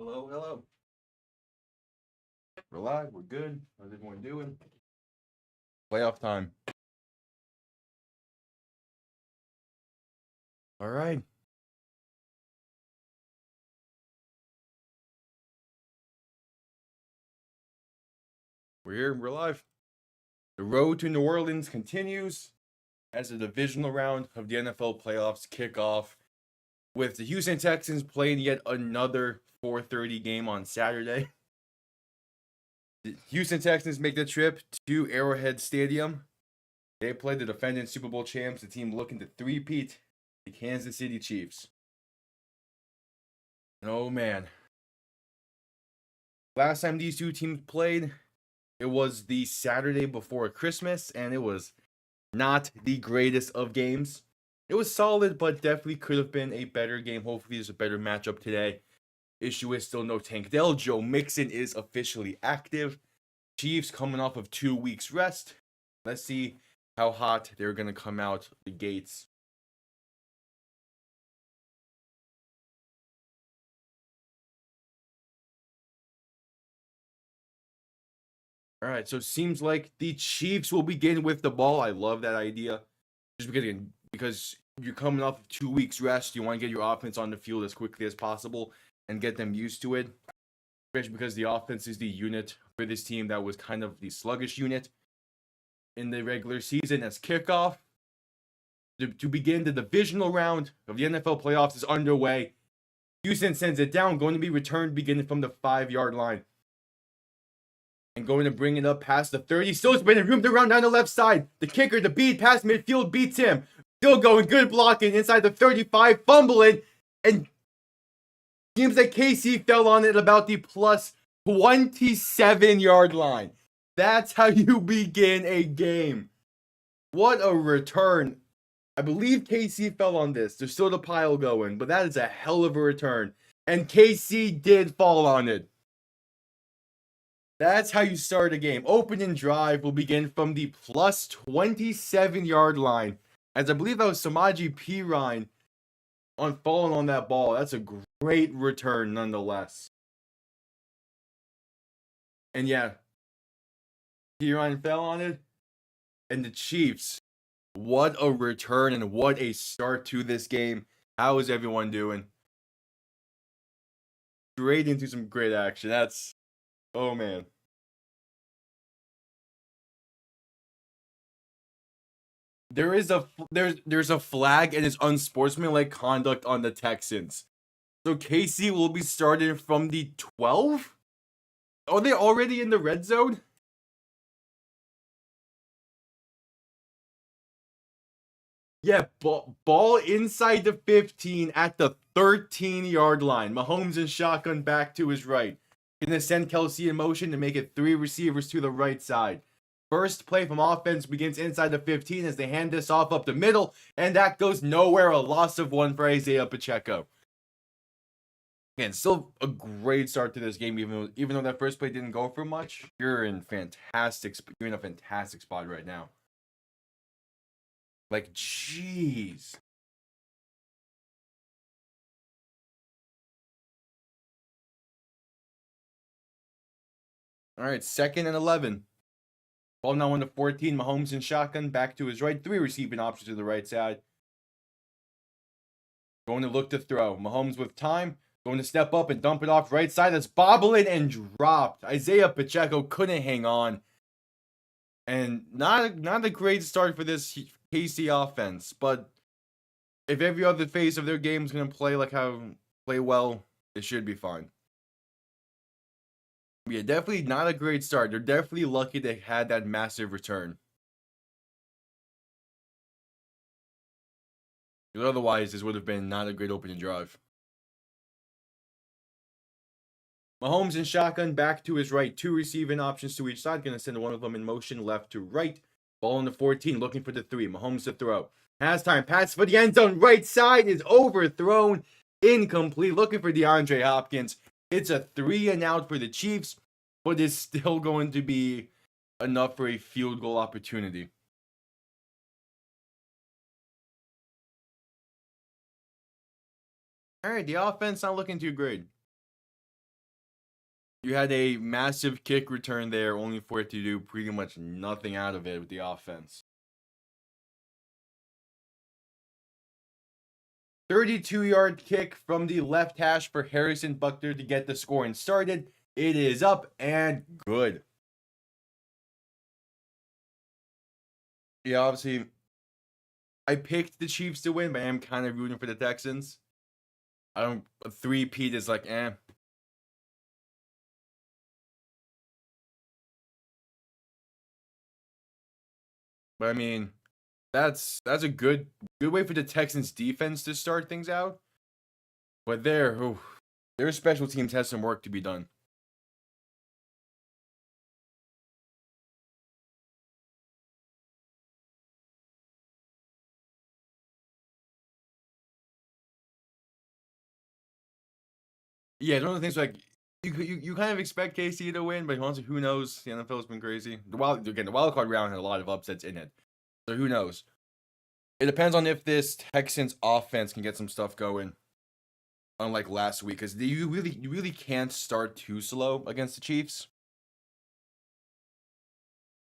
Hello, hello. We're live. We're good. How's everyone doing? Playoff time. All right. We're here. We're live. The road to New Orleans continues as the divisional round of the NFL playoffs kick off with the Houston Texans playing yet another 4:30 game on Saturday. The Houston Texans make the trip to Arrowhead Stadium. They play the defending Super Bowl champs, the team looking to three-peat, the Kansas City Chiefs. Oh, man. Last time these two teams played, it was the Saturday before Christmas, and it was not the greatest of games. It was solid, but definitely could have been a better game. Hopefully, there's a better matchup today. Issue is still no Tank Dell. Joe Mixon is officially active. Chiefs coming off of 2 weeks rest. Let's see how hot they're going to come out the gates. All right, so it seems like the Chiefs will begin with the ball. I love that idea. Just because you're coming off of 2 weeks rest, you want to get your offense on the field as quickly as possible and get them used to it. Especially because the offense is the unit for this team that was kind of the sluggish unit in the regular season. As kickoff to begin the divisional round of the NFL playoffs is underway. Houston sends it down, going to be returned beginning from the 5-yard line. And going to bring it up past the 30. Still spinning room to round down the left side. The kicker, the beat past midfield, beats him. Still going, good blocking inside the 35, fumbling. And seems like KC fell on it about the plus 27-yard line. That's how you begin a game. What a return. I believe KC fell on this. There's still the pile going, but that is a hell of a return. And KC did fall on it. That's how you start a game. Opening drive will begin from the plus 27-yard line. As I believe that was Samaje Perine on falling on that ball. That's a great return nonetheless. And yeah, Perine fell on it. And the Chiefs, what a return and what a start to this game. How is everyone doing? Straight into some great action. That's, oh man. There's a flag and it's unsportsmanlike conduct on the Texans. So KC will be starting from the 12? Are they already in the red zone? Yeah, ball inside the 15 at the 13-yard line. Mahomes and shotgun back to his right. Gonna send Kelsey in motion to make it 3 receivers to the right side. First play from offense begins inside the 15 as they hand this off up the middle, and that goes nowhere. A loss of 1 for Isaiah Pacheco. Again, still a great start to this game, even though that first play didn't go for much. You're in a fantastic spot right now. Like, jeez. All right, 2nd and 11. Ball now on the 14. Mahomes in shotgun, back to his right. 3 receiving options to the right side. Going to look to throw. Mahomes with time. Going to step up and dump it off right side. That's bobbling and dropped. Isaiah Pacheco couldn't hang on. And not a great start for this KC offense. But if every other phase of their game is going to play well, it should be fine. Yeah, definitely not a great start. They're definitely lucky they had that massive return. Because otherwise, this would have been not a great opening drive. Mahomes in shotgun, back to his right. 2 receiving options to each side. Going to send one of them in motion left to right. Ball on the 14, looking for the 3. Mahomes to throw. Has time. Pass for the end zone. Right side is overthrown. Incomplete. Looking for DeAndre Hopkins. It's a 3 and out for the Chiefs, but it's still going to be enough for a field goal opportunity. All right, the offense not looking too great. You had a massive kick return there, only for it to do pretty much nothing out of it with the offense. 32-yard kick from the left hash for Harrison Buckner to get the scoring started. It is up and good. Yeah, obviously, I picked the Chiefs to win, but I am kind of rooting for the Texans. I don't. A three-peat is like, eh. But I mean, that's a good way for the Texans defense to start things out. But their special teams has some work to be done. Yeah, one of the things like you kind of expect KC to win, but honestly, who knows? The NFL's been crazy. The wild card round had a lot of upsets in it, so who knows? It depends on if this Texans offense can get some stuff going, unlike last week, because you really can't start too slow against the Chiefs.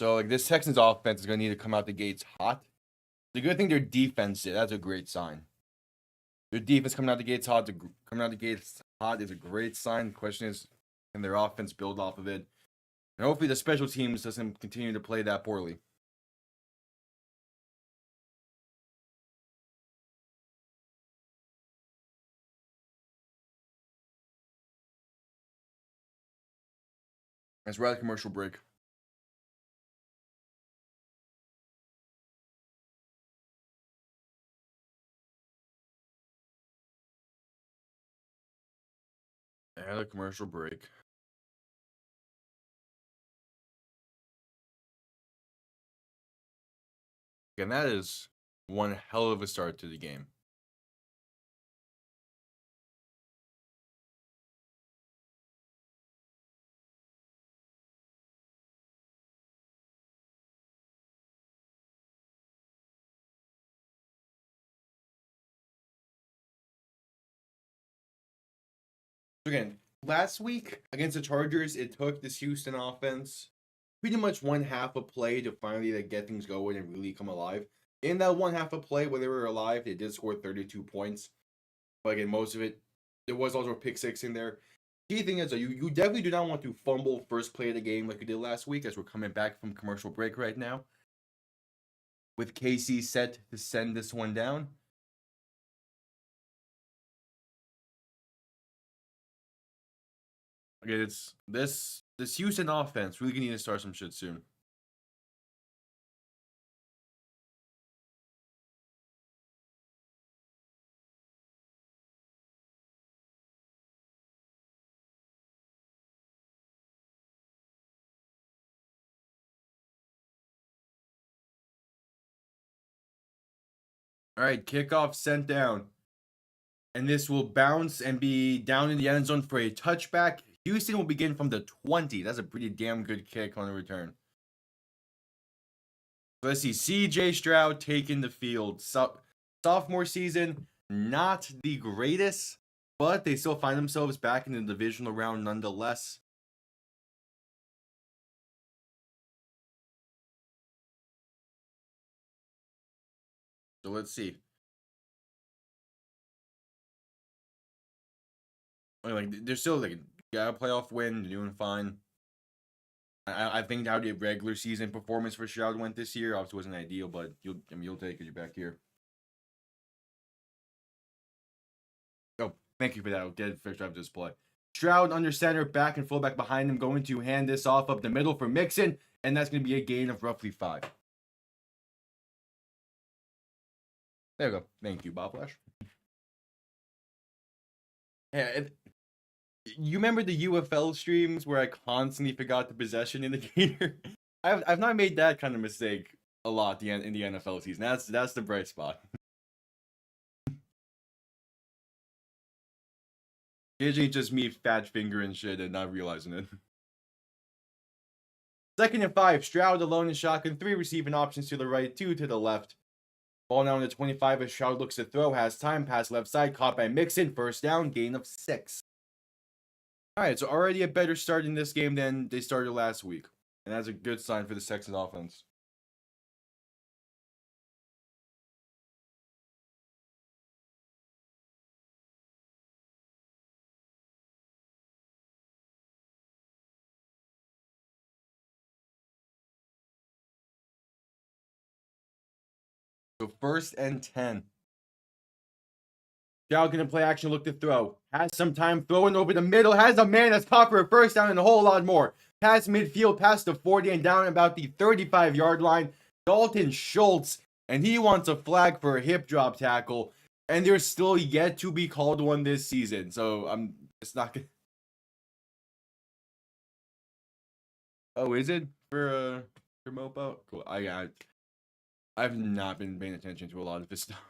So like this Texans offense is gonna need to come out the gates hot. The good thing their defense did. That's a great sign. Their defense coming out the gates hot. Coming out the gates hot is a great sign. The question is, can their offense build off of it? And hopefully the special teams doesn't continue to play that poorly. That's right, commercial break. And a commercial break. And that is one hell of a start to the game. Again, last week against the Chargers, it took this Houston offense pretty much one half a play to finally like, get things going and really come alive. In that one half a play where they were alive, they did score 32 points. But again, most of it, there was also a pick six in there. Key thing is, you definitely do not want to fumble first play of the game like we did last week, as we're coming back from commercial break right now. With KC set to send this one down. Okay, it's this Houston offense really need to start some shit soon. All right, kickoff sent down. And this will bounce and be down in the end zone for a touchback. Houston will begin from the 20. That's a pretty damn good kick on the return. Let's see. CJ Stroud taking the field. Sophomore season, not the greatest, but they still find themselves back in the divisional round nonetheless. So let's see. Like they're still like got a playoff win, they're doing fine. I think how the regular season performance for Stroud went this year obviously wasn't ideal, but you'll take it. You're back here. Oh, thank you for that. I'll get it first drive display. Stroud under center, back and fullback behind him, going to hand this off up the middle for Mixon, and that's going to be a gain of roughly 5. There we go. Thank you, Bob Flash. Yeah, you remember the UFL streams where I constantly forgot the possession indicator? I've not made that kind of mistake a lot in the NFL season. That's the bright spot. Usually just me fat finger and shit and not realizing it. 2nd and 5. Stroud alone in shotgun. 3 receiving options to the right, 2 to the left. Ball now in the 25 as Stroud looks to throw. Has time. Pass left side. Caught by Mixon. First down. Gain of 6. All right, so already a better start in this game than they started last week. And that's a good sign for the Texans offense. So 1st and 10. Stroud gonna play action, look to throw. Has some time throwing over the middle. Has a man that's caught for a first down and a whole lot more. Past midfield, past the 40 and down about the 35-yard line. Dalton Schultz, and he wants a flag for a hip drop tackle. And there's still yet to be called one this season. So it's not gonna. Oh, is it for Mopo? Cool. I've not been paying attention to a lot of this stuff.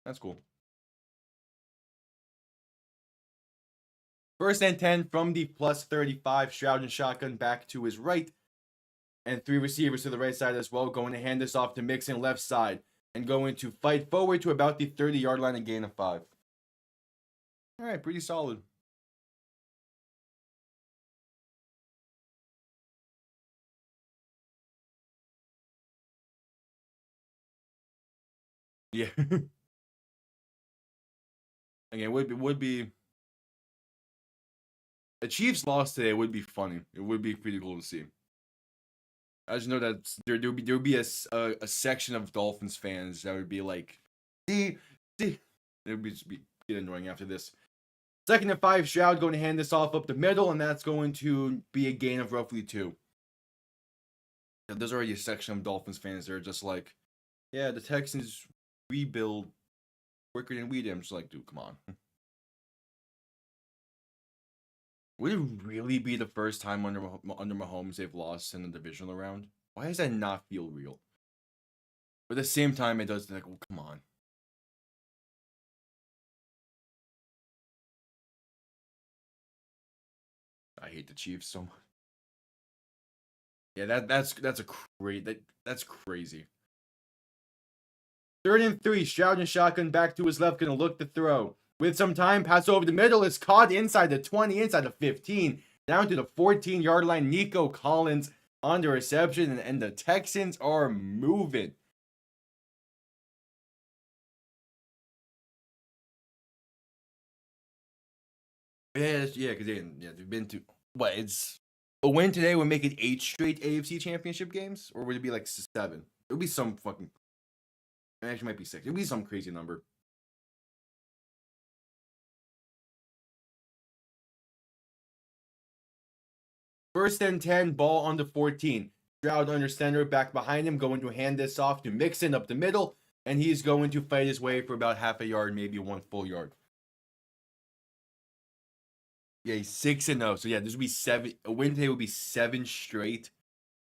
That's cool. 1st and 10 from the +35. Stroud and shotgun back to his right. And 3 receivers to the right side as well. Going to hand this off to Mixon left side. And going to fight forward to about the 30-yard line and gain of 5. All right, pretty solid. Yeah. Again, it would be a Chiefs loss today would be funny. It would be pretty cool to see. I just know that there would be a section of Dolphins fans that would be like, see, it would just be annoying after this. 2nd and 5, Stroud going to hand this off up the middle, and that's going to be a gain of roughly 2. There's already a section of Dolphins fans that are just like, yeah, the Texans rebuild quicker than we did. I'm just like, dude, come on. Would it really be the first time under Mahomes they've lost in the divisional round? Why does that not feel real? But at the same time, it does. Like, well, come on. I hate the Chiefs so much. Yeah, that's crazy. 3rd and 3, Stroud and shotgun back to his left, gonna look to throw. With some time, pass over the middle, is caught inside the 20, inside the 15, down to the 14-yard line. Nico Collins on the reception, and the Texans are moving. Yeah, because they've been to what? It's a win today would make it 8 straight AFC Championship games, or would it be like 7? It would be some fucking. It actually might be 6. It would be some crazy number. First and 10, ball on the 14. Stroud under center, back behind him, going to hand this off to Mixon up the middle, and he's going to fight his way for about half a yard, maybe 1 full yard. Yeah, he's 6-0. So yeah, this would be 7. A win today would be 7 straight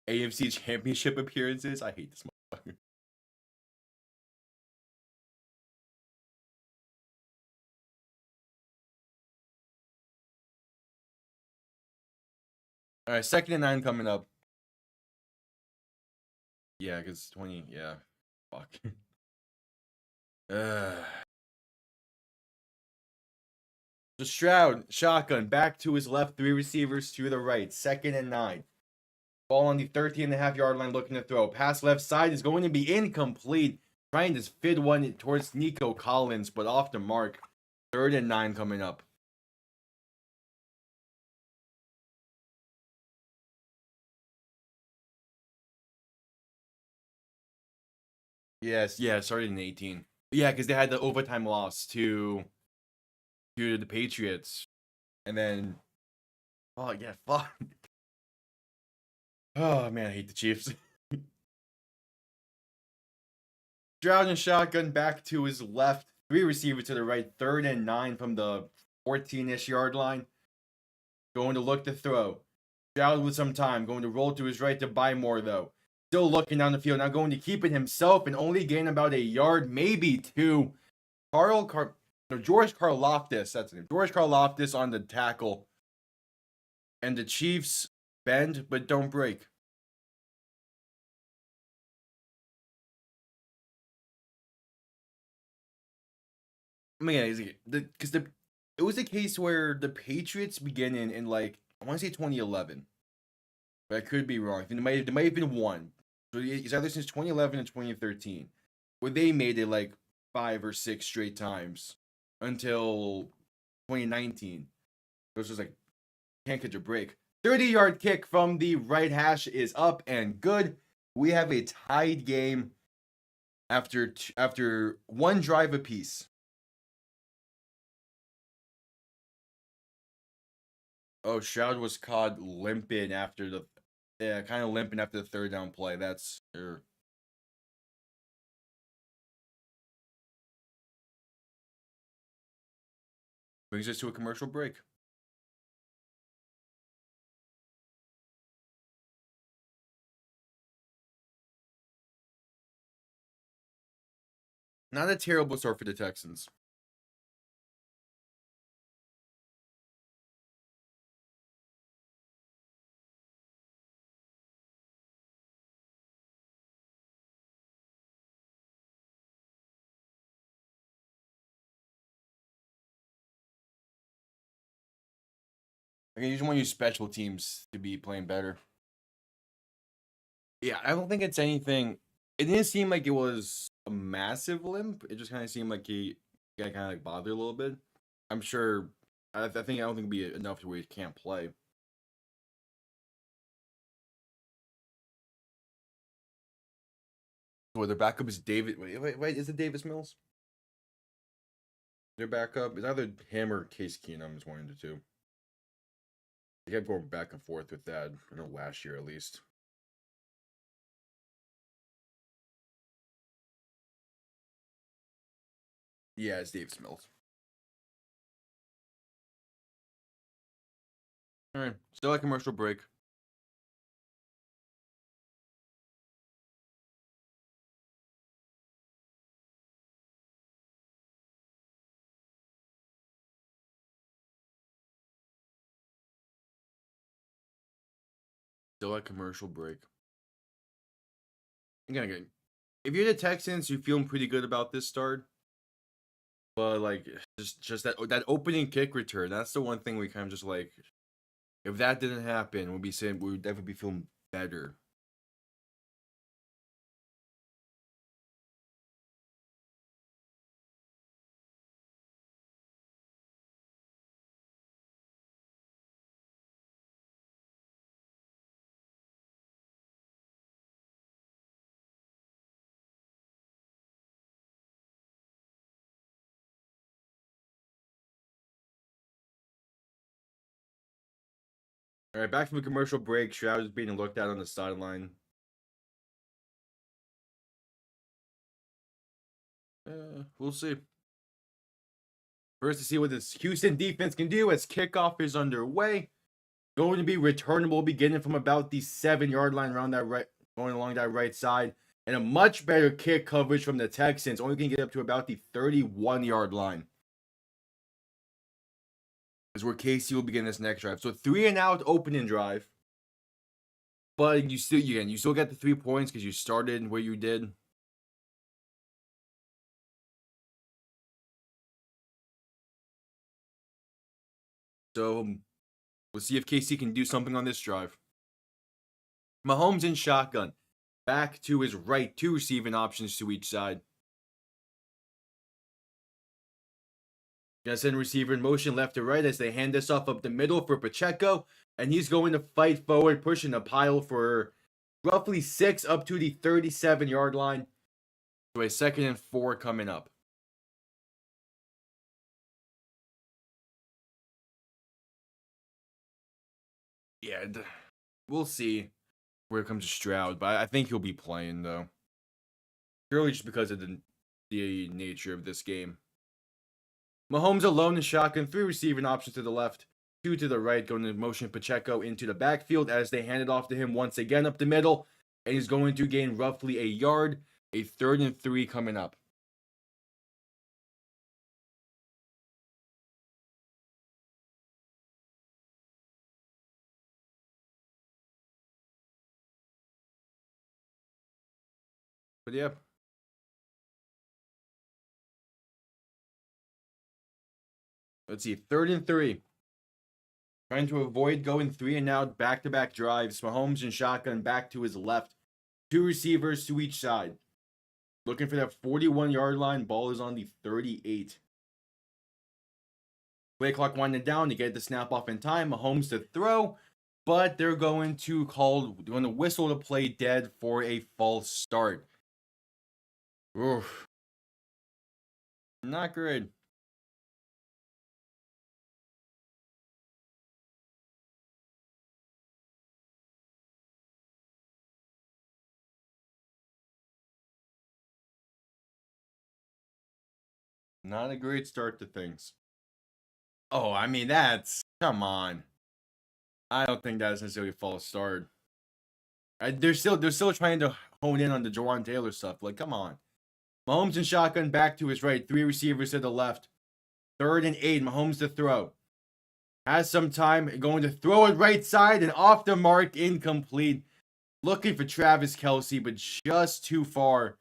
AFC Championship appearances. I hate this motherfucker. All right, 2nd and 9 coming up. Yeah, because 20. Yeah, fuck. So Stroud, shotgun, back to his left, 3 receivers to the right. 2nd and 9. Ball on the 13.5-yard line, looking to throw. Pass left side is going to be incomplete. Trying to fit one towards Nico Collins, but off the mark. 3rd and 9 coming up. Yes, yeah, it started in 18. Yeah, because they had the overtime loss to the Patriots. And then, oh, yeah, fuck. Oh, man, I hate the Chiefs. Stroud and shotgun back to his left. 3 receivers to the right. 3rd and 9 from the 14-ish yard line. Going to look to throw. Stroud with some time. Going to roll to his right to buy more, though. Still looking down the field. Now going to keep it himself and only gain about a yard, maybe 2. George Karlaftis, that's the name. George Karlaftis on the tackle. And the Chiefs bend but don't break. I mean, yeah, because the it was a case where the Patriots began in like I want to say 2011, but I could be wrong. I think there might have been one. So it's either since 2011 and 2013, where they made it like 5 or 6 straight times until 2019. It was just like can't catch a break. 30-yard kick from the right hash is up and good. We have a tied game after one drive apiece. Oh, Stroud was caught limping after the yeah, kind of limping after the third down play. That's brings us to a commercial break. Not a terrible start for the Texans. I usually want to use special teams to be playing better. Yeah, I don't think it's anything. It didn't seem like it was a massive limp. It just kind of seemed like he got kind of like bothered a little bit. I'm sure. I don't think it'd be enough to where he can't play. Well, their backup is David. Wait, is it Davis Mills? Their backup is either him or Case Keenum. Is one of the two. They kept going back and forth with that. I know last year at least. Yeah, it's Davis Mills. All right, still a commercial break. Still a commercial break. Again, if you're the Texans, you're feeling pretty good about this start. But like, just that opening kick return. That's the one thing we kind of just like. If that didn't happen, we'd be saying we would definitely be feeling better. All right, back from the commercial break. Stroud is being looked at on the sideline. We'll see. First, to see what this Houston defense can do as kickoff is underway. Going to be returnable beginning from about the 7-yard line around that right, going along that right side. And a much better kick coverage from the Texans. Only can get up to about the 31-yard line. Is where KC will begin this next drive. So 3-and-out opening drive. But you still get the 3 points because you started where you did. So we'll see if KC can do something on this drive. Mahomes in shotgun. Back to his right, 2 receiving options to each side. Gonna send receiver in motion left to right as they hand this off up the middle for Pacheco. And he's going to fight forward, pushing a pile for roughly 6 up to the 37-yard line. So a 2nd and 4 coming up. Yeah, we'll see where it comes to Stroud, but I think he'll be playing though. Purely just because of the nature of this game. Mahomes alone in shotgun, 3 receiving options to the left, 2 to the right, going to motion Pacheco into the backfield as they hand it off to him once again up the middle, and he's going to gain roughly a yard, a 3rd and 3 coming up. But yeah, Let's see, 3rd and 3. Trying to avoid going 3-and-out back-to-back drives. Mahomes in shotgun back to his left. 2 receivers to each side. Looking for that 41-yard line. Ball is on the 38. Play clock winding down to get the snap off in time. Mahomes to throw, but they're going to whistle to play dead for a false start. Oof. Not good. Not a great start to things. Oh, I mean, come on. I don't think that's necessarily a false start. They're still trying to hone in on the Jawan Taylor stuff. Like, come on. Mahomes in shotgun back to his right. 3 receivers to the left. 3rd and 8. Mahomes to throw. Has some time. Going to throw it right side and off the mark. Incomplete. Looking for Travis Kelce, but just too far.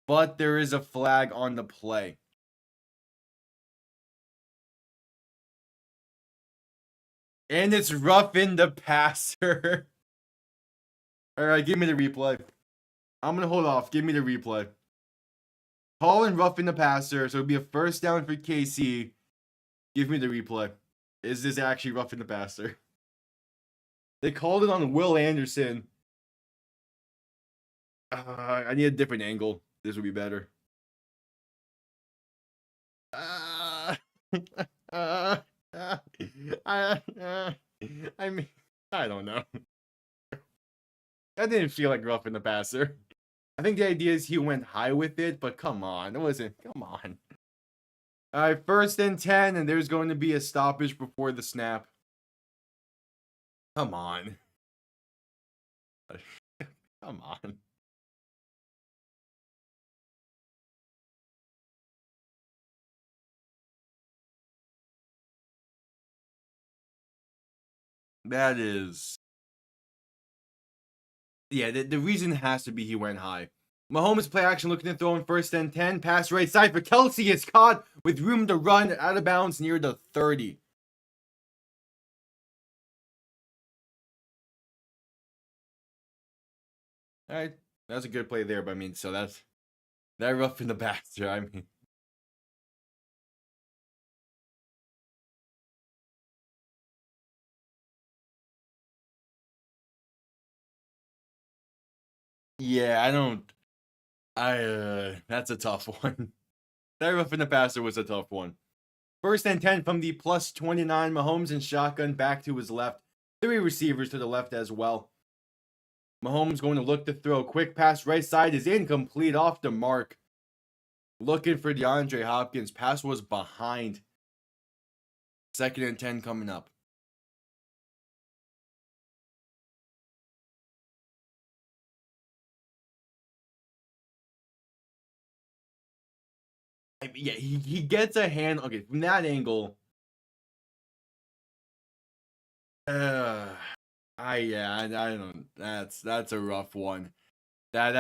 But there is a flag on the play. And it's roughing the passer. All right, give me the replay. I'm going to hold off. Give me the replay. Call and roughing the passer, so it'll be a first down for KC. Give me the replay. Is this actually roughing the passer? They called it on Will Anderson. I need a different angle. This would be better. I mean, I don't know. That didn't feel like roughing the passer. I think the idea is he went high with it, but come on. It wasn't. Come on. All right, 1st and 10, and there's going to be a stoppage before the snap. Come on. Come on. That is... Yeah, the reason has to be he went high. Mahomes play action looking to throw in 1st and 10. Pass right side for Kelce. It's caught with room to run out of bounds near the 30. All right. That's a good play there, but I mean, so that rough in the passer. I mean, yeah, that's a tough one. That rough in the passer was a tough one. 1st and 10 from the +29. Mahomes in shotgun back to his left. 3 receivers to the left as well. Mahomes going to look to throw. Quick pass right side is incomplete, off the mark. Looking for DeAndre Hopkins. Pass was behind. 2nd and 10 coming up. I mean, yeah, he gets a hand. Okay, from that angle. I don't. That's a rough one. That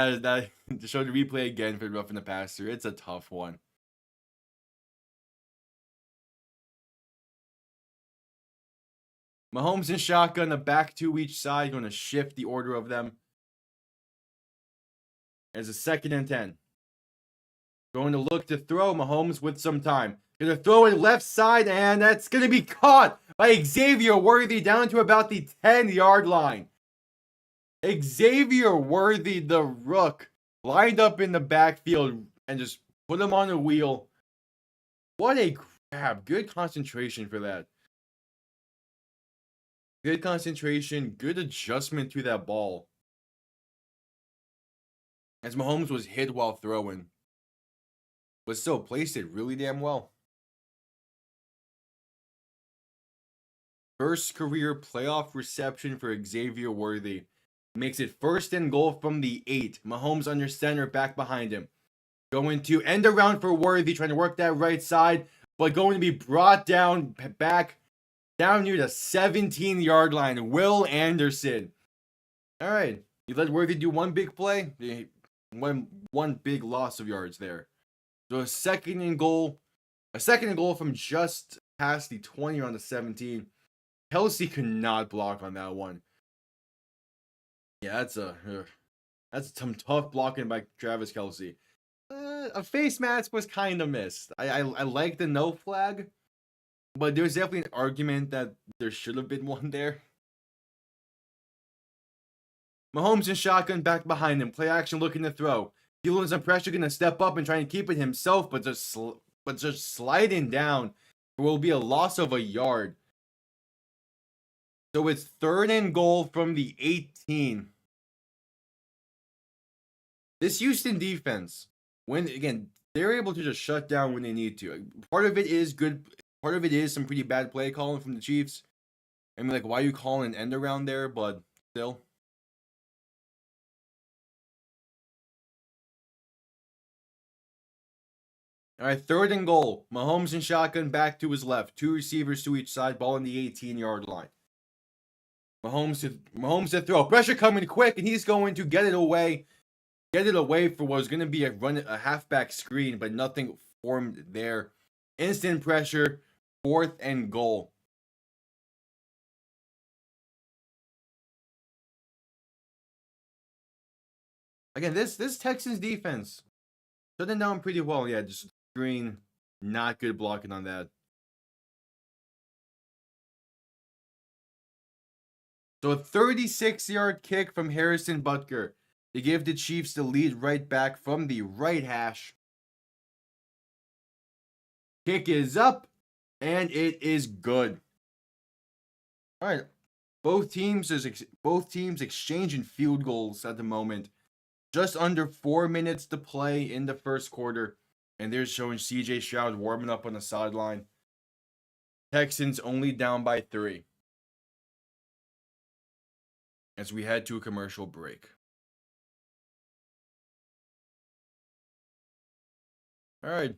to show the replay again for roughing the passer. It's a tough one. Mahomes in shotgun, a back 2 each side, going to shift the order of them. As a 2nd and 10. Going to look to throw. Mahomes with some time. Going to throw it left side, and that's going to be caught by Xavier Worthy down to about the 10-yard line. Xavier Worthy, the rook, lined up in the backfield and just put him on a wheel. What a grab. Good concentration for that. Good concentration, good adjustment to that ball. As Mahomes was hit while throwing, but still placed it really damn well. First career playoff reception for Xavier Worthy. Makes it 1st-and-goal from the 8. Mahomes under center, back behind him. Going to end around for Worthy, trying to work that right side, but going to be brought down back down near the 17-yard line. Will Anderson. All right. You let Worthy do one big play. One big loss of yards there. So a second and goal from just past the 20 around the 17. Kelsey could not block on that one. Yeah, that's some tough blocking by Travis Kelsey. A face mask was kind of missed. I like the no flag, but there's definitely an argument that there should have been one there. Mahomes in shotgun back behind him. Play action looking to throw. Feeling some pressure, gonna step up and try and keep it himself, but just sliding down. It will be a loss of a yard. So it's 3rd and goal from the 18. This Houston defense, when again, they're able to just shut down when they need to. Part of it is good. Part of it is some pretty bad play calling from the Chiefs. I mean, like, why are you calling an end around there? But still. All right, 3rd and goal. Mahomes in shotgun back to his left. 2 receivers to each side. Ball on the 18-yard line. Mahomes to throw. Pressure coming quick, and he's going to get it away. Get it away for what was going to be a halfback screen, but nothing formed there. Instant pressure. 4th and goal. Again, this Texans defense shutting down pretty well. Yeah, just screen, not good blocking on that. So a 36-yard kick from Harrison Butker to give the Chiefs the lead right back from the right hash. Kick is up, and it is good. All right, both teams exchanging field goals at the moment. Just under 4 minutes to play in the first quarter, and they're showing CJ Stroud warming up on the sideline. Texans only down by 3 as we head to a commercial break. All right.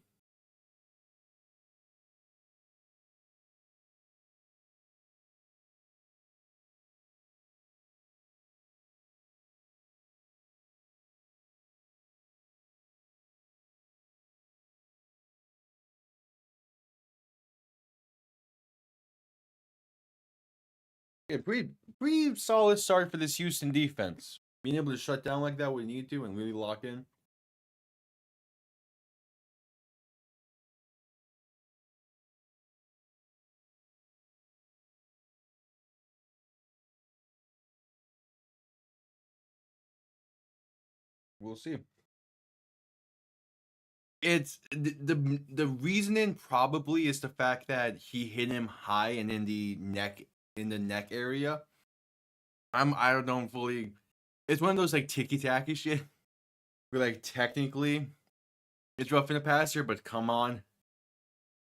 Yeah, pretty solid start for this Houston defense. Being able to shut down like that when you need to and really lock in. We'll see. It's the reasoning probably is the fact that he hit him high and in the neck area. I don't know fully. It's one of those like ticky tacky shit. Where like technically it's roughing the passer, but come on.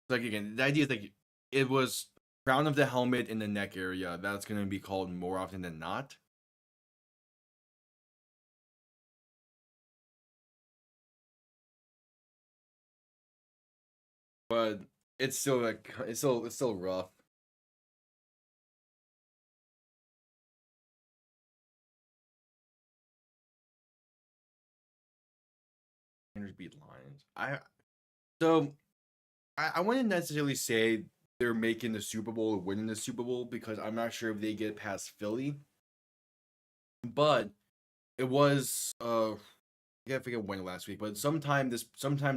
Like again, the idea is like it was crown of the helmet in the neck area. That's gonna be called more often than not. But it's still like it's still rough. Commanders beat Lions. I wouldn't necessarily say they're making the Super Bowl or winning the Super Bowl because I'm not sure if they get past Philly. But it was I can't forget when last week, but sometime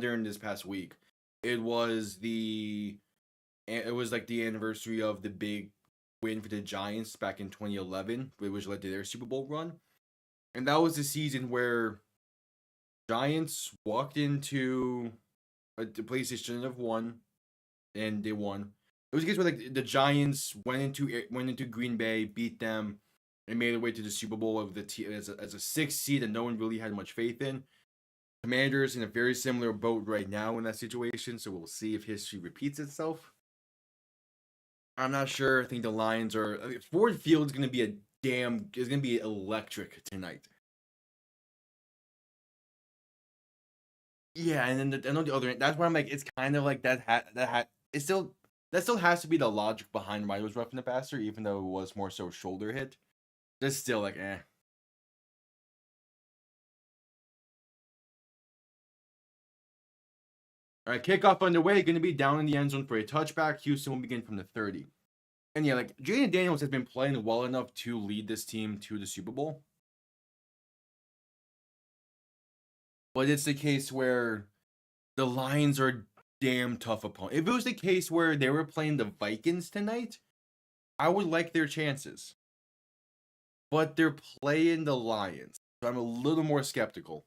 during this past week, it was like the anniversary of the big win for the Giants back in 2011, which led to their Super Bowl run. And that was the season where Giants walked into a place they shouldn't have won, and they won. It was a case where like the Giants went into Green Bay, beat them, and made their way to the Super Bowl of the as a 6th seed that no one really had much faith in. Commanders in a very similar boat right now in that situation, so we'll see if history repeats itself. I'm not sure. I think the Lions are Ford Field is going to be is going to be electric tonight. Yeah, and then on the other end, that's where I'm like, it's kind of like it still that still has to be the logic behind why it was roughing the passer, even though it was more so shoulder hit. Just still like eh. All right, kickoff underway. Going to be down in the end zone for a touchback. Houston will begin from the 30. And yeah, like Jaden Daniels has been playing well enough to lead this team to the Super Bowl. But it's the case where the Lions are a damn tough opponent. If it was the case where they were playing the Vikings tonight, I would like their chances. But they're playing the Lions. So I'm a little more skeptical.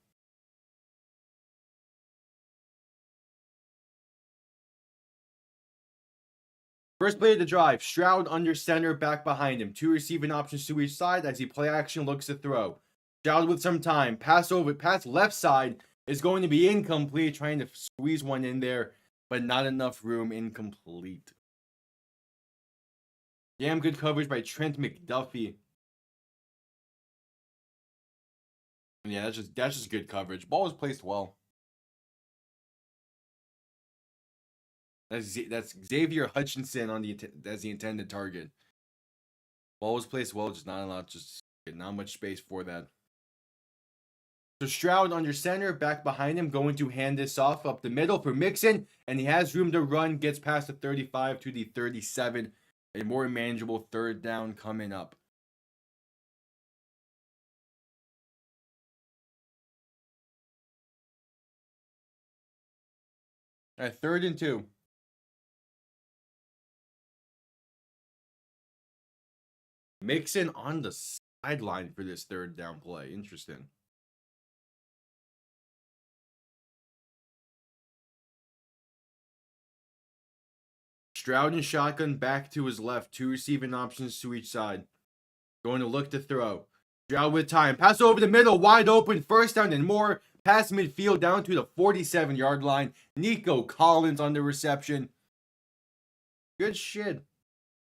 First play of the drive, Stroud under center, back behind him. Two receiving options to each side as he play action looks to throw. Stroud with some time, pass left side is going to be incomplete, trying to squeeze one in there, but not enough room, incomplete. Damn good coverage by Trent McDuffie. Yeah, that's just good coverage. Ball was placed well. That's Xavier Hutchinson as the intended target. Ball was placed well, just not much space for that. So Stroud under center, back behind him, going to hand this off up the middle for Mixon, and he has room to run, gets past the 35 to the 37. A more manageable third down coming up. At 3rd and 2. Mixon on the sideline for this third down play. Interesting. Stroud and shotgun back to his left. Two receiving options to each side. Going to look to throw. Stroud with time. Pass over the middle. Wide open. First down and more. Pass midfield down to the 47-yard line. Nico Collins on the reception. Good shit.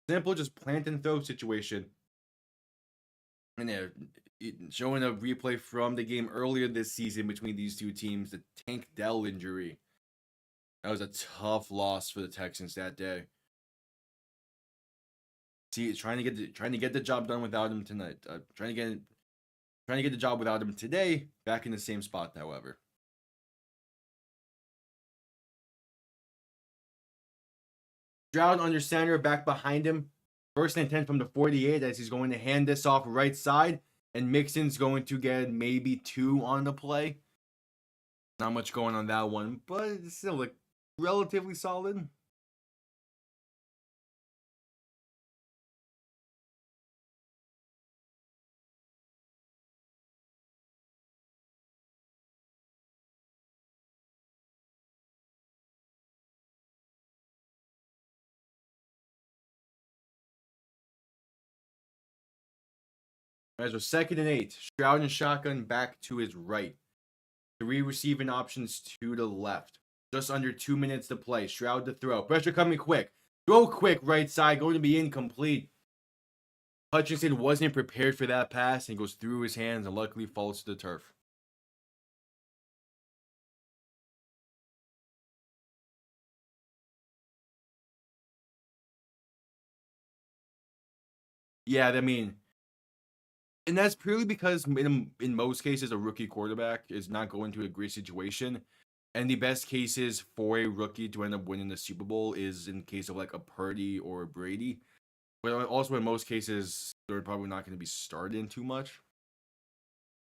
Simple, just plant and throw situation. And they're showing a replay from the game earlier this season between these two teams. The Tank Dell injury. That was a tough loss for the Texans that day. See, trying to get the job done without him tonight. Trying to get the job without him today. Back in the same spot, however. Stroud under center, back behind him. 1st and 10 from the 48 as he's going to hand this off right side. And Mixon's going to get maybe 2 on the play. Not much going on that one, but it's still like relatively solid. As a 2nd and 8, Stroud and shotgun back to his right. 3 receiving options to the left. Just under 2 minutes to play. Stroud to throw. Pressure coming quick. Throw quick right side. Going to be incomplete. Hutchinson wasn't prepared for that pass and goes through his hands and luckily falls to the turf. Yeah, I mean, and that's purely because in most cases a rookie quarterback is not going to a great situation. And the best cases for a rookie to end up winning the Super Bowl is in case of like a Purdy or a Brady. But also in most cases, they're probably not going to be starting too much.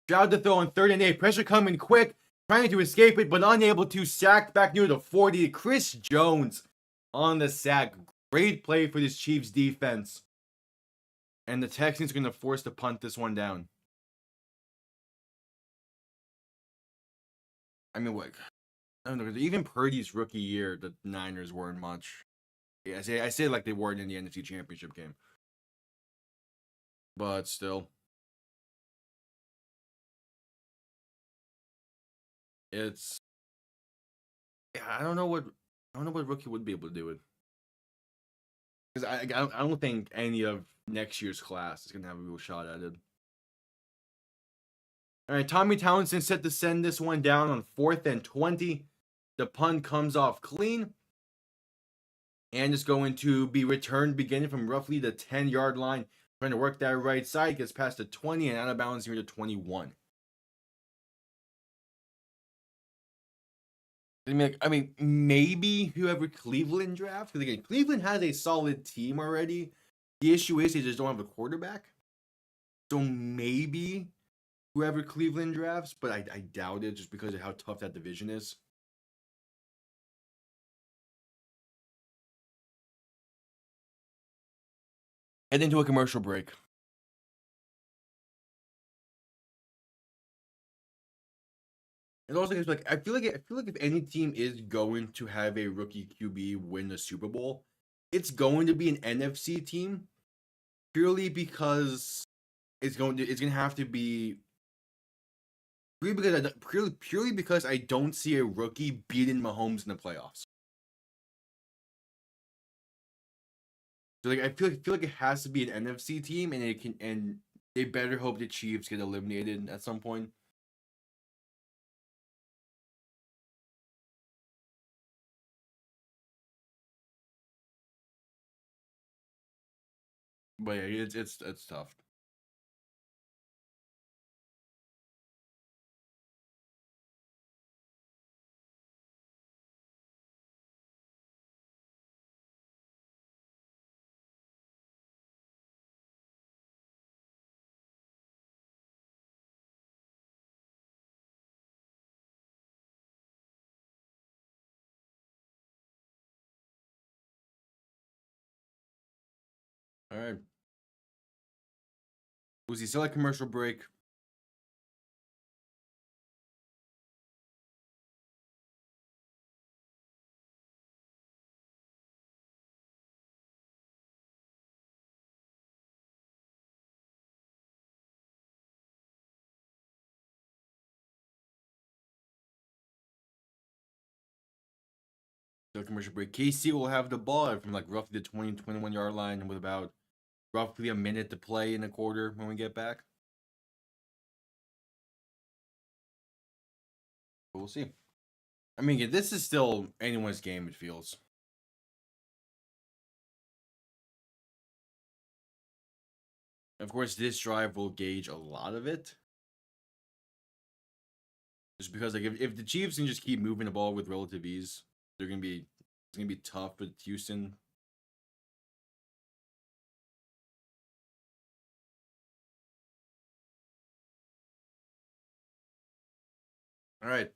Stroud to throw on 3rd and 8. Pressure coming quick. Trying to escape it, but unable to. Sacked back near the 40. Chris Jones on the sack. Great play for this Chiefs defense. And the Texans are going to force to punt this one down. I mean, what? I don't know. Even Purdy's rookie year, the Niners weren't much. Yeah, I say like they weren't in the NFC Championship game. But still. It's... Yeah, I don't know what rookie would be able to do it. Because I don't think any of next year's class is going to have a real shot at it. All right, Tommy Townsend set to send this one down on 4th and 20. The punt comes off clean. And is going to be returned beginning from roughly the 10-yard line. Trying to work that right side. Gets past the 20 and out of bounds near the 21. I mean, maybe whoever Cleveland drafts, because again, Cleveland has a solid team already. The issue is they just don't have a quarterback. So maybe whoever Cleveland drafts, but I doubt it just because of how tough that division is. Head into a commercial break. And also, like I feel like if any team is going to have a rookie QB win the Super Bowl, it's going to be an NFC team purely because it's going to have to be purely because I don't see a rookie beating Mahomes in the playoffs. So like I feel like it has to be an NFC team, and they better hope the Chiefs get eliminated at some point. But yeah, it's tough. All right, was he still at commercial break? Still at commercial break. KC will have the ball from like roughly the 20-21 yard line with about roughly a minute to play in the quarter when we get back. But we'll see. I mean, this is still anyone's game. It feels. Of course, this drive will gauge a lot of it. Just because like if the Chiefs can just keep moving the ball with relative ease, it's gonna be tough with Houston. All right.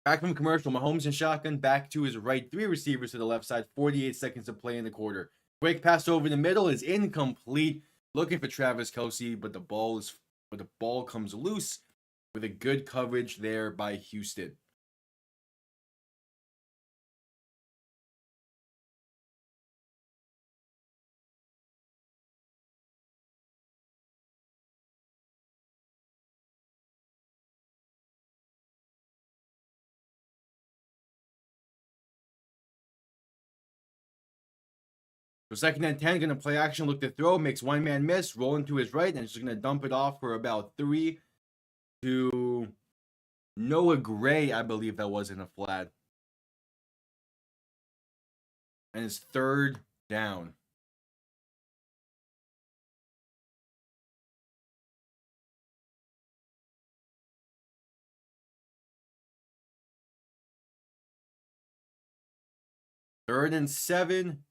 Back from commercial, Mahomes and shotgun back to his right, three receivers to the left side, 48 seconds to play in the quarter. Quick pass over the middle is incomplete. Looking for Travis Kelce, but the ball comes loose with a good coverage there by Houston. So second and 10, gonna play action, look to throw, makes one man miss, rolling to his right, and just gonna dump it off for about 3 to Noah Gray, I believe that was in a flat. And it's third down. Third and 7.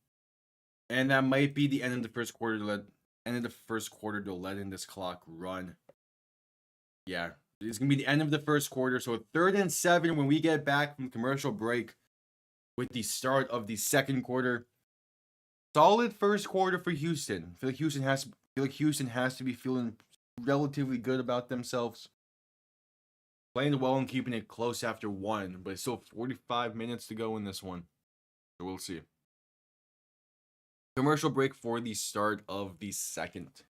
And that might be the end of the first quarter to let in this clock run. Yeah. It's gonna be the end of the first quarter. So third and 7 when we get back from commercial break with the start of the second quarter. Solid first quarter for Houston. I feel like Houston has to be feeling relatively good about themselves. Playing well and keeping it close after one, but it's still 45 minutes to go in this one. So we'll see. Commercial break for the start of the second.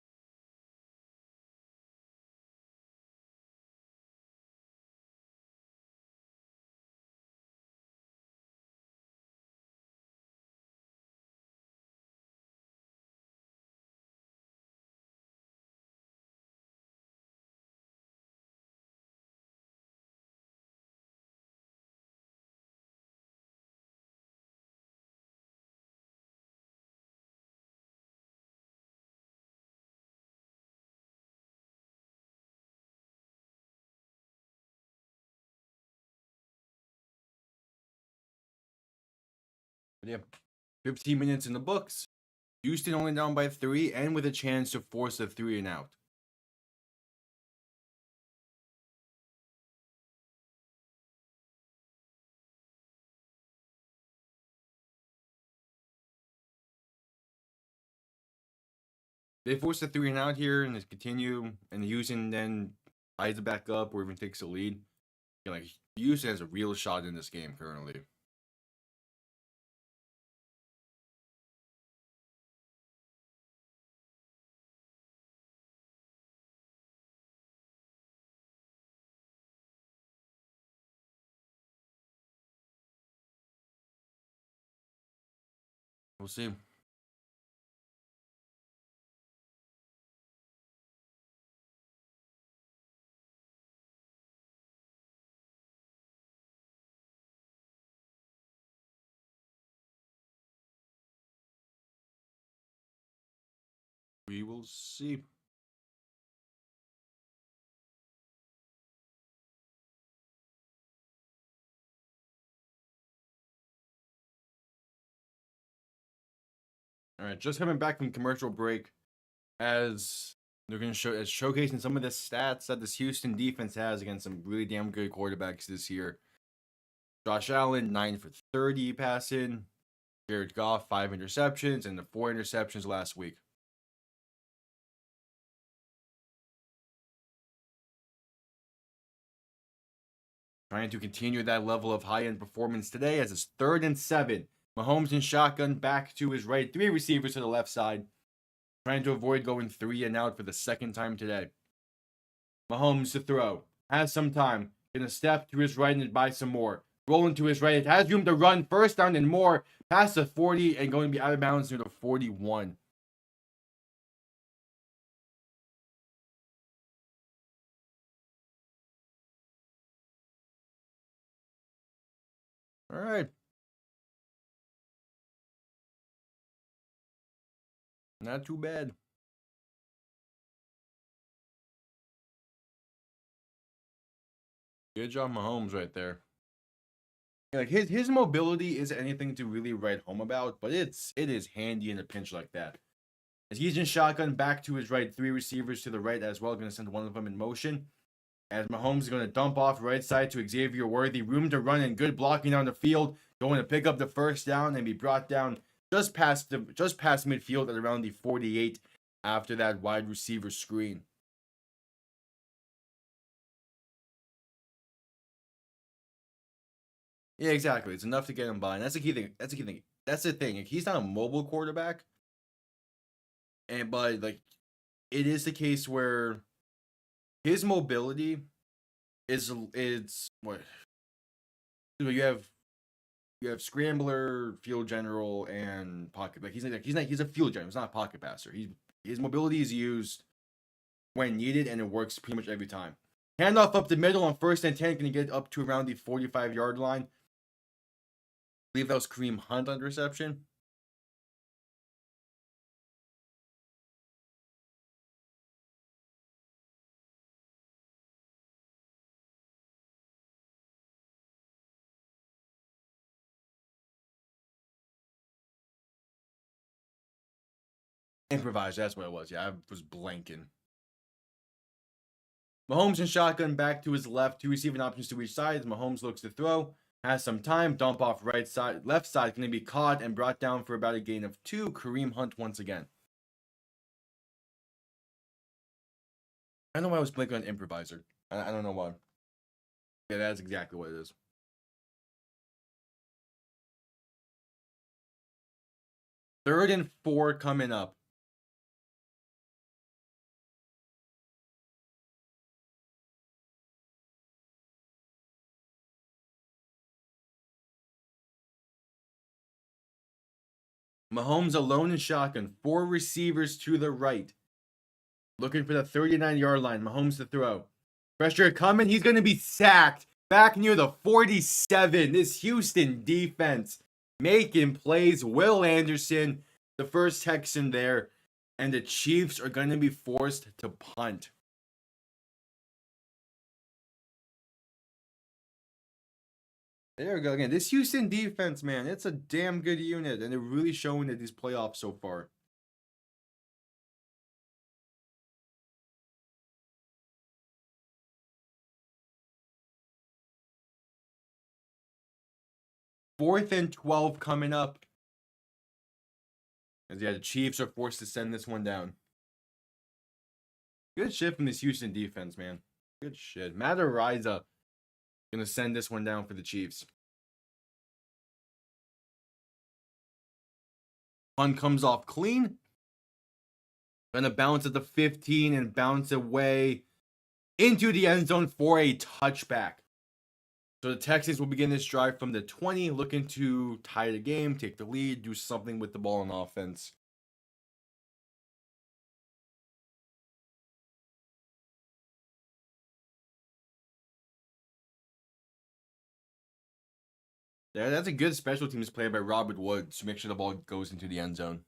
Yeah, 15 minutes in the books. Houston only down by 3 and with a chance to force a 3 and out. They force a 3 and out here and they continue, and Houston then ties it back up or even takes a lead. Like Houston has a real shot in this game currently. We'll see. We will see. All right, just coming back from commercial break, as they're going to show as showcasing some of the stats that this Houston defense has against some really damn good quarterbacks this year. Josh Allen 9 for 30 passing, Jared Goff 5 interceptions and the 4 interceptions last week. Trying to continue that level of high-end performance today as it's 3rd and 7. Mahomes in shotgun back to his right, 3 receivers to the left side. Trying to avoid going 3 and out for the second time today. Mahomes to throw. Has some time. Gonna step to his right and buy some more. Rolling to his right. It has room to run. First down and more. Past the 40 and going to be out of bounds near the 41. All right. Not too bad. Good job, Mahomes, right there. Like his mobility isn't anything to really write home about, but it is handy in a pinch like that. As he's in shotgun back to his right, 3 receivers to the right as well, going to send one of them in motion. As Mahomes is going to dump off right side to Xavier Worthy, room to run and good blocking on the field, going to pick up the first down and be brought down just past midfield at around the 48 after that wide receiver screen. Yeah, exactly. It's enough to get him by, and that's the key thing. That's the thing. Like, he's not a mobile quarterback, but like it is the case where his mobility is what you have scrambler, field general, and pocket. Like he's a field general. He's not a pocket passer. His mobility is used when needed, and it works pretty much every time. Handoff up the middle on 1st and 10, going to get up to around the 45-yard line. I believe that was Kareem Hunt on reception. Improvise, that's what it was. Yeah, I was blanking. Mahomes in shotgun back to his left, 2 receiving options to each side. As Mahomes looks to throw, has some time, dump off right side, left side, going to be caught and brought down for about a gain of 2. Kareem Hunt once again. I don't know why I was blanking on improviser. I don't know why. Yeah, that's exactly what it is. 3rd and 4 coming up. Mahomes alone in shotgun, 4 receivers to the right. Looking for the 39-yard line. Mahomes to throw. Pressure coming. He's going to be sacked back near the 47. This Houston defense making plays. Will Anderson, the first Texan there. And the Chiefs are going to be forced to punt. There we go again. This Houston defense, man, it's a damn good unit, and they're really showing it these playoffs so far. Fourth and 12 coming up. As yeah, the Chiefs are forced to send this one down. Good shit from this Houston defense, man. Good shit. Matt Ariza gonna send this one down for the Chiefs. Punt comes off clean. Gonna bounce at the 15 and bounce away into the end zone for a touchback. So the Texans will begin this drive from the 20, looking to tie the game, take the lead, do something with the ball on offense. Yeah, that's a good special teams play by Robert Woods to make sure the ball goes into the end zone.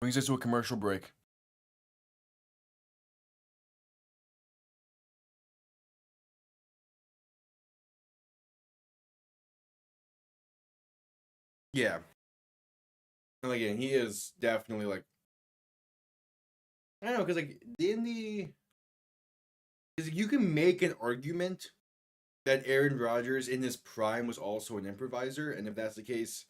Brings us to a commercial break. Yeah. And again, he is definitely like, I don't know, because like because you can make an argument that Aaron Rodgers in his prime was also an improviser, and if that's the case,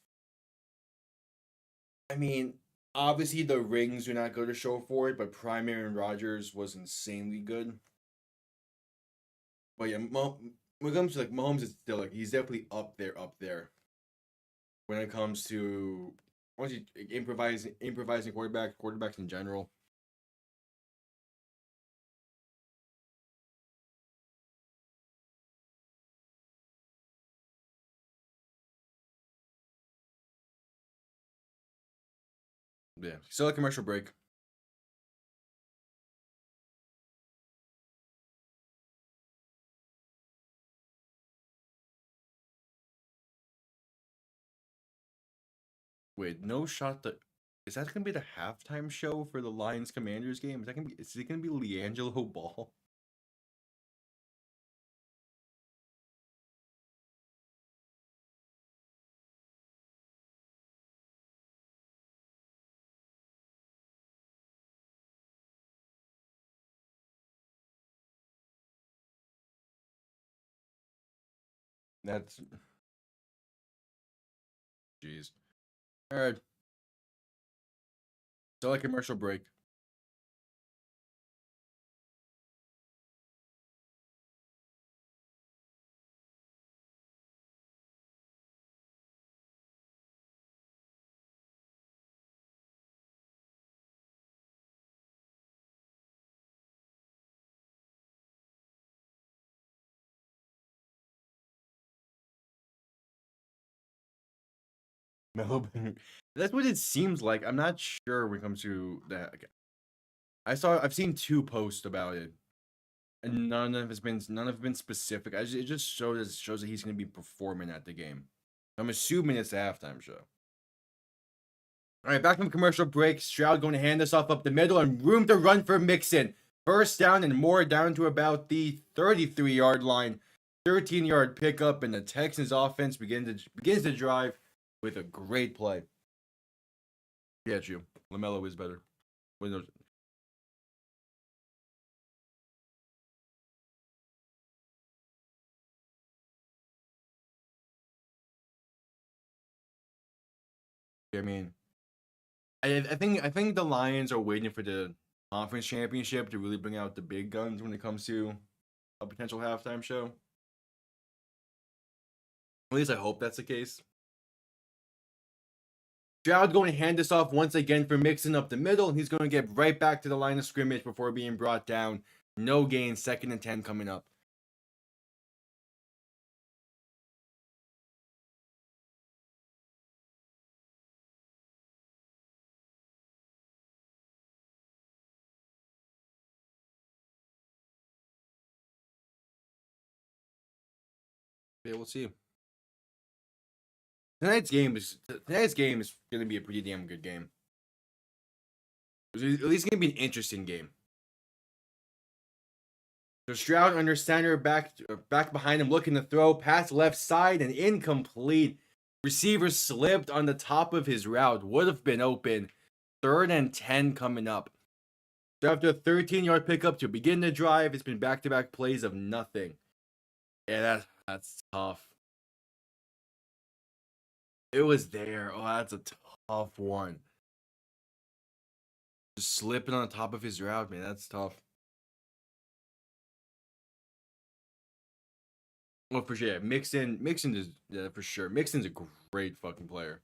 I mean, obviously the rings do not go to show for it, but prime Aaron Rodgers was insanely good. But yeah, when it comes to like Mahomes, is still like he's definitely up there. When it comes to once you improvising quarterbacks in general. Yeah, still a commercial break. Wait, no shot. Is that gonna be the halftime show for the Lions Commanders game? Is it gonna be LiAngelo Ball? That's jeez. All right, still a commercial break. Melbourne. That's what it seems like. I'm not sure when it comes to that. I've seen two posts about it, and none have been specific. It just shows that he's going to be performing at the game. I'm assuming it's the halftime show. All right, back from commercial break. Stroud going to hand this off up the middle and room to run for Mixon. First down and more down to about the 33-yard line. 13-yard pickup, and the Texans offense begins to drive with a great play. Yeah, you. LaMelo is better. I mean, I think the Lions are waiting for the conference championship to really bring out the big guns when it comes to a potential halftime show. At least I hope that's the case. Stroud going to hand this off once again for Mixon up the middle, and he's going to get right back to the line of scrimmage before being brought down. No gain, 2nd and 10 coming up. Yeah, we'll see. Tonight's game is going to be a pretty damn good game. It's at least gonna be an interesting game. So Stroud under center, back behind him, looking to throw, pass left side and incomplete. Receiver slipped on the top of his route. Would have been open. 3rd and 10 coming up. So after a 13-yard pickup to begin the drive, it's been back-to-back plays of nothing. Yeah, that's tough. It was there. Oh, that's a tough one. Just slipping on the top of his route, man. That's tough. Well, for sure. Mixon is, yeah, for sure. Mixon's a great fucking player.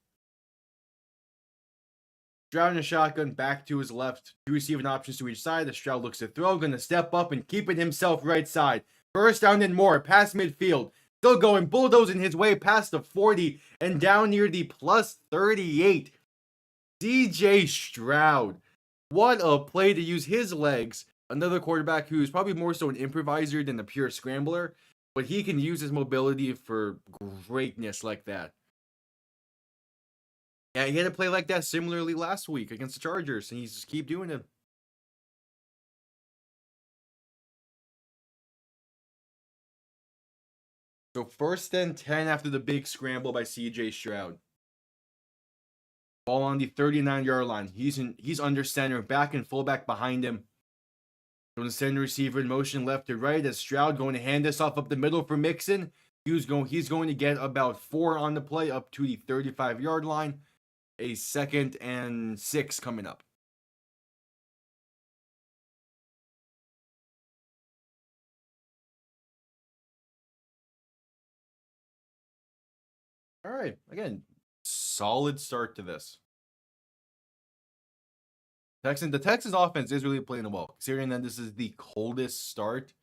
Stroud in a shotgun, back to his left. 2 receiving options to each side. The Stroud looks to throw, gonna step up and keep it himself right side. First down and more, past midfield. Still going, bulldozing his way past the 40 and down near the plus 38. DJ Stroud. What a play to use his legs. Another quarterback who's probably more so an improviser than a pure scrambler, but he can use his mobility for greatness like that. Yeah, he had to play like that similarly last week against the Chargers, and he's just keep doing it. So 1st and 10 after the big scramble by CJ Stroud. Ball on the 39-yard line. He's under center, back and fullback behind him. From the center receiver in motion left to right as Stroud going to hand this off up the middle for Mixon. He's going to get about 4 on the play up to the 35-yard line. A 2nd and 6 coming up. All right, again, solid start to this. The Texans offense is really playing well, considering that this is the coldest start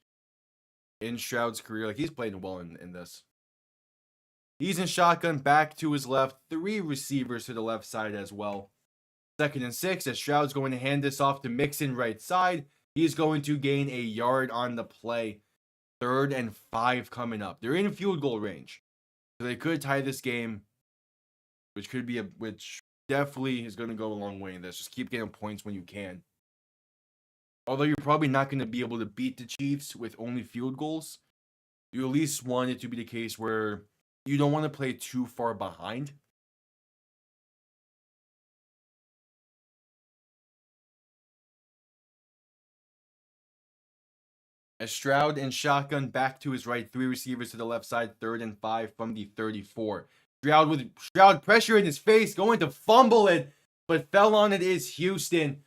in Stroud's career. Like, he's playing well in this. He's in shotgun, back to his left. 3 receivers to the left side as well. 2nd and 6 as Stroud's going to hand this off to Mixon right side. He's going to gain a yard on the play. 3rd and 5 coming up. They're in field goal range, so they could tie this game, which definitely is going to go a long way in this. Just keep getting points when you can. Although you're probably not going to be able to beat the Chiefs with only field goals, you at least want it to be the case where you don't want to play too far behind. As Stroud and shotgun back to his right, 3 receivers to the left side, 3rd and 5 from the 34. Stroud pressure in his face, going to fumble it, but fell on it is Houston.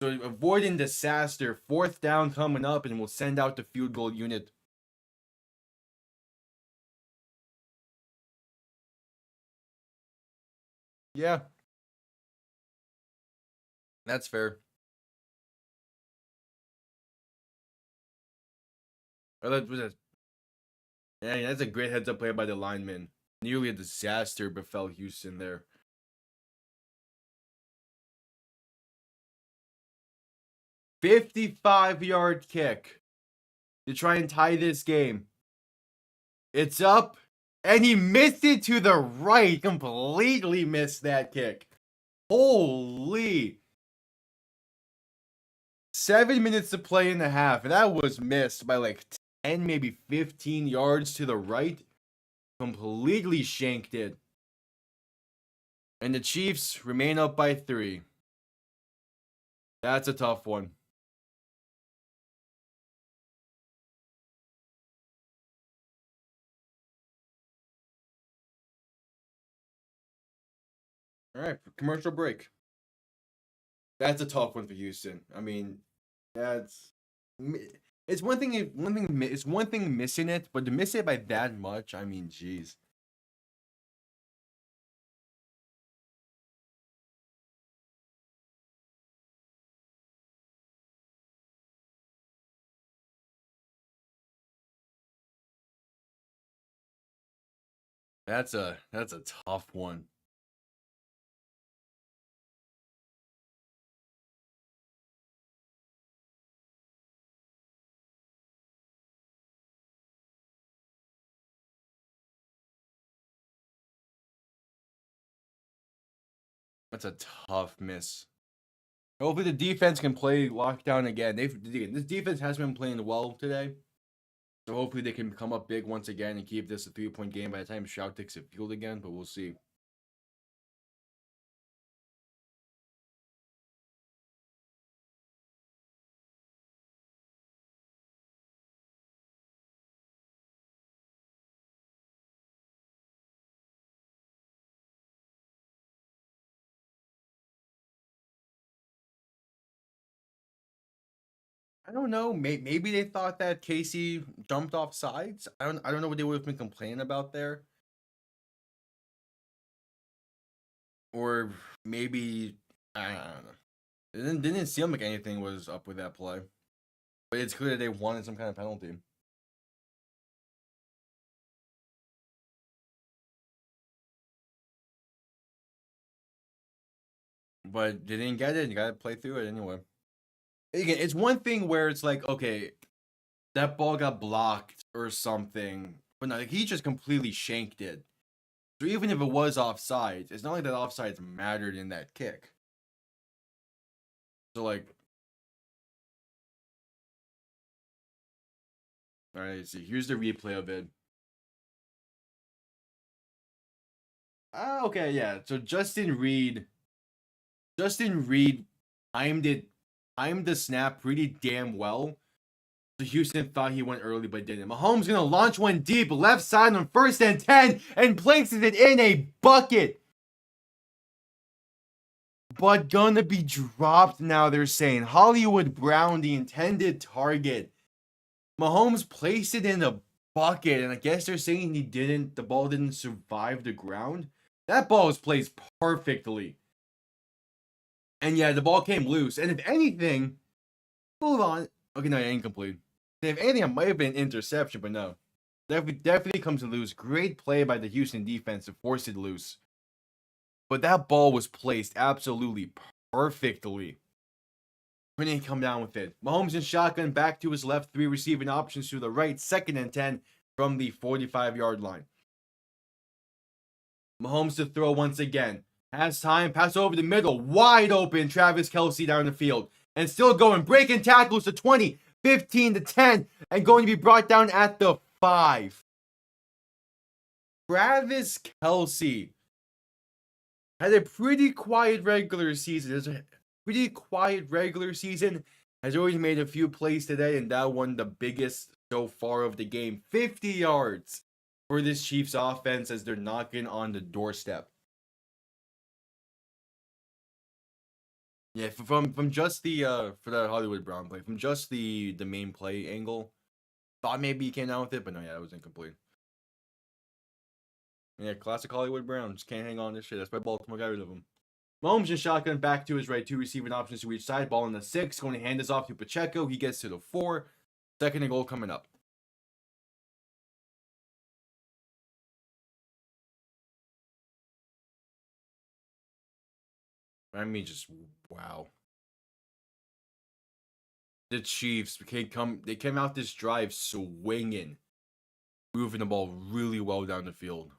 So avoiding disaster. 4th down coming up, and we'll send out the field goal unit. Yeah. That's fair. Yeah, that's a great heads up play by the lineman. Nearly a disaster befell Houston there. 55-yard kick to try and tie this game. It's up, and he missed it to the right. Completely missed that kick. Holy. 7 minutes to play in the half, and that was missed by like 10, maybe 15 yards to the right. Completely shanked it. And the Chiefs remain up by 3. That's a tough one. All right, commercial break. That's a tough one for Houston. I mean, it's one thing missing it, but to miss it by that much, I mean, geez. That's a tough one. That's a tough miss. Hopefully the defense can play lockdown again. This defense has been playing well today. So hopefully they can come up big once again and keep this a 3-point game by the time Stroud takes the field again, but we'll see. I don't know. Maybe they thought that Casey jumped off sides. I don't know what they would have been complaining about there. Or maybe I don't know. It didn't seem like anything was up with that play. But it's clear that they wanted some kind of penalty. But they didn't get it. You gotta play through it anyway. Again, it's one thing where it's like, okay, that ball got blocked or something. But no, like, he just completely shanked it. So even if it was offside, it's not like that offsides mattered in that kick. So like, all right, let's see. Here's the replay of it. Okay, yeah. So Justin Reed timed the snap pretty damn well. So Houston thought he went early, but didn't. Mahomes gonna launch one deep left side on 1st and 10 and places it in a bucket. But gonna be dropped now, they're saying. Hollywood Brown, the intended target. Mahomes placed it in a bucket, and I guess they're saying the ball didn't survive the ground. That ball was placed perfectly. And yeah, the ball came loose. And if anything, hold on. Okay, no, incomplete. If anything, it might have been interception, but no. Definitely comes to loose. Great play by the Houston defense to force it loose. But that ball was placed absolutely perfectly. When he come down with it. Mahomes in shotgun, back to his left, 3 receiving options to the right, 2nd and 10 from the 45-yard line. Mahomes to throw once again. Has time, pass over the middle, wide open, Travis Kelce down the field. And still going, breaking tackles to 20, 15 to 10, and going to be brought down at the 5. Travis Kelce had a pretty quiet regular season. Has already made a few plays today, and that one the biggest so far of the game. 50 yards for this Chiefs offense as they're knocking on the doorstep. Yeah, from just the for the Hollywood Brown play, from just the main play angle, thought maybe he came down with it, but no, yeah, it was incomplete. Yeah, classic Hollywood Brown. Just can't hang on to this shit. That's why Baltimore got rid of him. Mahomes in shotgun, back to his right, 2 receiving options to each side. Ball in the 6, going to hand this off to Pacheco. He gets to the 4. 2nd and goal coming up. I mean, just wow. The Chiefs they came out this drive swinging, moving the ball really well down the field.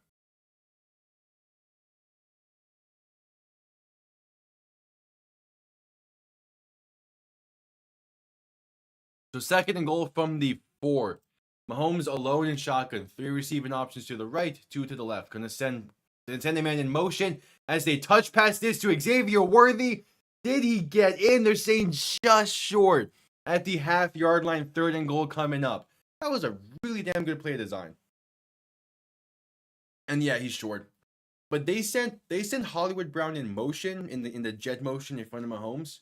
So 2nd and goal from the 4. Mahomes alone in shotgun, 3 receiving options to the right, 2 to the left. Gonna send the man in motion as they touch pass this to Xavier Worthy. Did he get in? They're saying just short at the half-yard line. 3rd and goal coming up. That was a really damn good play design. And yeah, he's short. But they sent Hollywood Brown in motion in the jet motion in front of Mahomes.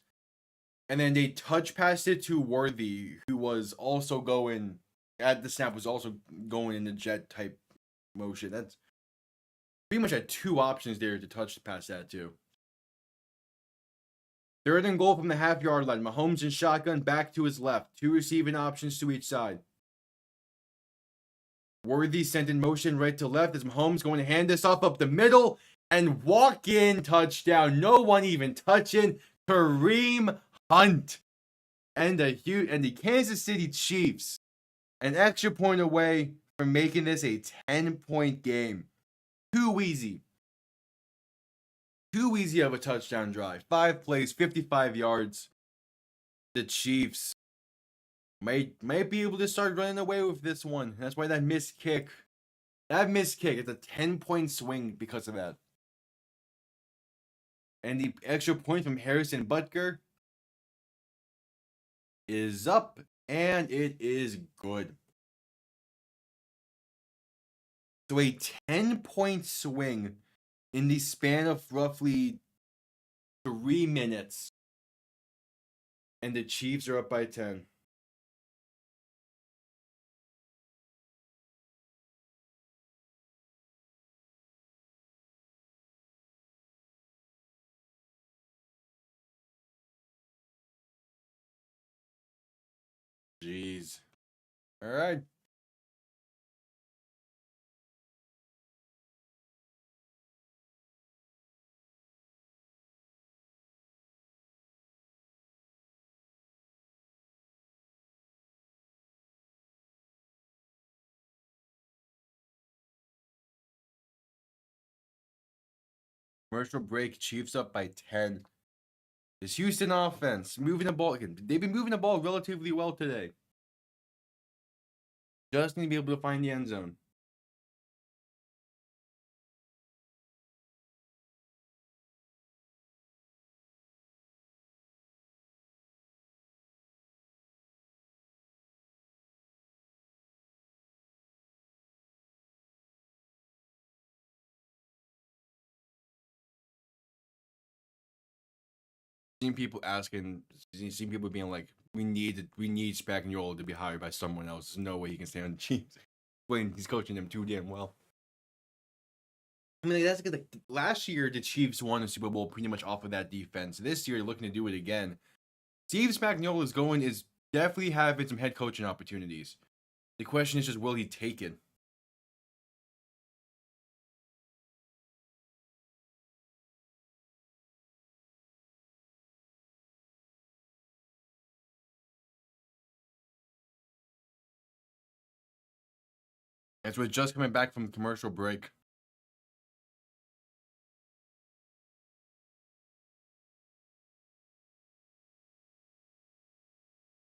And then they touch passed it to Worthy, who was also going at the snap, was also going in the jet type motion. That's pretty much had 2 options there to touch pass that too. 3rd and goal from the half-yard line. Mahomes in shotgun, back to his left. 2 receiving options to each side. Worthy sent in motion right to left as Mahomes going to hand this off up the middle and walk in touchdown. No one even touching. Kareem Hunt and the Kansas City Chiefs an extra point away from making this a 10-point game. Too easy. too easy of a touchdown drive. 5 plays, 55 yards. The Chiefs might be able to start running away with this one. That's why that missed kick. It's a 10-point swing because of that. And the extra point from Harrison Butker is up, and it is good. So a 10-point swing in the span of roughly 3 minutes. And the Chiefs are up by 10. Jeez. All right. Commercial break. Chiefs up by 10. This Houston offense moving the ball. They've been moving the ball relatively well today. Just need to be able to find the end zone. Seen people asking, seen people being like, we need Spagnuolo to be hired by someone else. There's no way he can stay on the Chiefs when he's coaching them too damn well. I mean, that's good. Like, last year, the Chiefs won the Super Bowl pretty much off of that defense. This year, they're looking to do it again. Steve Spagnuolo is definitely having some head coaching opportunities. The question is just, will he take it? As we're just coming back from commercial break.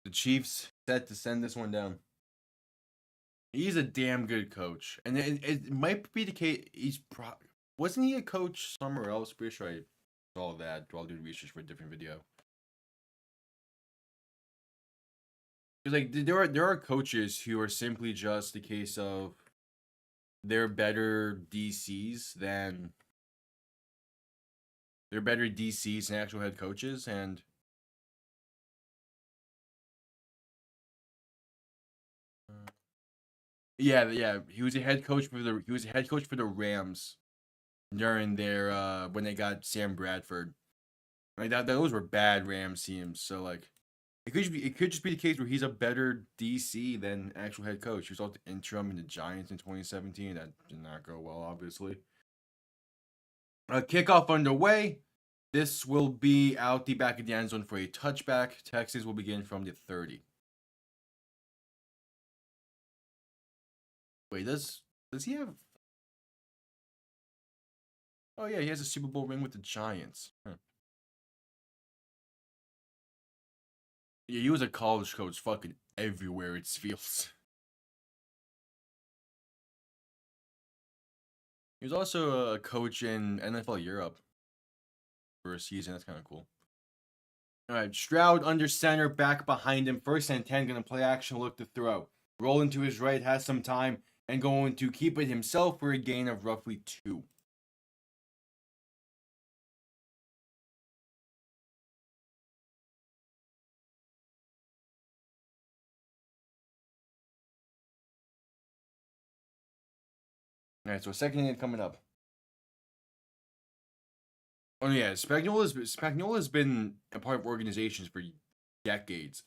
The Chiefs set to send this one down. He's a damn good coach, and it might be the case. Wasn't he a coach somewhere else? Pretty sure I saw that while doing research for a different video. Because like there are coaches who are simply just the case of they're better DCs than actual head coaches, and yeah, he was a head coach for the Rams during their when they got Sam Bradford. Like those were bad Rams teams. So like it could just be the case where he's a better DC than actual head coach. He was also interim in the Giants in 2017. That did not go well, obviously. Kickoff underway. This will be out the back of the end zone for a touchback. Texans will begin from the 30. Wait, does he have? Oh yeah, he has a Super Bowl ring with the Giants. Huh. Yeah, he was a college coach, fucking everywhere it feels. He was also a coach in NFL Europe for a season. That's kind of cool. All right, Stroud under center, back behind him. First and 10, gonna play action, look to throw. Rolling to his right, has some time, and going to keep it himself for a gain of roughly 2. All right, so second hit coming up. Oh yeah, Spagnuolo has been a part of organizations for decades.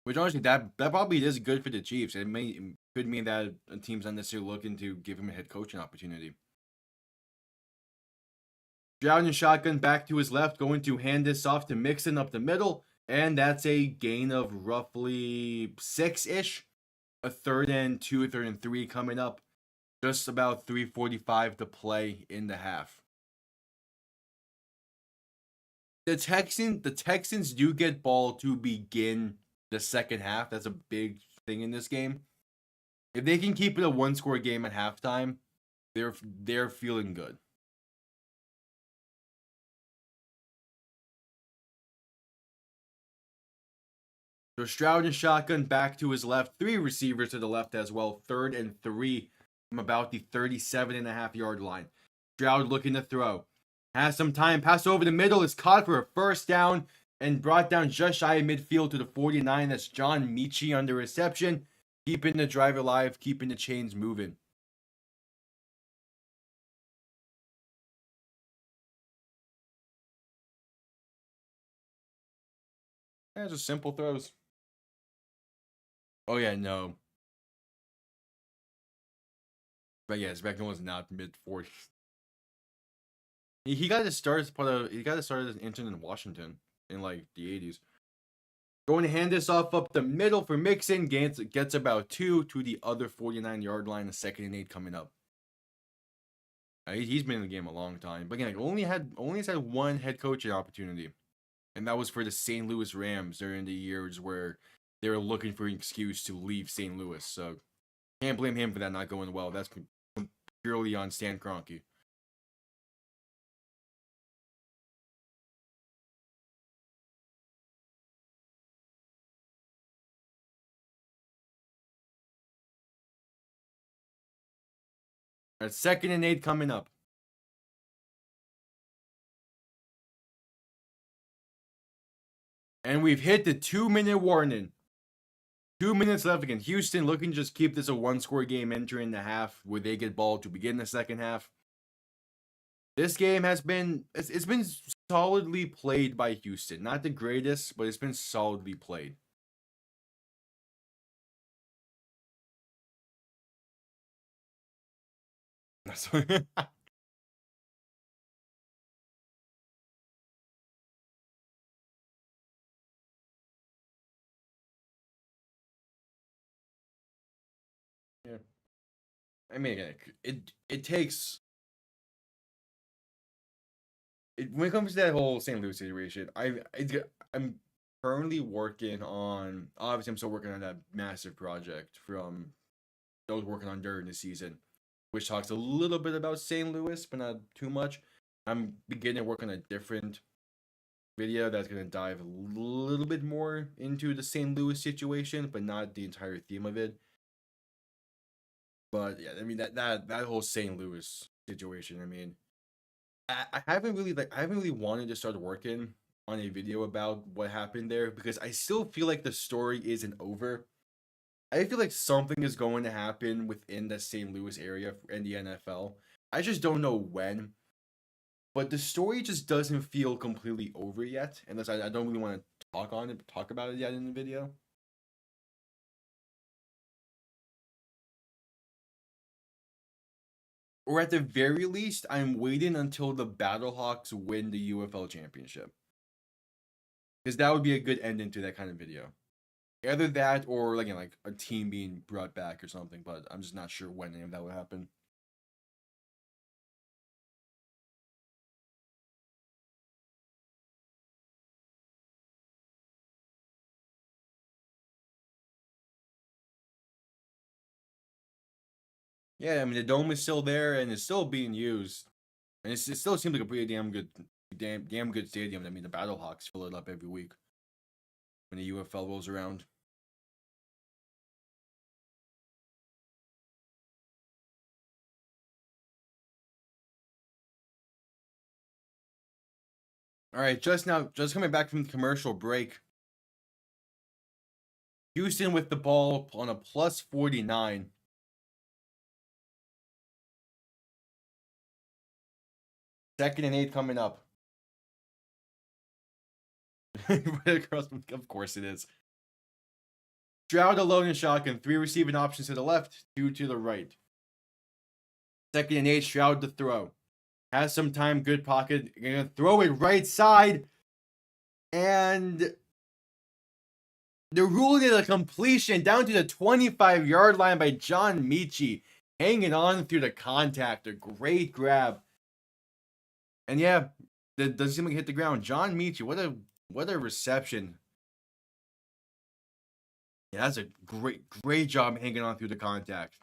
Which honestly, that probably is good for the Chiefs. It could mean that a team's not necessarily looking to give him a head coaching opportunity. Stroud and shotgun back to his left, going to hand this off to Mixon up the middle, and that's a gain of roughly 6-ish. A 3rd and 2, 3rd and 3 coming up. Just about 3:45 to play in the half. The Texans do get ball to begin the second half. That's a big thing in this game. If they can keep it a one-score game at halftime, they're feeling good. So Stroud and shotgun back to his left. 3 receivers to the left as well. 3rd and 3 from about the 37.5-yard line. Stroud looking to throw. Has some time. Pass over the middle. Is caught for a first down and brought down just shy of midfield to the 49. That's John Michie under reception. Keeping the drive alive. Keeping the chains moving. Yeah, just simple throws. Oh, yeah, no. But yeah, Beckham was not mid-40s. He got his start as an intern in Washington in like the 80s. Going to hand this off up the middle for Mixon. Gets about 2 to the other 49-yard line. The 2nd and 8 coming up. He's been in the game a long time. But again, only has had one head coaching opportunity. And that was for the St. Louis Rams during the years where they were looking for an excuse to leave St. Louis. So can't blame him for that not going well. That's purely on Stan Kroenke. That 2nd and 8 coming up. And we've hit the 2-minute warning. 2 minutes left again. Houston looking to just keep this a one-score game entering the half where they get ball to begin the second half. This game has been it's been solidly played by Houston. Not the greatest, but it's been solidly played. Yeah. I mean, again, it takes when it comes to that whole St. Louis situation. I'm currently working on. Obviously, I'm still working on that massive project from I was working on during the season, which talks a little bit about St. Louis, but not too much. I'm beginning to work on a different video that's going to dive a little bit more into the St. Louis situation, but not the entire theme of it. But yeah, I mean that whole St. Louis situation. I mean, I haven't really wanted to start working on a video about what happened there because I still feel like the story isn't over. I feel like something is going to happen within the St. Louis area and the NFL. I just don't know when. But the story just doesn't feel completely over yet, unless I don't really want to talk about it yet in the video. Or at the very least, I'm waiting until the Battlehawks win the UFL championship. Because that would be a good ending to that kind of video. Either that or like a team being brought back or something, but I'm just not sure when any of that would happen. Yeah, I mean the dome is still there and it's still being used. And it still seems like a pretty damn good stadium. I mean the Battlehawks fill it up every week when the UFL rolls around. All right, just coming back from the commercial break. Houston with the ball on a plus 49. Second and 8 coming up. Of course it is. Stroud alone in shotgun. 3 receiving options to the left, 2 to the right. Second and 8, Stroud to throw. Has some time, good pocket. Gonna throw it right side. And they're ruling it a completion down to the 25-yard line by John Michie. hanging on through the contact. A great grab. And yeah, that doesn't seem like it hit the ground. John Michie, what a reception. Yeah, that's a great job hanging on through the contact.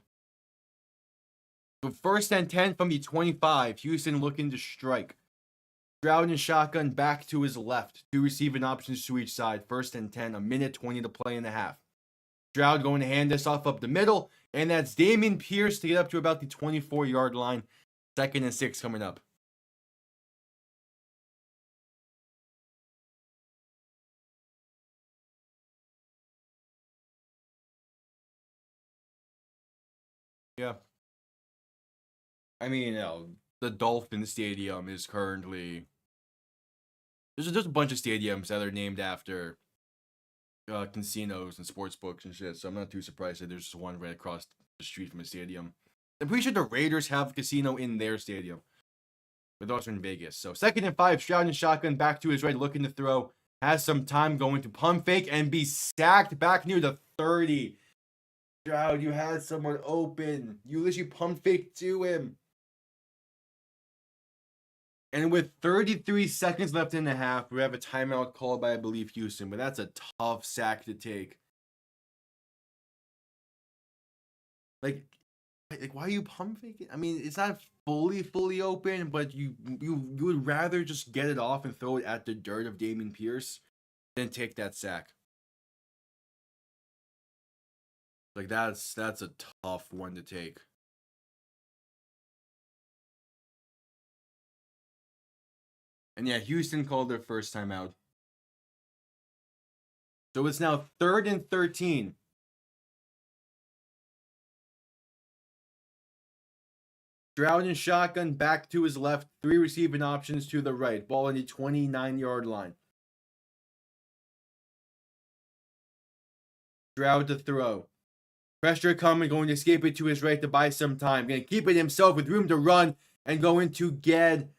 So first and 10 from the 25. Houston looking to strike. Stroud and shotgun back to his left. 2 receiving options to each side. First and 10, a minute 20 to play in the half. Stroud going to hand this off up the middle, and that's Dameon Pierce to get up to about the 24-yard line. 2nd and 6 coming up. Yeah. I mean, the Dolphin Stadium is currently... There's just a bunch of stadiums that are named after casinos and sports books and shit, so I'm not too surprised that there's just one right across the street from a stadium. I'm pretty sure the Raiders have a casino in their stadium. But those are in Vegas. So 2nd and 5, Stroud and shotgun back to his right, looking to throw. Has some time going to pump fake and be sacked back near the 30. Stroud, you had someone open. You literally pump fake to him. And with 33 seconds left in the half, we have a timeout called by, I believe, Houston. But that's a tough sack to take. Like why are you pump faking? I mean, it's not fully open, but you would rather just get it off and throw it at the dirt of Dameon Pierce than take that sack. Like that's a tough one to take. And yeah, Houston called their first time out. So it's now 3rd and 13. Stroud and shotgun back to his left. 3 receiving options to the right. Ball on the 29-yard line. Stroud to throw. Pressure coming, going to escape it to his right to buy some time. Going to keep it himself with room to run and going to get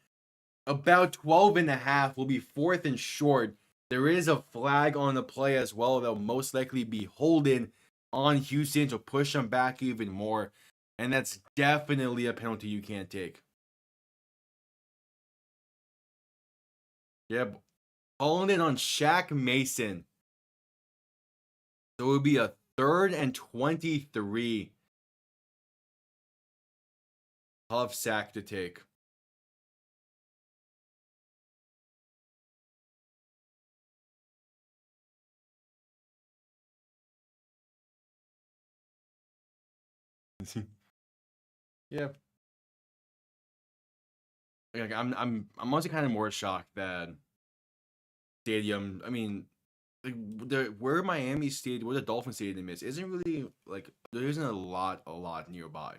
about 12 and a half. Will be 4th and short. There is a flag on the play as well. They'll most likely be holding on Houston to push them back even more. And that's definitely a penalty you can't take. Yeah, calling it on Shaq Mason. So it would be a 3rd and 23. Tough sack to take. Yeah. Like I'm honestly kind of more shocked that stadium. I mean, like where Miami Stadium, where the Dolphin Stadium isn't really like there isn't a lot nearby.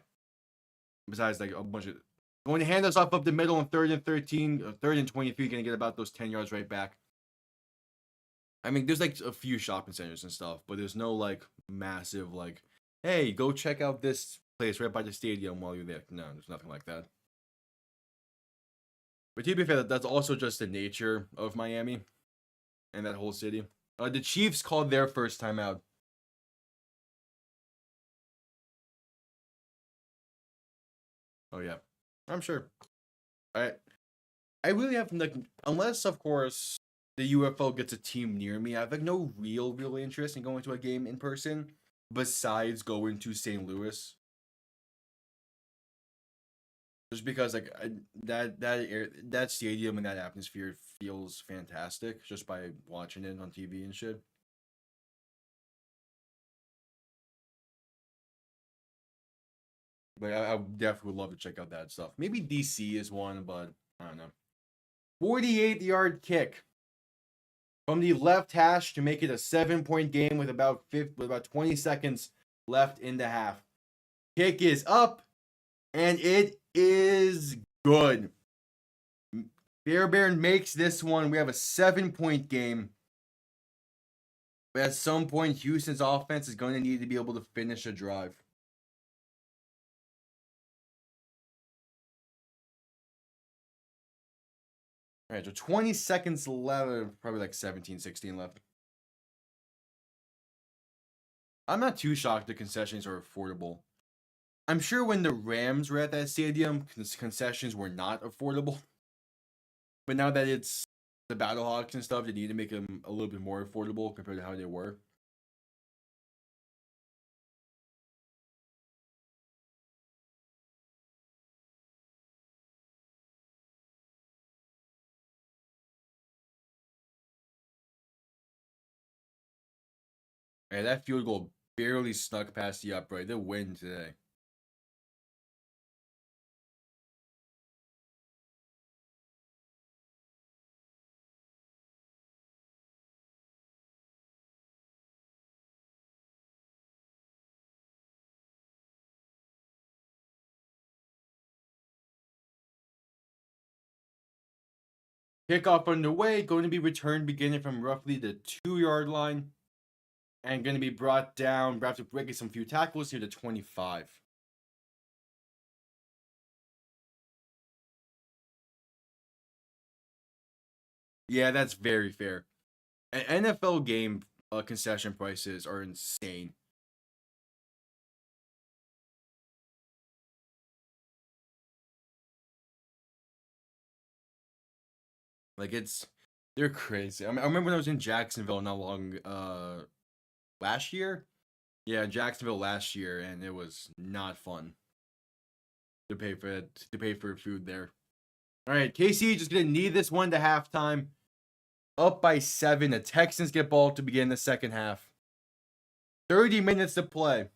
Besides like a bunch of going to hand us off up the middle on 3rd and 13, 3rd and 23, gonna get about those 10 yards right back. I mean, there's like a few shopping centers and stuff, but there's no like massive like, hey, go check out this place right by the stadium while you're there. No, there's nothing like that. But to be fair, that's also just the nature of Miami and that whole city. The Chiefs called their first time out. Oh yeah, I'm sure. I really have like, unless of course the UFO gets a team near me, I have like no real interest in going to a game in person besides going to St. Louis. Just because like that stadium and that atmosphere feels fantastic just by watching it on TV and shit. But I definitely would love to check out that stuff. Maybe DC is one, but I don't know. 48-yard kick from the left hash to make it a 7-point game with about 20 seconds left in the half. Kick is up, and it is good. Fairbairn makes this one. We have a 7-point game. But at some point, Houston's offense is going to need to be able to finish a drive. All right, so 20 seconds left, probably like 17, 16 left. I'm not too shocked the concessions are affordable. I'm sure when the Rams were at that stadium, concessions were not affordable. But now that it's the Battlehawks and stuff, they need to make them a little bit more affordable compared to how they were. And that field goal barely snuck past the upright. They win today. Kickoff underway, going to be returned beginning from roughly the 2-yard line. And going to be brought down after breaking some few tackles here to 25. Yeah, that's very fair. NFL game concession prices are insane. Like they're crazy. I remember when I was in Jacksonville not long last year. Yeah, Jacksonville last year, and it was not fun to pay for food there. All right, KC just gonna need this one to halftime. Up by 7. The Texans get ball to begin the second half. 30 minutes to play.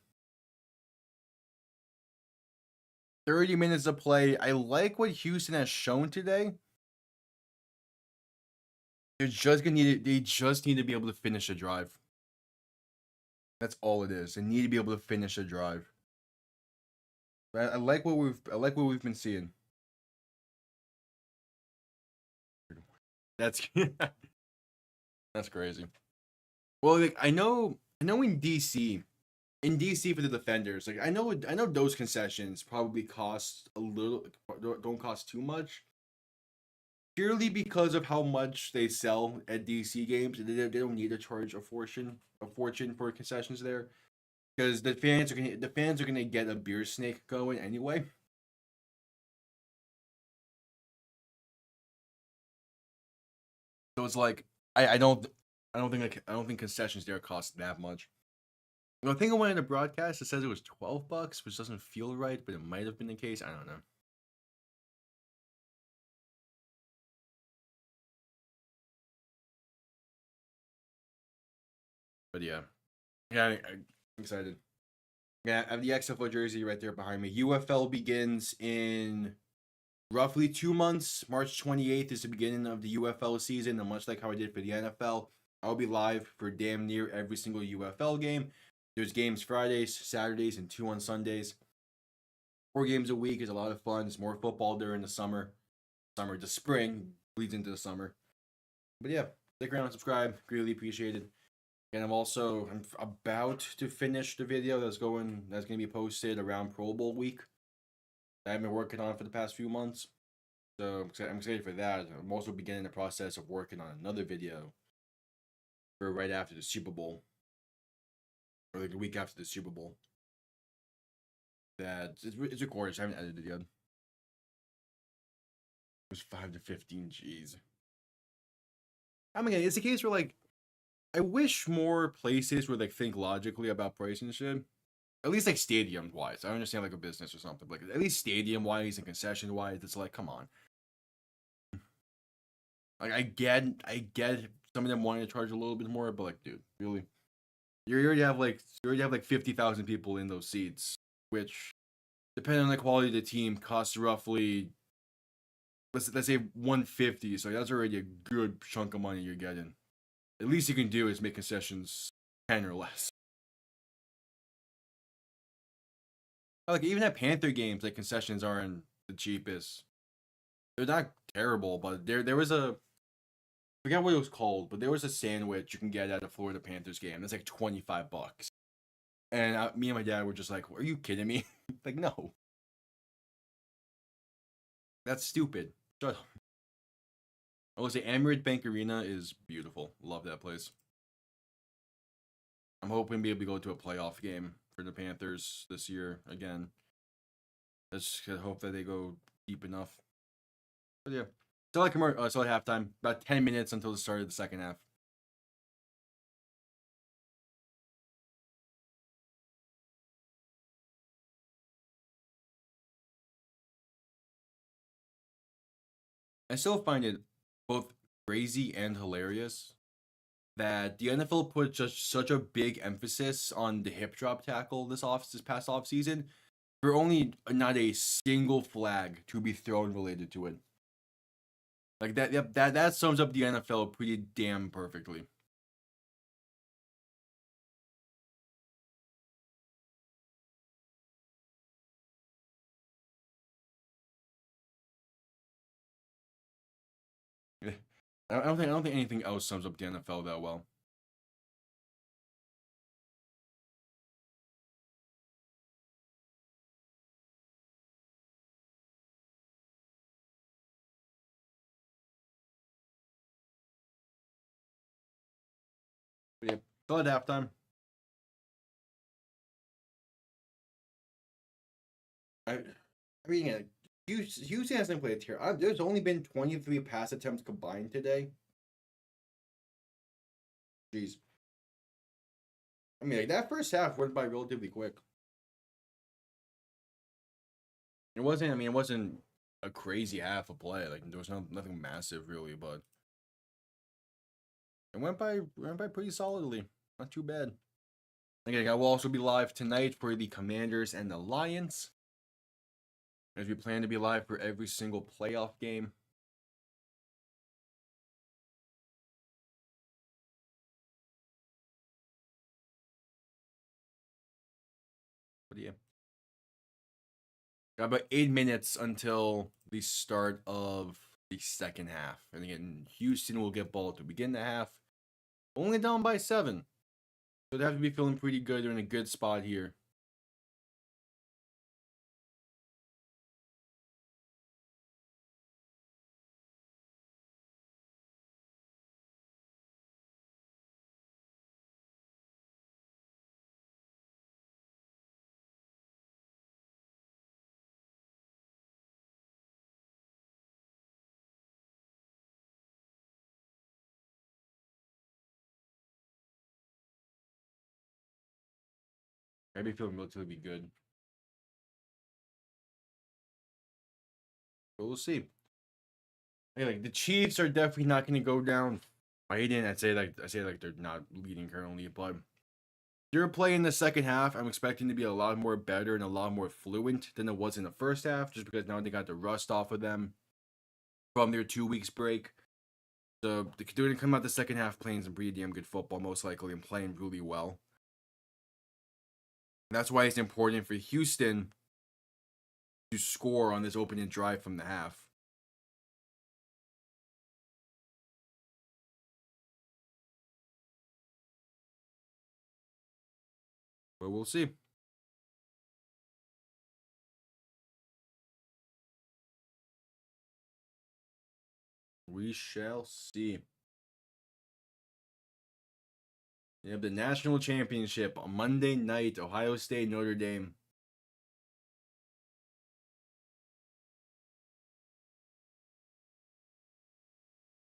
30 minutes to play. I like what Houston has shown today. They just need to be able to finish a drive. That's all it is. They need to be able to finish a drive. I like what we've been seeing. That's that's crazy. Well, like I know in DC for the defenders, like I know those concessions probably cost a little, don't cost too much. Purely because of how much they sell at DC games, they don't need to charge a fortune for concessions there, because the fans are gonna get a beer snake going anyway. So it's like I I don't think concessions there cost that much. I think I went in a broadcast that says it was $12, which doesn't feel right, but it might have been the case. I don't know. But yeah, I'm excited. Yeah, I have the XFL jersey right there behind me. UFL begins in roughly 2 months. March 28th is the beginning of the UFL season, and much like how I did for the NFL, I'll be live for damn near every single UFL game. There's games Fridays, Saturdays, and 2 on Sundays. 4 games a week is a lot of fun. It's more football during the summer. The spring bleeds into the summer. But yeah, stick around and subscribe. Greatly appreciated. And I'm about to finish the video that's gonna be posted around Pro Bowl week that I've been working on for the past few months. So I'm excited for that. I'm also beginning the process of working on another video for right after the Super Bowl, or like the week after the Super Bowl. That it's recorded. So I haven't edited it yet. It was 5 to 15. Jeez. I mean, it's a case where like I wish more places would like think logically about pricing shit. At least like stadium wise. I understand like a business or something, but like at least stadium wise and concession wise, it's like come on. Like I get some of them wanting to charge a little bit more, but like, dude, really, you already have like 50,000 people in those seats, which depending on the quality of the team costs roughly let's say 150. So that's already a good chunk of money you're getting. At least you can do is make concessions 10 or less. Like even at Panther games, like concessions aren't the cheapest. They're not terrible, but there was a I forget what it was called, but there was a sandwich you can get at a Florida Panthers game. That's like $25. And me and my dad were just like, "Are you kidding me?" Like, no, that's stupid. Shut up. I will say Emirates Bank Arena is beautiful. Love that place. I'm hoping to be able to go to a playoff game for the Panthers this year again. Let's hope that they go deep enough. But yeah, still at halftime. About 10 minutes until the start of the second half. I still find it both crazy and hilarious that the NFL put just such a big emphasis on the hip drop tackle this past off season for only not a single flag to be thrown related to it. Like that, yep, that sums up the NFL pretty damn perfectly. I don't think anything else sums up the NFL that well. But yeah, still at halftime. I mean, yeah, Houston hasn't played here. There's only been 23 pass attempts combined today. Jeez. I mean, like that first half went by relatively quick. It wasn't a crazy half of play. Like there was nothing massive really, but it went by pretty solidly. Not too bad. Again, I will also be live tonight for the Commanders and the Lions, as we plan to be live for every single playoff game. But yeah, got about 8 minutes until the start of the second half, and again, Houston will get ball to begin the half, only down by 7, so they have to be feeling pretty good. They're in a good spot here. I'd be feeling relatively good, but we'll see. Hey, like the Chiefs are definitely not going to go down fighting. I say like they're not leading currently, but they're playing the second half. I'm expecting to be a lot more better and a lot more fluent than it was in the first half, just because now they got the rust off of them from their 2 weeks break. So they're going to come out the second half playing some pretty damn good football, most likely, and playing really well. And that's why it's important for Houston to score on this opening drive from the half. But we'll see. We shall see. You have the national championship on Monday night, Ohio State, Notre Dame.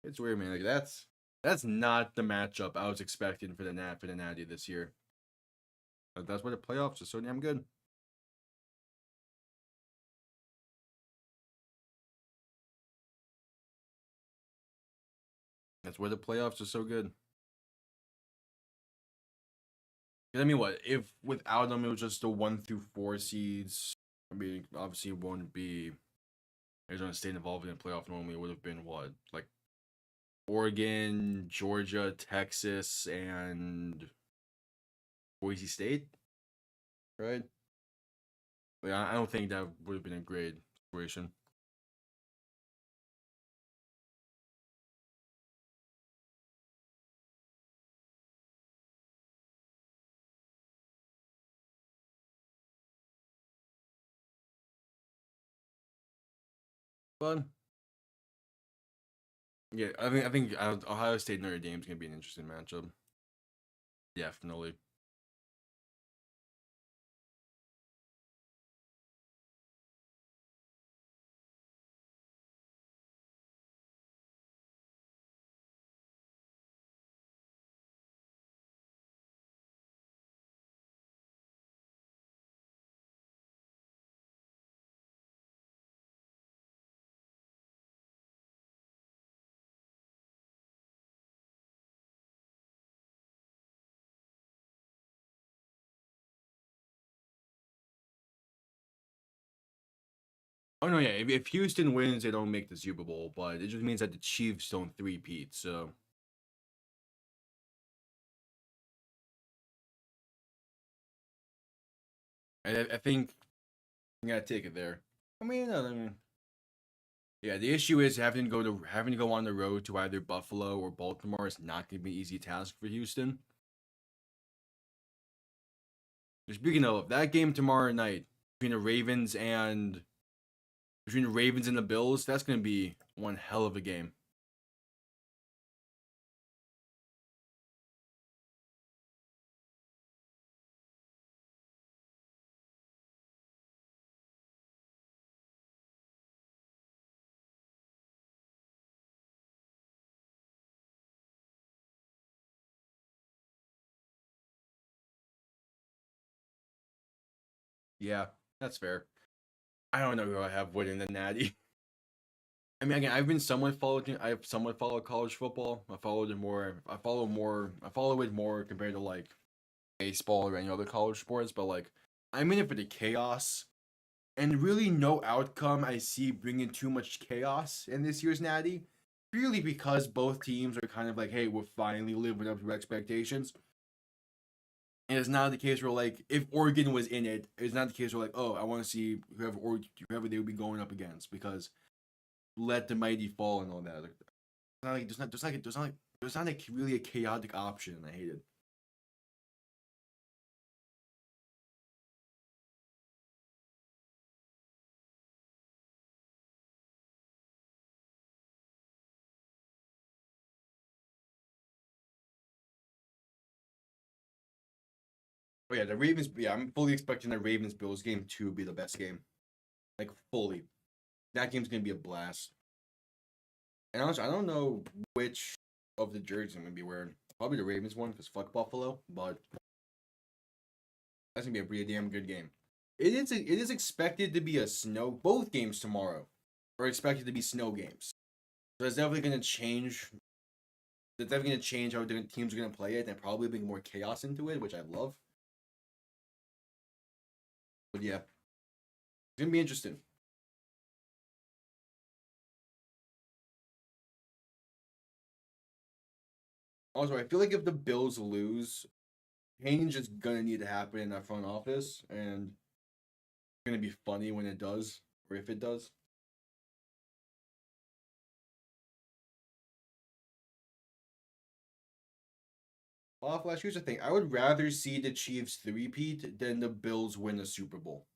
It's weird, man. Like that's not the matchup I was expecting for the Natty this year. But that's why the playoffs are so damn good. That's why the playoffs are so good. I mean, what if without them it was just the 1 through 4 seeds? I mean, obviously it won't be Arizona State involved in the playoff. Normally it would have been what, like Oregon, Georgia, Texas, and Boise State, right? Like, I don't think that would have been a great situation. But yeah, I think Ohio State Notre Dame is gonna be an interesting matchup. Definitely. Oh no, yeah. If Houston wins, they don't make the Super Bowl, but it just means that the Chiefs don't three-peat. So, I think you gotta take it there. I mean, yeah. The issue is having to go on the road to either Buffalo or Baltimore is not gonna be an easy task for Houston. Speaking of that game tomorrow night between the Ravens and the Bills, that's gonna be one hell of a game. Yeah, that's fair. I don't know who I have winning the Natty. I mean, again, I've somewhat followed college football. I followed it more. I follow more. I follow it more compared to like baseball or any other college sports. But like, I'm in it for the chaos, and really no outcome I see bringing too much chaos in this year's Natty. Purely because both teams are kind of like, hey, we're finally living up to expectations. And it's not the case where like if Oregon was in it, it's not the case where like, oh, I want to see whoever they would be going up against because let the mighty fall and all that. It's not like there's not like really a chaotic option. I hate it. But yeah, the Ravens. Yeah, I'm fully expecting the Ravens Bills game to be the best game. Like fully, that game's gonna be a blast. And honestly, I don't know which of the jerseys I'm gonna be wearing. Probably the Ravens one because fuck Buffalo. But that's gonna be a pretty damn good game. It is expected to be a snow. Both games tomorrow are expected to be snow games. So it's definitely gonna change. It's definitely gonna change how different teams are gonna play it, and probably bring more chaos into it, which I love. But yeah, it's gonna be interesting. Also, I feel like if the Bills lose, change is gonna need to happen in that front office, and it's gonna be funny when it does, or if it does. Flash, here's the thing: I would rather see the Chiefs three-peat than the Bills win a Super Bowl.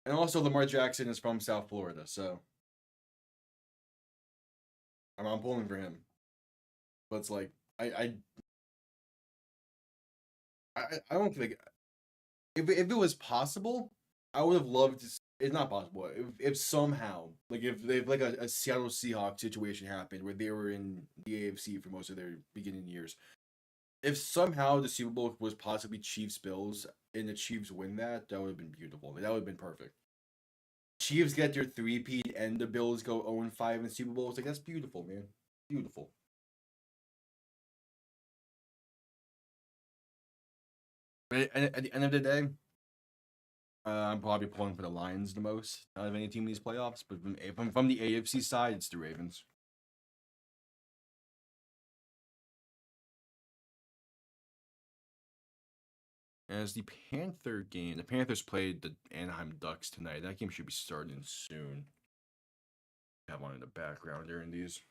And also, Lamar Jackson is from South Florida, so I'm pulling for him. But it's like I don't think if it was possible, I would have loved to. It's not possible. If somehow, like if like a Seattle Seahawks situation happened where they were in the AFC for most of their beginning years, if somehow the Super Bowl was possibly Chiefs Bills and the Chiefs win that, that would have been beautiful. That would have been perfect. Chiefs get their three-peat and the Bills go 0-5 in Super Bowls. Like that's beautiful, man. Beautiful. But at the end of the day, I'm probably pulling for the Lions the most out of any team in these playoffs. But from the AFC side, it's the Ravens. As the Panther game, the Panthers played the Anaheim Ducks tonight. That game should be starting soon. Have one in the background during these.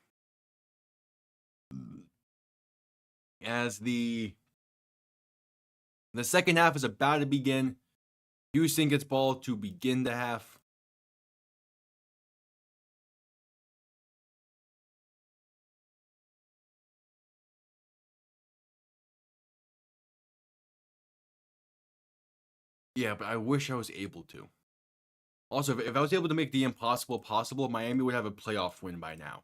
As the second half is about to begin, Houston gets ball to begin the half. Yeah, but I wish I was able to. Also, if I was able to make the impossible possible, Miami would have a playoff win by now.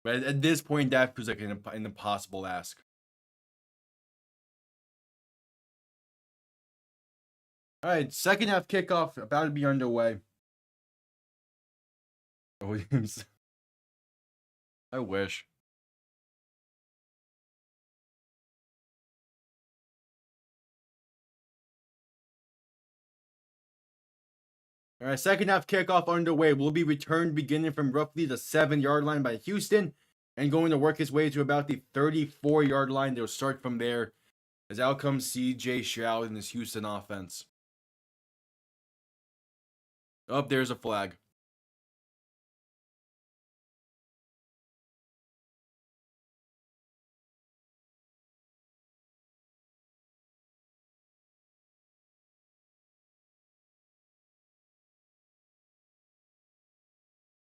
But at this point, that feels like an impossible ask. All right, second half kickoff about to be underway. Williams. I wish. All right, second half kickoff underway. Will be returned beginning from roughly the 7-yard line by Houston and going to work his way to about the 34-yard line. They'll start from there as out comes CJ Stroud in this Houston offense. Oh, there's a flag.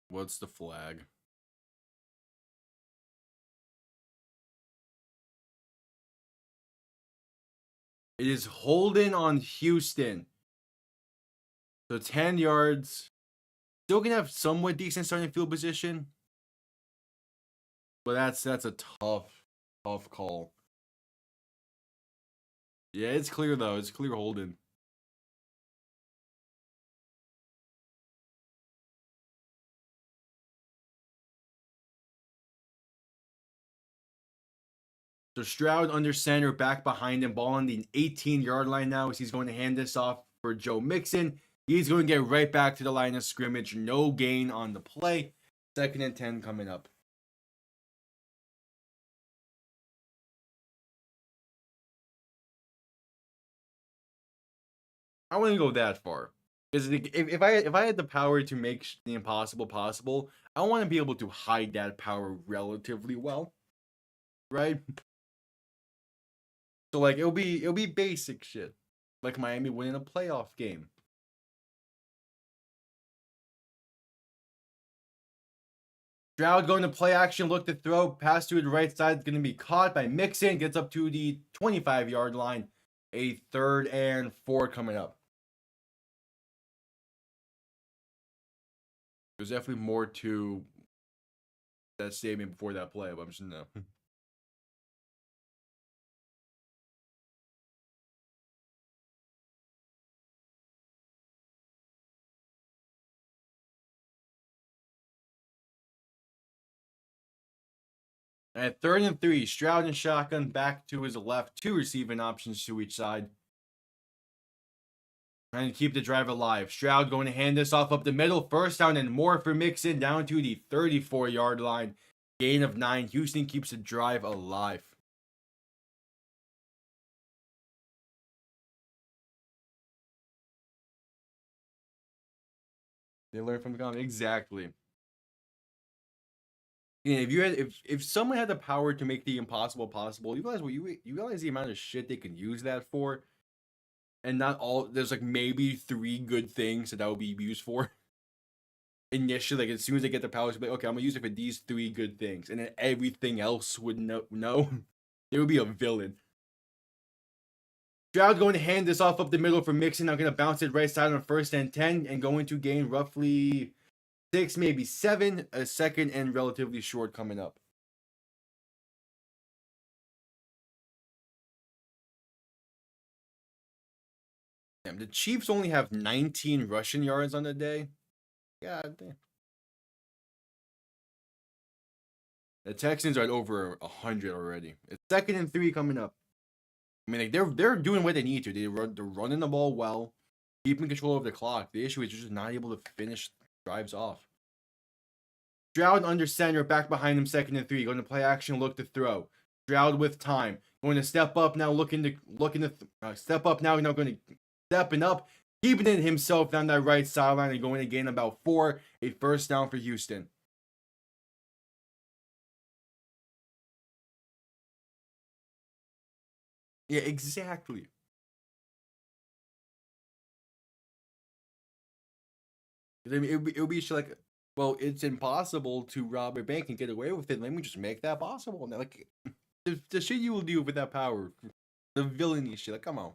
What's the flag? It is holding on Houston. So 10 yards. Still gonna have somewhat decent starting field position. But that's a tough call. Yeah, it's clear though. It's clear holding. So Stroud under center, back behind him, ball on the 18-yard line now as he's going to hand this off for Joe Mixon. He's going to get right back to the line of scrimmage. No gain on the play. 2nd and 10 coming up. I wouldn't go that far. Because if I had the power to make the impossible possible, I want to be able to hide that power relatively well. Right? So like it'll be basic shit. Like Miami winning a playoff game. Stroud going to play action, look to throw, pass to the right side is going to be caught by Mixon, gets up to the 25-yard line. A 3rd and 4 coming up. There's definitely more to that statement before that play, but I'm just no. At 3rd and 3, Stroud and shotgun back to his left, 2 receiving options to each side. Trying to keep the drive alive. Stroud going to hand this off up the middle. 1st down and more for Mixon down to the 34-yard line. Gain of 9. Houston keeps the drive alive. They learn from the comment. Exactly. Yeah, if someone had the power to make the impossible possible, you realize the amount of shit they can use that for, and not all. There's like maybe 3 good things that would be used for. Initially, like as soon as they get the power, to be like, okay, I'm gonna use it for these 3 good things, and then everything else would no. It would be a villain. Stroud going to hand this off up the middle for Mixon. I'm gonna bounce it right side on 1st and 10, and going to gain roughly 6, maybe 7. A 2nd and relatively short coming up. Damn, the Chiefs only have 19 rushing yards on the day. God damn. The Texans are at over 100 already. It's 2nd and 3 coming up. I mean, like they're doing what they need to. They're running the ball well, keeping control of the clock. The issue is just not able to finish drives off. Stroud under center, back behind him, 2nd and 3. Going to play action, look to throw. Stroud with time. Going to step up now, looking to step up now. Now going to stepping up, keeping it himself down that right sideline and going to gain about 4. A 1st down for Houston. Yeah, exactly. I mean, it would be shit like, well, it's impossible to rob a bank and get away with it. Let me just make that possible. Now, like, the shit you will do with that power, the villainy shit. Like, come on.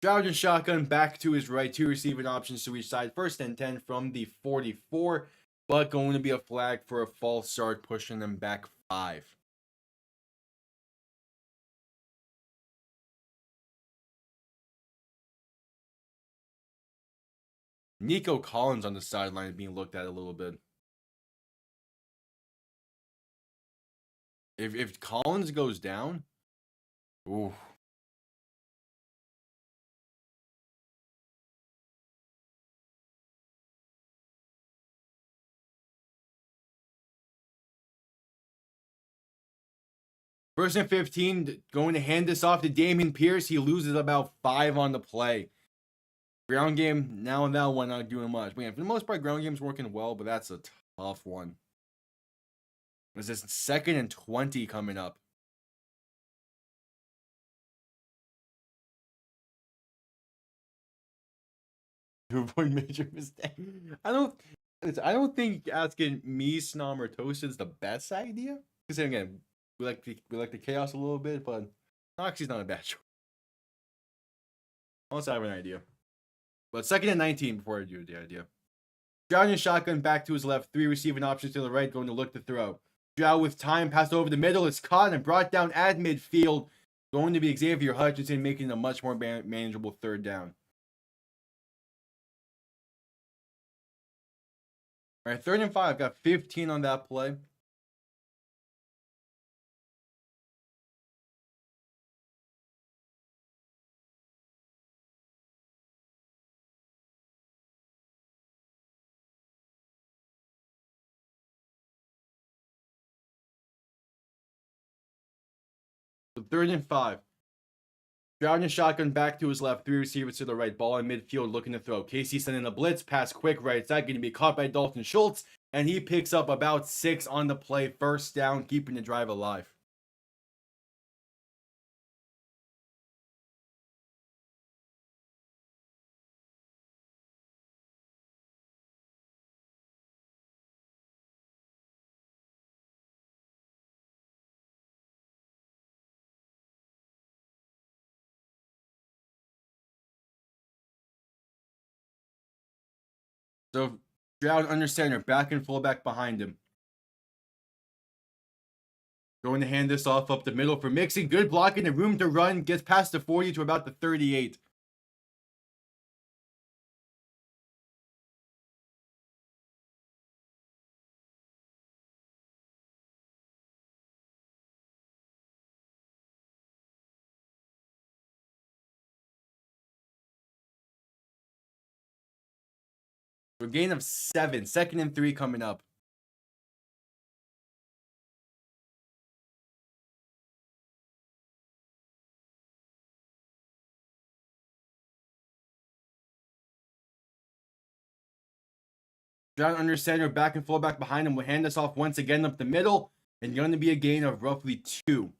Stroud and shotgun back to his right, 2 receiving options to each side. 1st and 10 from the 44, but going to be a flag for a false start, pushing them back 5. Nico Collins on the sideline being looked at a little bit. If Collins goes down, ooh, First and 15, going to hand this off to Dameon Pierce. He loses about 5 on the play. Ground game, now and that one not doing much. But yeah, for the most part, ground game's working well, but that's a tough one. There's this 2nd and 20 coming up. To avoid major mistake. I don't think asking me, Snom, or Toast is the best idea. Because again, we like the chaos a little bit, but Noxie's not a bad choice. Unless I have an idea. But 2nd and 19 before I do the idea. Stroud in shotgun back to his left. 3 receiving options to the right, going to look to throw. Stroud with time, passed over the middle. It's caught and brought down at midfield. Going to be Xavier Hutchinson, making a much more manageable 3rd down. All right, 3rd and 5. Got 15 on that play. So 3rd and 5. Stroud in shotgun back to his left. 3 receivers to the right. Ball in midfield looking to throw. Casey sending a blitz. Pass quick right side. Going to be caught by Dalton Schultz. And he picks up about 6 on the play. 1st down, keeping the drive alive. So Stroud under center, back and fullback behind him. Going to hand this off up the middle for Mixon. Good blocking, the room to run. Gets past the 40 to about the 38. So a gain of 7. 2nd and 3 coming up. Stroud under center, back and fullback behind him. Will hand this off once again up the middle. And going to be a gain of roughly 2.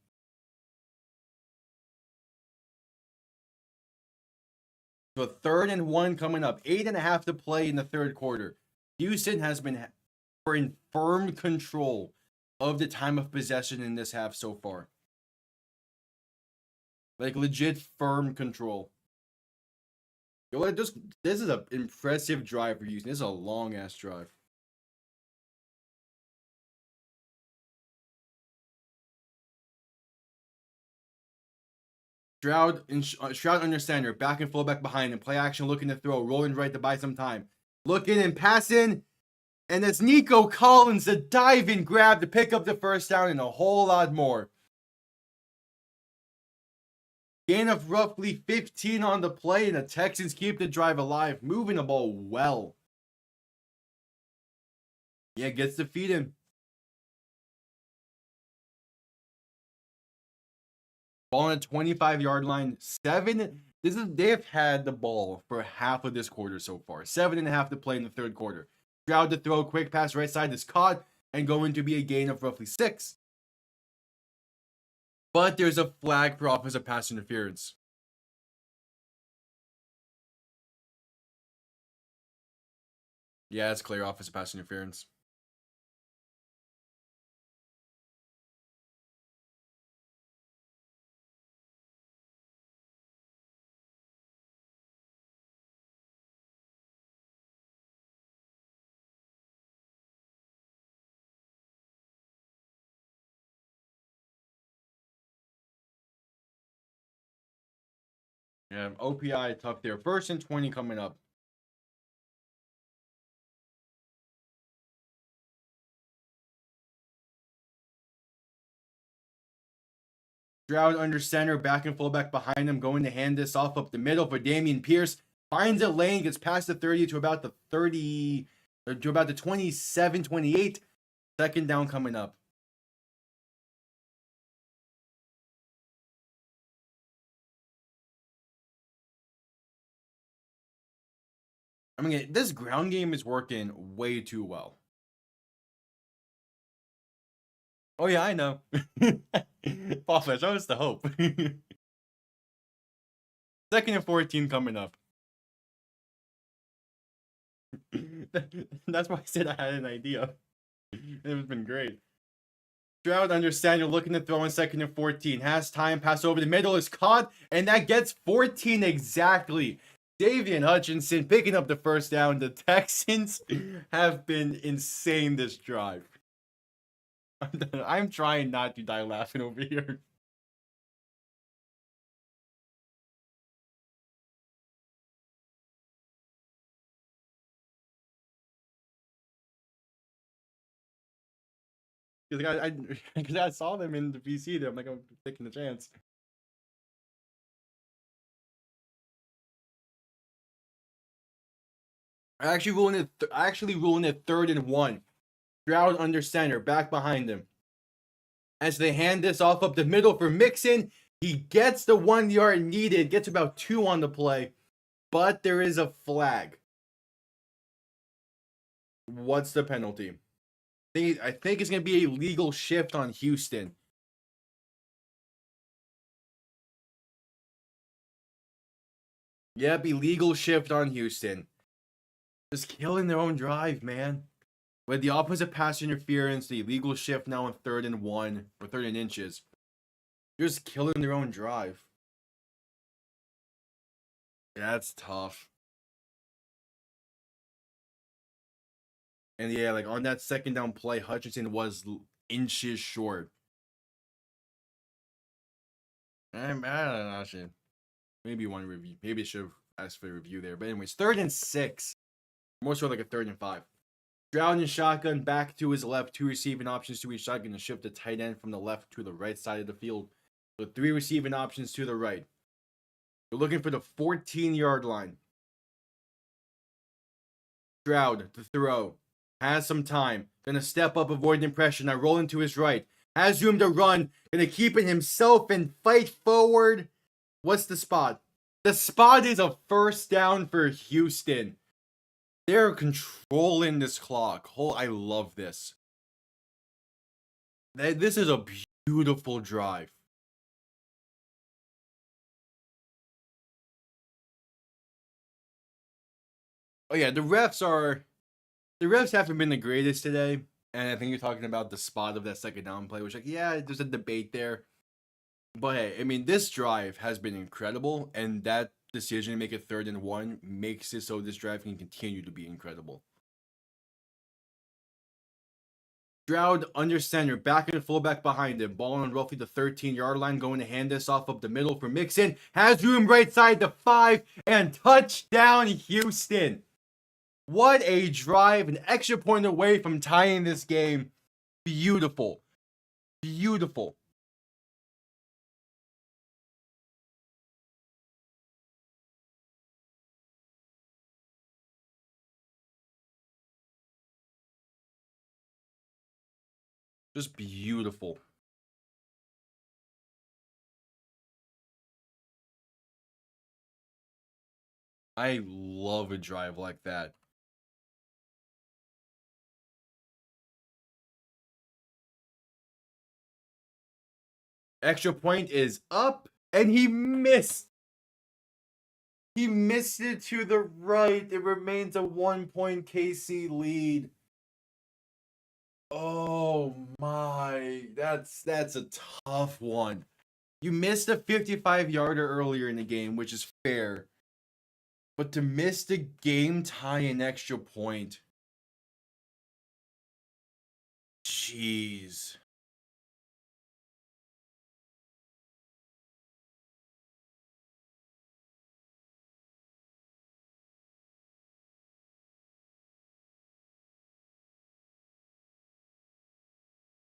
So 3rd and 1 coming up. 8.5 to play in the 3rd quarter. Houston has been in firm control of the time of possession in this half so far. Like legit firm control. This is an impressive drive for Houston. This is a long ass drive. Stroud under center, back and fullback behind him. Play action, looking to throw, rolling right to buy some time. Looking and passing, and it's Nico Collins, the dive and grab to pick up the 1st down and a whole lot more. Gain of roughly 15 on the play, and the Texans keep the drive alive, moving the ball well. Yeah, gets the feed in. Ball on a 25-yard line. They have had the ball for half of this quarter so far. 7.5 to play in the 3rd quarter. Stroud to throw, quick pass right side is caught and going to be a gain of roughly 6. But there's a flag for offensive pass interference. Yeah, it's clear offensive pass interference. Yeah, OPI tough there. 1st and 20 coming up. Stroud under center, back and fullback behind him, going to hand this off up the middle for Dameon Pierce. Finds a lane, gets past the 30 to about the 30, to about the 27, 28. 2nd down coming up. I mean, this ground game is working way too well. Oh yeah, I know. Papa, show us the hope. 2nd and 14 coming up. That's why I said I had an idea. It's been great. Stroud understand you're looking to throw in 2nd and 14. Has time, pass over the middle, is caught, and that gets 14 exactly. Davian Hutchinson picking up the first down. The Texans have been insane this drive. I'm trying not to die laughing over here. Because I saw them in the VC there. I'm like, I'm taking the chance. I actually ruling it 3rd and 1. Stroud under center, back behind him. As they hand this off up the middle for Mixon, he gets the 1 yard needed, gets about 2 on the play, but there is a flag. What's the penalty? I think it's going to be a legal shift on Houston. Yep, illegal shift on Houston. Just killing their own drive, man. With the opposite pass interference, the illegal shift now on 3rd and 1, or 3rd and inches. They're just killing their own drive. That's tough. And yeah, like on that 2nd down play, Hutchinson was inches short. I don't know, shit. Maybe one review. Maybe I should have asked for a review there. But anyways, 3rd and 6. More so like a 3rd and 5. Stroud in shotgun, back to his left. 2 receiving options to each shotgun to shift the tight end from the left to the right side of the field. So 3 receiving options to the right. We're looking for the 14-yard line. Stroud to throw. Has some time. Gonna step up, avoiding pressure. Now rolling to his right. Has room to run. Gonna keep it himself and fight forward. What's the spot? The spot is a first down for Houston. They're controlling this clock. I love this. This is a beautiful drive. Oh yeah, the refs haven't been the greatest today. And I think you're talking about the spot of that 2nd down play, which, like, yeah, there's a debate there. But hey, I mean, this drive has been incredible, and that decision to make it 3rd and 1 makes it so this drive can continue to be incredible. Stroud under center, back and fullback behind him, ball on roughly the 13-yard line, going to hand this off up the middle for Mixon. Has room right side to 5, and touchdown Houston. What a drive, an extra point away from tying this game. Beautiful. Beautiful. Just beautiful. I love a drive like that. Extra point is up, and he missed. He missed it to the right. It remains a 1-point KC lead. Oh my, that's a tough one. You missed a 55-yarder earlier in the game, which is fair. But to miss the game tying extra point. Jeez.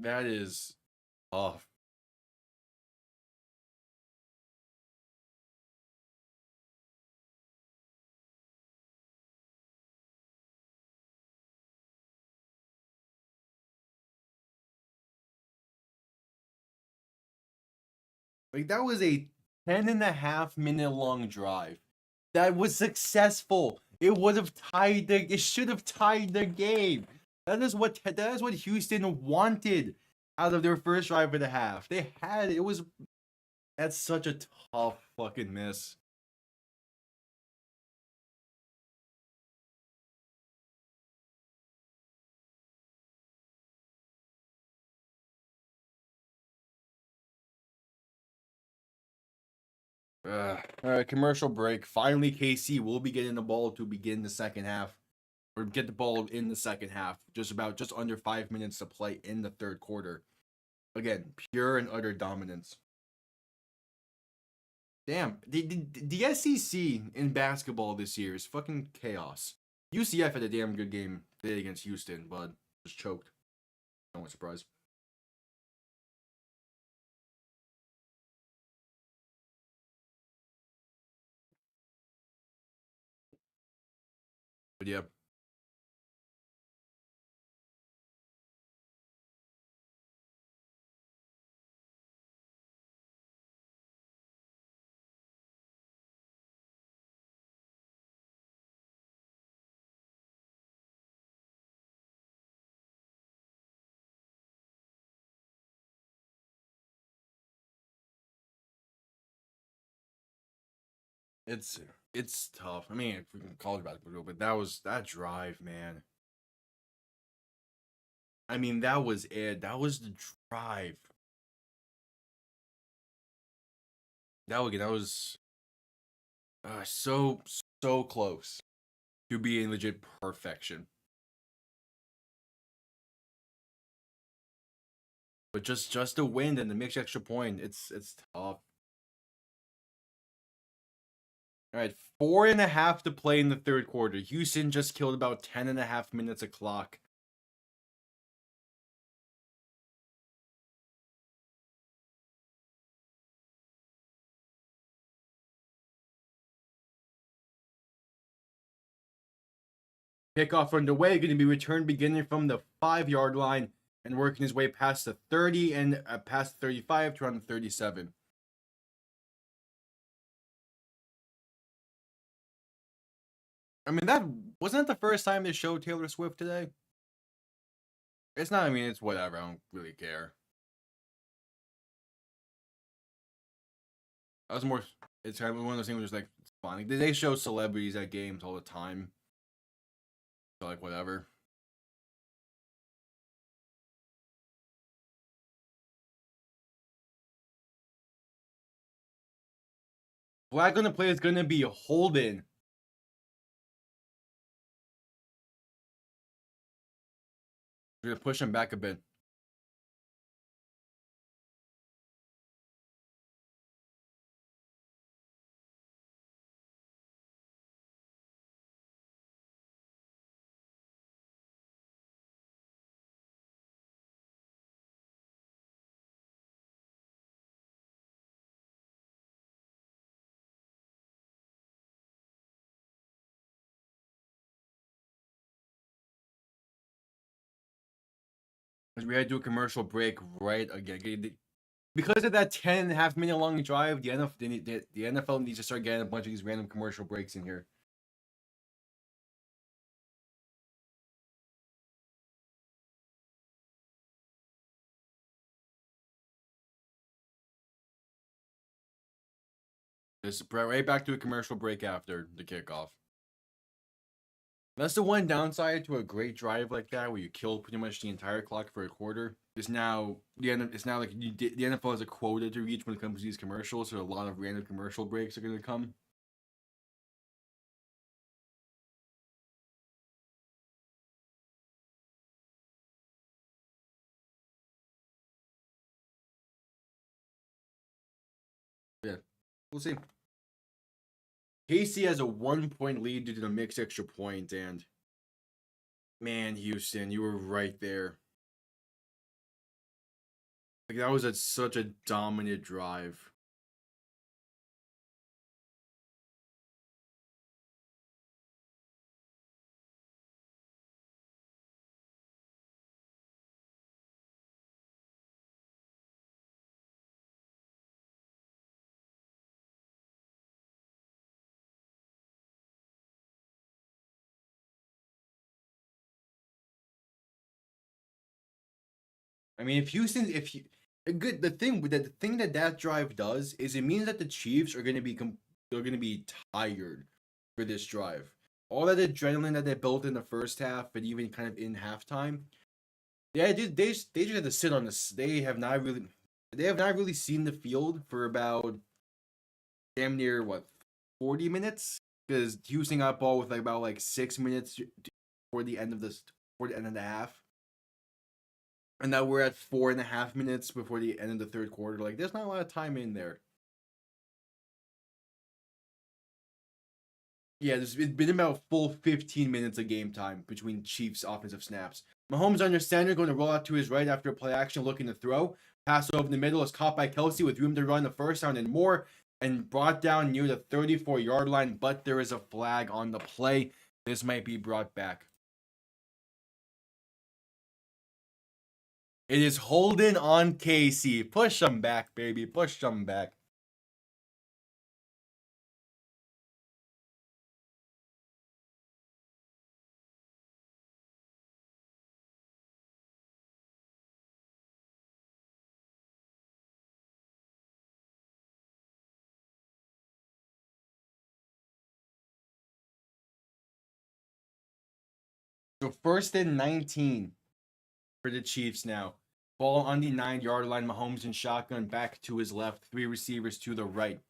That is tough. Like, that was a 10.5-minute long drive that was successful. It would have tied the. It should have tied the game. That is what Houston wanted out of their first drive of the half. They had it was. That's such a tough fucking miss. All right, commercial break. Finally, KC will be getting the ball to begin the second half, or get the ball in the second half. Just under 5 minutes to play in the third quarter. Again, pure and utter dominance. Damn, the SEC in basketball this year is fucking chaos. UCF had a damn good game today against Houston, but just choked. No one surprised. But yeah, it's it's tough. I mean, college basketball, but that drive, man. I mean, that was it. That was the drive. That was so close to being legit perfection. But just the win and the mixed extra point, it's tough. All right, 4.5 to play in the third quarter. Houston just killed about 10.5 minutes of clock. Kickoff underway, going to be returned beginning from the 5 yard line and working his way past the 30 and past 35 to around the 37. I mean, that wasn't that the first time they showed Taylor Swift today? It's not. I mean, it's whatever. I don't really care. I was more. It's kind of one of those things where it's like it's fun. Like, they show celebrities at games all the time. So like whatever. Flag on the play is gonna be Holden. We're gonna push him back a bit. We had to do a commercial break right again. Because of that 10.5 minute long drive, the NFL needs to start getting a bunch of these random commercial breaks in here. Just right back to a commercial break after the kickoff. That's the one downside to a great drive like that, where you kill pretty much the entire clock for a quarter. It's now like the NFL has a quota to reach when it comes to these commercials, so a lot of random commercial breaks are going to come. Yeah, we'll see. Casey has a 1 point lead due to the mixed extra point, and man, Houston, you were right there. Like that was such a dominant drive. I mean, if you, the thing that drive does is it means that the Chiefs are gonna be they're gonna be tired for this drive. All that adrenaline that they built in the first half, and even kind of in halftime, yeah, they just had to sit on this. They have not really seen the field for about damn near what 40 minutes, because Houston got ball with like about like 6 minutes for the end of this for the end of the half. And now we're at 4.5 minutes before the end of the third quarter. Like, there's not a lot of time in there. Yeah, it's been about full 15 minutes of game time between Chiefs offensive snaps. Mahomes under center, going to roll out to his right after a play action, looking to throw. Pass over the middle is caught by Kelsey with room to run the first down and more, and brought down near the 34-yard line. But there is a flag on the play. This might be brought back. It is holding on Casey. Push him back, baby. Push him back. So 1st and 19 for the Chiefs now. Ball on the 9-yard line. Mahomes in shotgun, back to his left. 3 receivers to the right.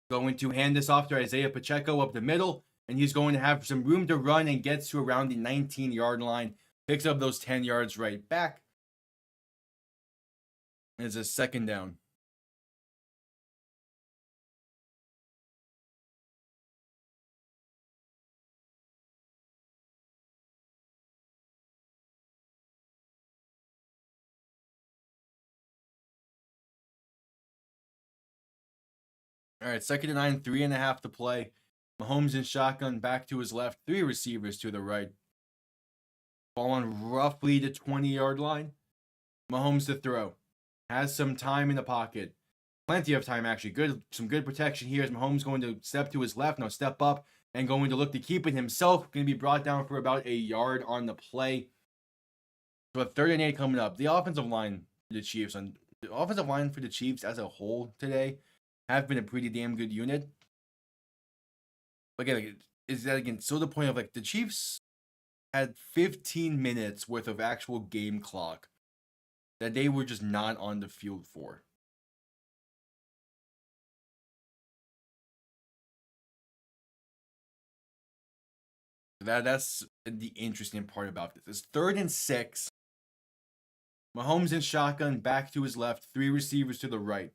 Going to hand this off to Isaiah Pacheco up the middle, and he's going to have some room to run and gets to around the 19-yard line. Picks up those 10 yards right back. It's a 2nd down. All right, 2nd and 9, 3.5 to play. Mahomes in shotgun, back to his left. 3 receivers to the right. Ball on roughly the 20-yard line. Mahomes to throw. Has some time in the pocket. Plenty of time, actually. Some good protection here as Mahomes going to step to his left. Now step up and going to look to keep it himself. Going to be brought down for about a yard on the play. So a 3rd and 8 coming up. The offensive line for the Chiefs as a whole today have been a pretty damn good unit. But again, is that again so the point of like the Chiefs had 15 minutes worth of actual game clock that they were just not on the field for. That's the interesting part about this. It's 3rd and 6. Mahomes in shotgun, back to his left, 3 receivers to the right.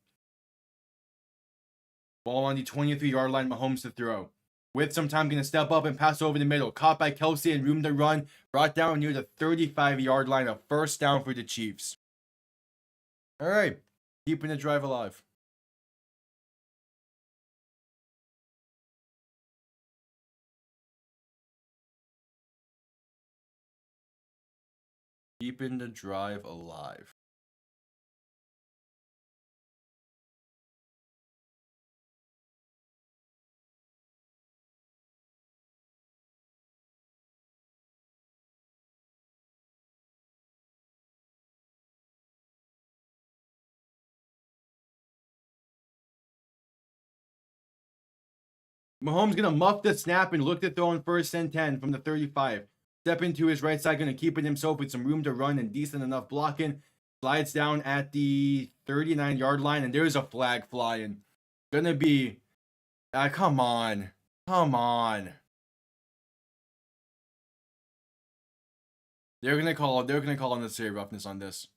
Ball on the 23-yard line, Mahomes to throw. With some time, going to step up and pass over the middle. Caught by Kelsey and room to run. Brought down near the 35-yard line. A 1st down for the Chiefs. All right. Keeping the drive alive. Keeping the drive alive. Mahomes going to muff the snap and look to throw on 1st and 10 from the 35. Step into his right side, going to keep it himself with some room to run and decent enough blocking. Slides down at the 39-yard line, and there's a flag flying. Gonna be, come on. Come on. They're gonna call unnecessary roughness on this.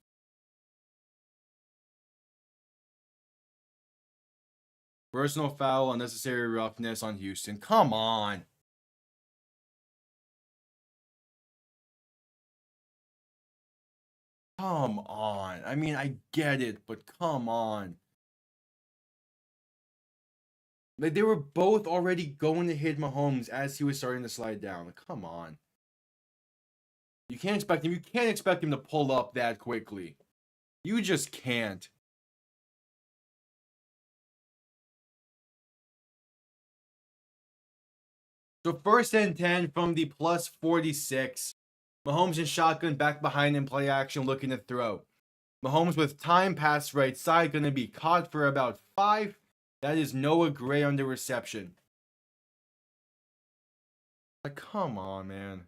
Personal foul, unnecessary roughness on Houston. Come on. Come on. I mean, I get it, but come on. Like, they were both already going to hit Mahomes as he was starting to slide down. Like, come on. You can't expect him to pull up that quickly. You just can't. So 1st and 10 from the +46. Mahomes in shotgun, back behind in play action, looking to throw. Mahomes with time pass right side, going to be caught for about 5. That is Noah Gray on the reception. Like, come on, man.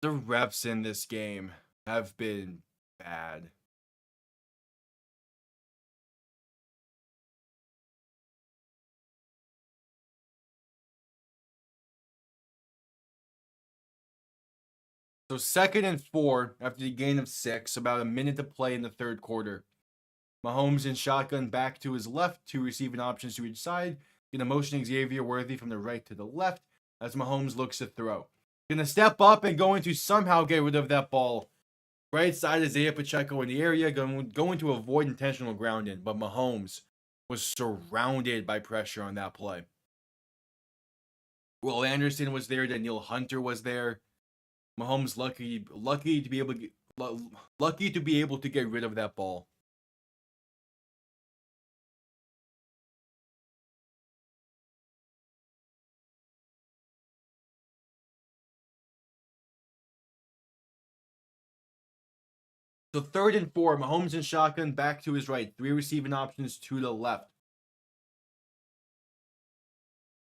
The refs in this game have been bad. So 2nd and 4 after the gain of 6, about a minute to play in the third quarter. Mahomes in shotgun, back to his left, 2 receiving options to each side. Gonna motion Xavier Worthy from the right to the left as Mahomes looks to throw. Gonna step up and going to somehow get rid of that ball. Right side Isaiah Pacheco in the area, going to avoid intentional grounding, but Mahomes was surrounded by pressure on that play. Will Anderson was there, Danielle Hunter was there. Mahomes lucky to be able to get rid of that ball. So 3rd and 4, Mahomes in shotgun, back to his right, 3 receiving options to the left.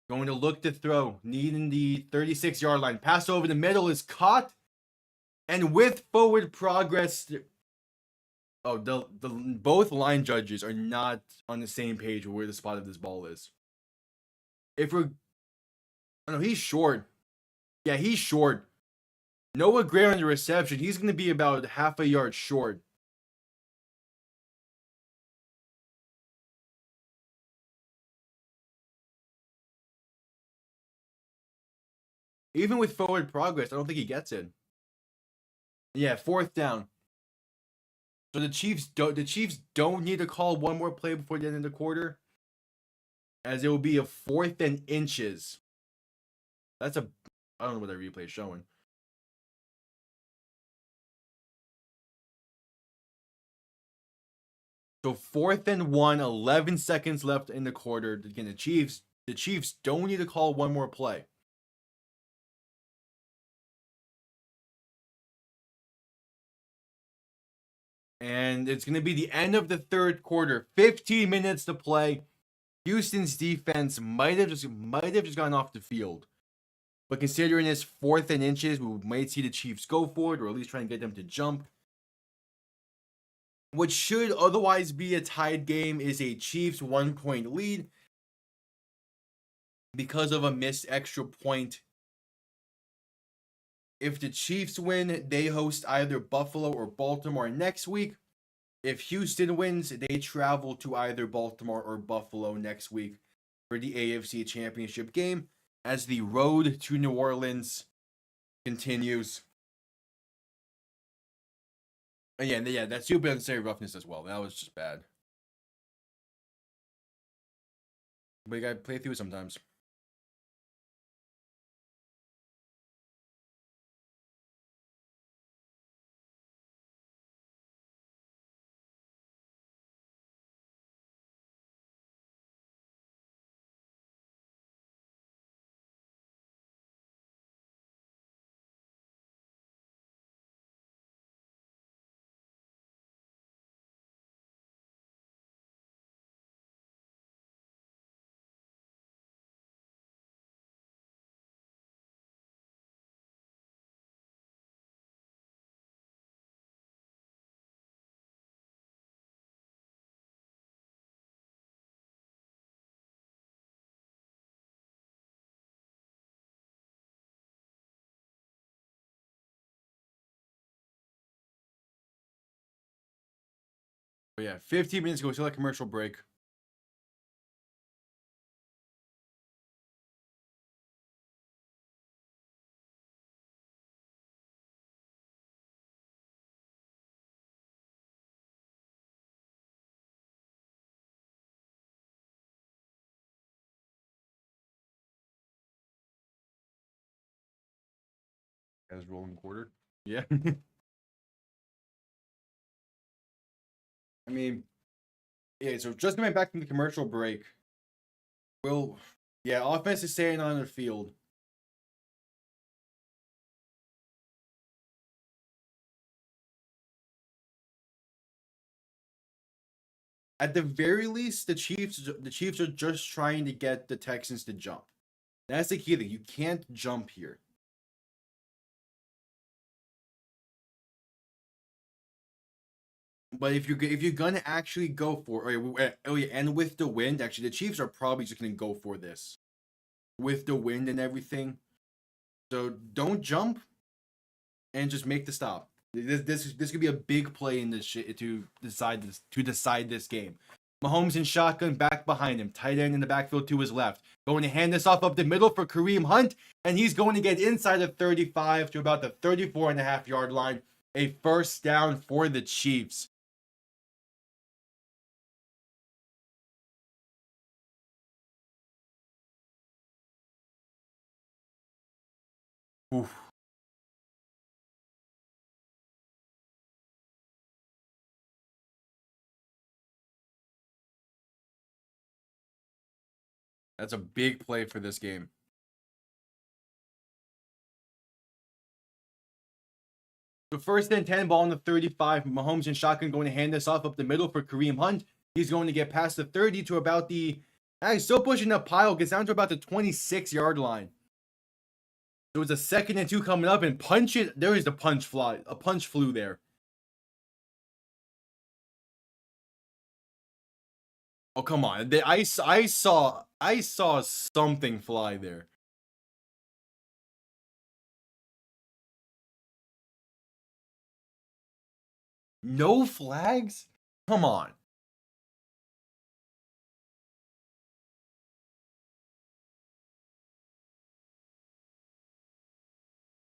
Going to look to throw, needing the 36-yard line. Pass over the middle is caught, and with forward progress, the both line judges are not on the same page with where the spot of this ball is. He's short. Yeah, he's short. Noah Gray on the reception, he's going to be about half a yard short. Even with forward progress, I don't think he gets it. Yeah, 4th down. So the Chiefs don't need to call one more play before the end of the quarter, as it will be a 4th and inches. I don't know what that replay is showing. So 4th and 1, 11 seconds left in the quarter. Again, the Chiefs don't need to call one more play. And it's going to be the end of the third quarter. 15 minutes to play. Houston's defense might have just gone off the field. But considering it's 4th and inches, we might see the Chiefs go for it, or at least try and get them to jump. What should otherwise be a tied game is a Chiefs 1-point lead because of a missed extra point. If the Chiefs win, they host either Buffalo or Baltimore next week. If Houston wins, they travel to either Baltimore or Buffalo next week for the AFC Championship game as the road to New Orleans continues. And yeah, that's super unnecessary roughness as well. That was just bad. But you gotta play through it sometimes. But yeah, 15 minutes ago, still a commercial break. As rolling quarter. Yeah. I mean, yeah, so just coming back from the commercial break. Offense is staying on the field. At the very least, the Chiefs are just trying to get the Texans to jump. That's the key thing. You can't jump here. But if you're gonna actually go for oh yeah, and with the wind, actually the Chiefs are probably just gonna go for this with the wind and everything. So don't jump and just make the stop. This could be a big play in this shit to decide this game. Mahomes in shotgun back behind him, tight end in the backfield to his left, going to hand this off up the middle for Kareem Hunt, and he's going to get inside the 35 to about the 34.5 yard line. A first down for the Chiefs. Oof. That's a big play for this game. The first and 10, ball on the 35. Mahomes in shotgun going to hand this off up the middle for Kareem Hunt. He's going to get past the 30 to about the. He's still pushing the pile. Gets down to about the 26-yard line. There was a 2nd and 2 coming up and punch it. There is the punch fly. A punch flew there. Oh, come on. I saw something fly there. No flags? Come on.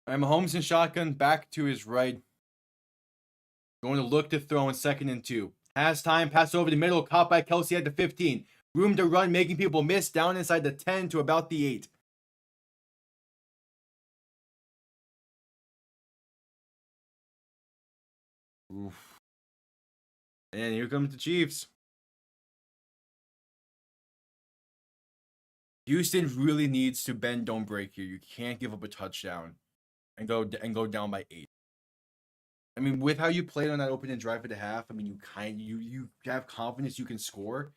All right, Mahomes in shotgun back to his right. Going to look to throw in 2nd and 2. Has time, pass over the middle, caught by Kelsey at the 15. Room to run, making people miss, down inside the 10 to about the 8. Oof. And here comes the Chiefs. Houston really needs to bend, don't break here. You can't give up a touchdown and go down by 8. I mean, with how you played on that opening drive at the half, I mean, you have confidence you can score,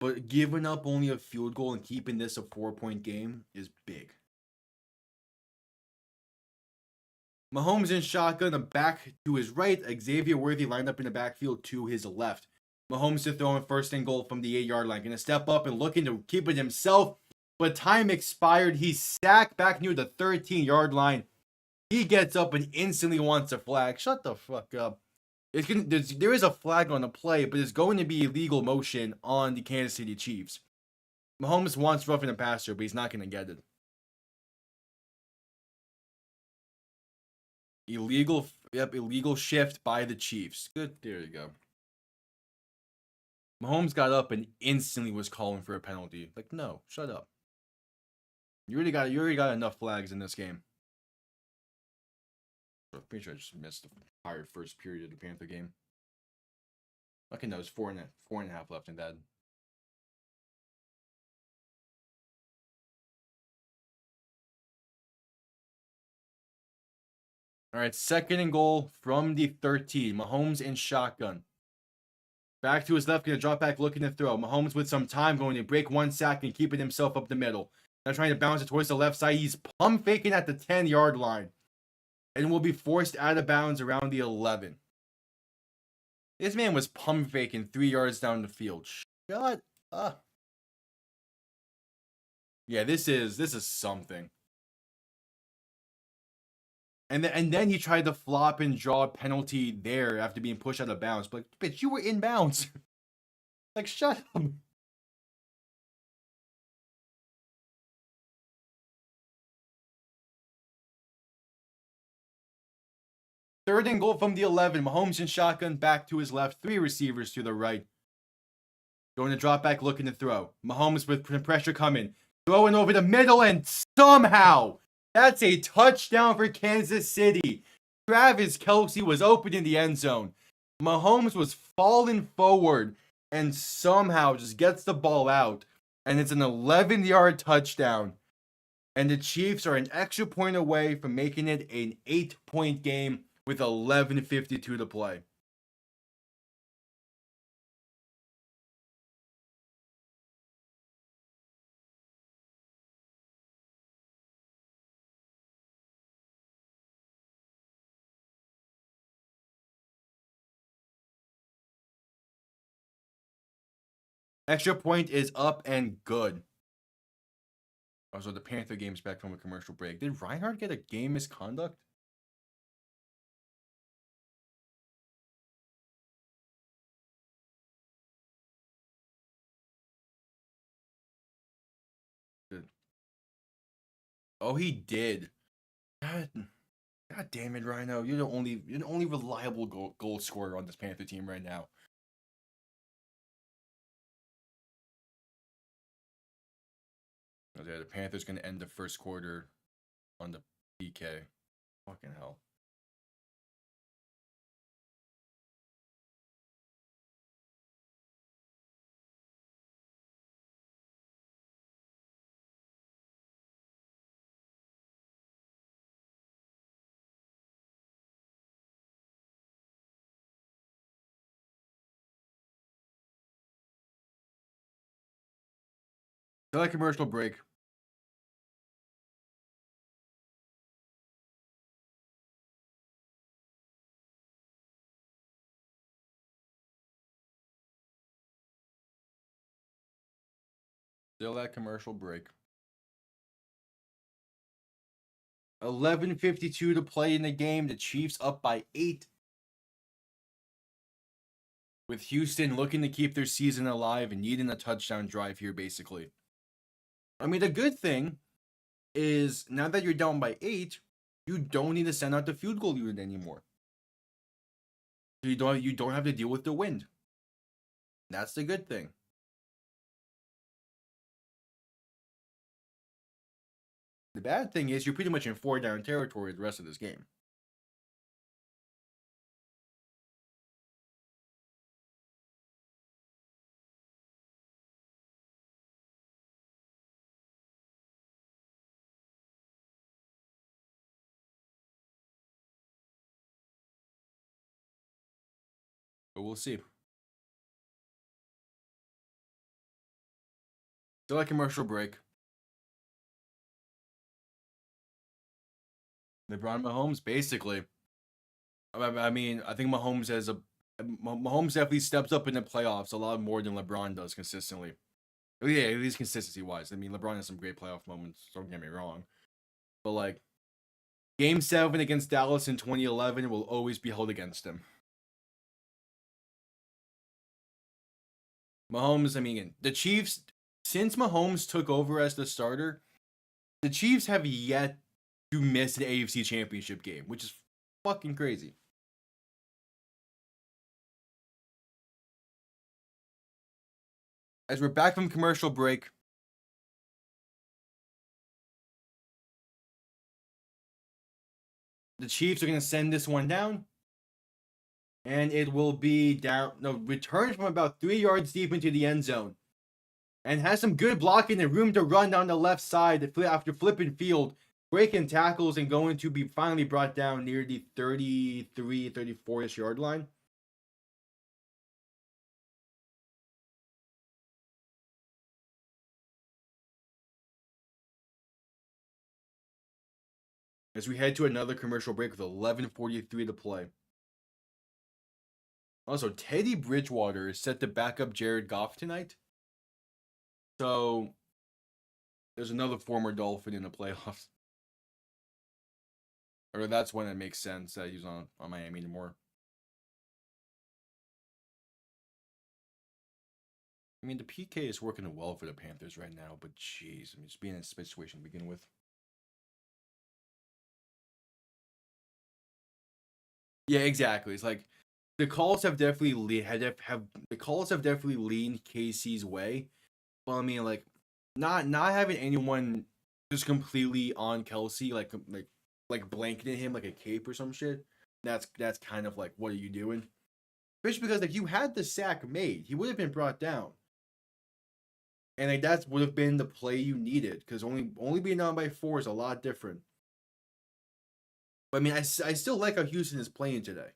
but giving up only a field goal and keeping this a 4-point game is big. Mahomes in shotgun, back to his right. Xavier Worthy lined up in the backfield to his left. Mahomes to throw in 1st and goal from the 8-yard line. Gonna step up and looking to keep it himself, but time expired. He's sacked back near the 13-yard line. He gets up and instantly wants a flag. Shut the fuck up. There is a flag on the play, but it's going to be illegal motion on the Kansas City Chiefs. Mahomes wants roughing the passer, but he's not going to get it. Illegal shift by the Chiefs. Good, there you go. Mahomes got up and instantly was calling for a penalty. Like, no, shut up. You already got enough flags in this game. I'm pretty sure I just missed the entire first period of the Panther game. Okay, no, it's four and a half left in that. All right, 2nd and goal from the 13. Mahomes in shotgun. Back to his left, going to drop back, looking to throw. Mahomes with some time, going to break 1 sack and keeping himself up the middle. Now trying to bounce it towards the left side. He's pump faking at the 10-yard line. And will be forced out of bounds around the 11. This man was pump faking 3 yards down the field. Shut up. Yeah, this is something. And then he tried to flop and draw a penalty there after being pushed out of bounds. But bitch, you were in bounds. Like, shut up. 3rd and goal from the 11. Mahomes in shotgun, back to his left. 3 receivers to the right. Going to drop back, looking to throw. Mahomes with pressure coming. Throwing over the middle, and somehow, that's a touchdown for Kansas City. Travis Kelce was open in the end zone. Mahomes was falling forward and somehow just gets the ball out. And it's an 11-yard touchdown. And the Chiefs are an extra point away from making it an 8-point game with 11:52 to play. Extra point is up and good. Also, the Panther game's back from a commercial break. Did Reinhardt get a game misconduct? Oh, he did. God, God damn it, Rhino! You're the only reliable goal scorer on this Panther team right now. Okay, the Panthers gonna end the first quarter on the PK. Fucking hell. Still like commercial break. Still at commercial break. 11:52 to play in the game. The Chiefs up by 8. With Houston looking to keep their season alive and needing a touchdown drive here, basically. I mean, the good thing is now that you're down by 8, you don't need to send out the field goal unit anymore. You don't have to deal with the wind. That's the good thing. The bad thing is you're pretty much in 4-down territory the rest of this game. But we'll see. Still a commercial break. LeBron Mahomes, basically. I mean, I think Mahomes definitely steps up in the playoffs a lot more than LeBron does consistently. Yeah, at least consistency wise. I mean, LeBron has some great playoff moments. Don't get me wrong, but like Game 7 against Dallas in 2011 will always be held against him. Mahomes, I mean, the Chiefs, since Mahomes took over as the starter, the Chiefs have yet to miss an AFC Championship game, which is fucking crazy. As we're back from commercial break, the Chiefs are going to send this one down. And it will be down, no, returned from about 3 yards deep into the end zone. And has some good blocking and room to run down the left side after flipping field, breaking tackles, and going to be finally brought down near the 33, 34-ish yard line. As we head to another commercial break with 11:43 to play. Also, Teddy Bridgewater is set to back up Jared Goff tonight. So, there's another former Dolphin in the playoffs. Or that's when it makes sense that he's on Miami anymore. I mean, the PK is working well for the Panthers right now, but jeez, I mean, just being in a situation to begin with. Yeah, exactly. It's like the calls have definitely leaned KC's way. Well, I mean, like not having anyone just completely on Kelsey, like blanketing him like a cape or some shit. That's kind of like, what are you doing? Especially because like you had the sack made, he would have been brought down, and like that would have been the play you needed because only being down by 4 is a lot different. But I mean, I still like how Houston is playing today.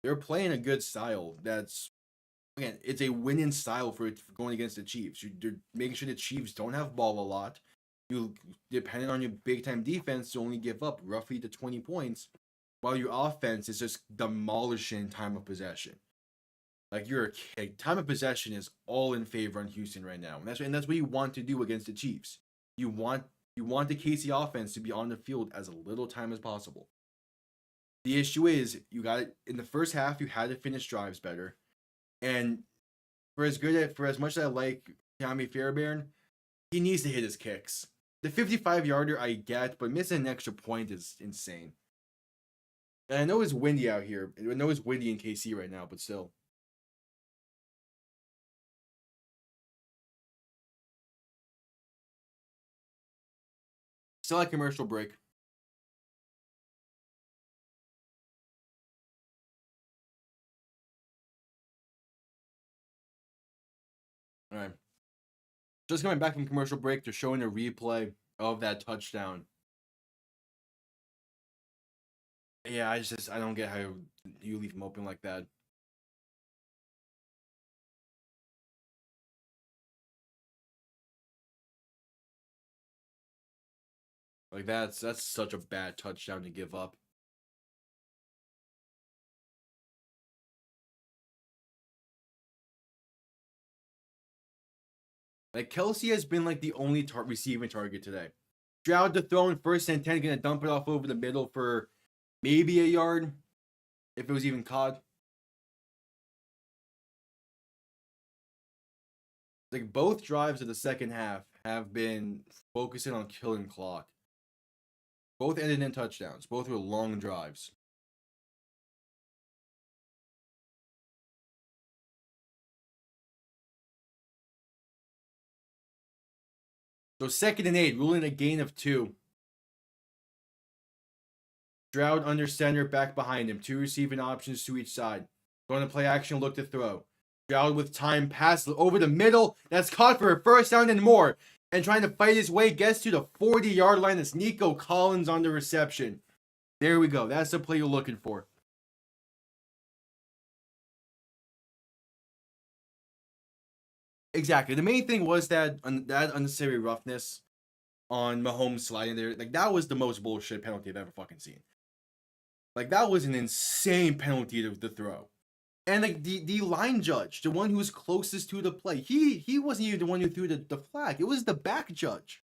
They're playing a good style. That's again, it's a winning style for going against the Chiefs. You're making sure the Chiefs don't have ball a lot. You, depending on your big time defense, you only give up roughly to 20 points, while your offense is just demolishing time of possession. Like you're a kid. Time of possession is all in favor on Houston right now, and that's what you want to do against the Chiefs. You want the KC offense to be on the field as little time as possible. The issue is you got in the first half you had to finish drives better, and for as much as I like Tommy Fairbairn, he needs to hit his kicks. The 55-yarder I get, but missing an extra point is insane. And I know it's windy out here. I know it's windy in KC right now, but still. Still like commercial break. All right. Just coming back from commercial break, they're showing a replay of that touchdown. Yeah, I don't get how you leave him open like that. Like that's such a bad touchdown to give up. Like Kelsey has been like the only receiving target today. Stroud to throw in 1st and 10, gonna dump it off over the middle for maybe a yard, if it was even caught. Like both drives of the second half have been focusing on killing clock. Both ended in touchdowns. Both were long drives. So 2nd and 8, ruling a gain of 2. Stroud under center, back behind him. 2 receiving options to each side. Going to play action, look to throw. Stroud with time, pass over the middle. That's caught for a 1st down and more. And trying to fight his way, gets to the 40-yard line. It's Nico Collins on the reception. There we go. That's the play you're looking for. Exactly. The main thing was that unnecessary roughness on Mahomes sliding there. Like, that was the most bullshit penalty I've ever fucking seen. Like, that was an insane penalty to throw. And, like, the line judge, the one who was closest to the play, he wasn't even the one who threw the flag. It was the back judge.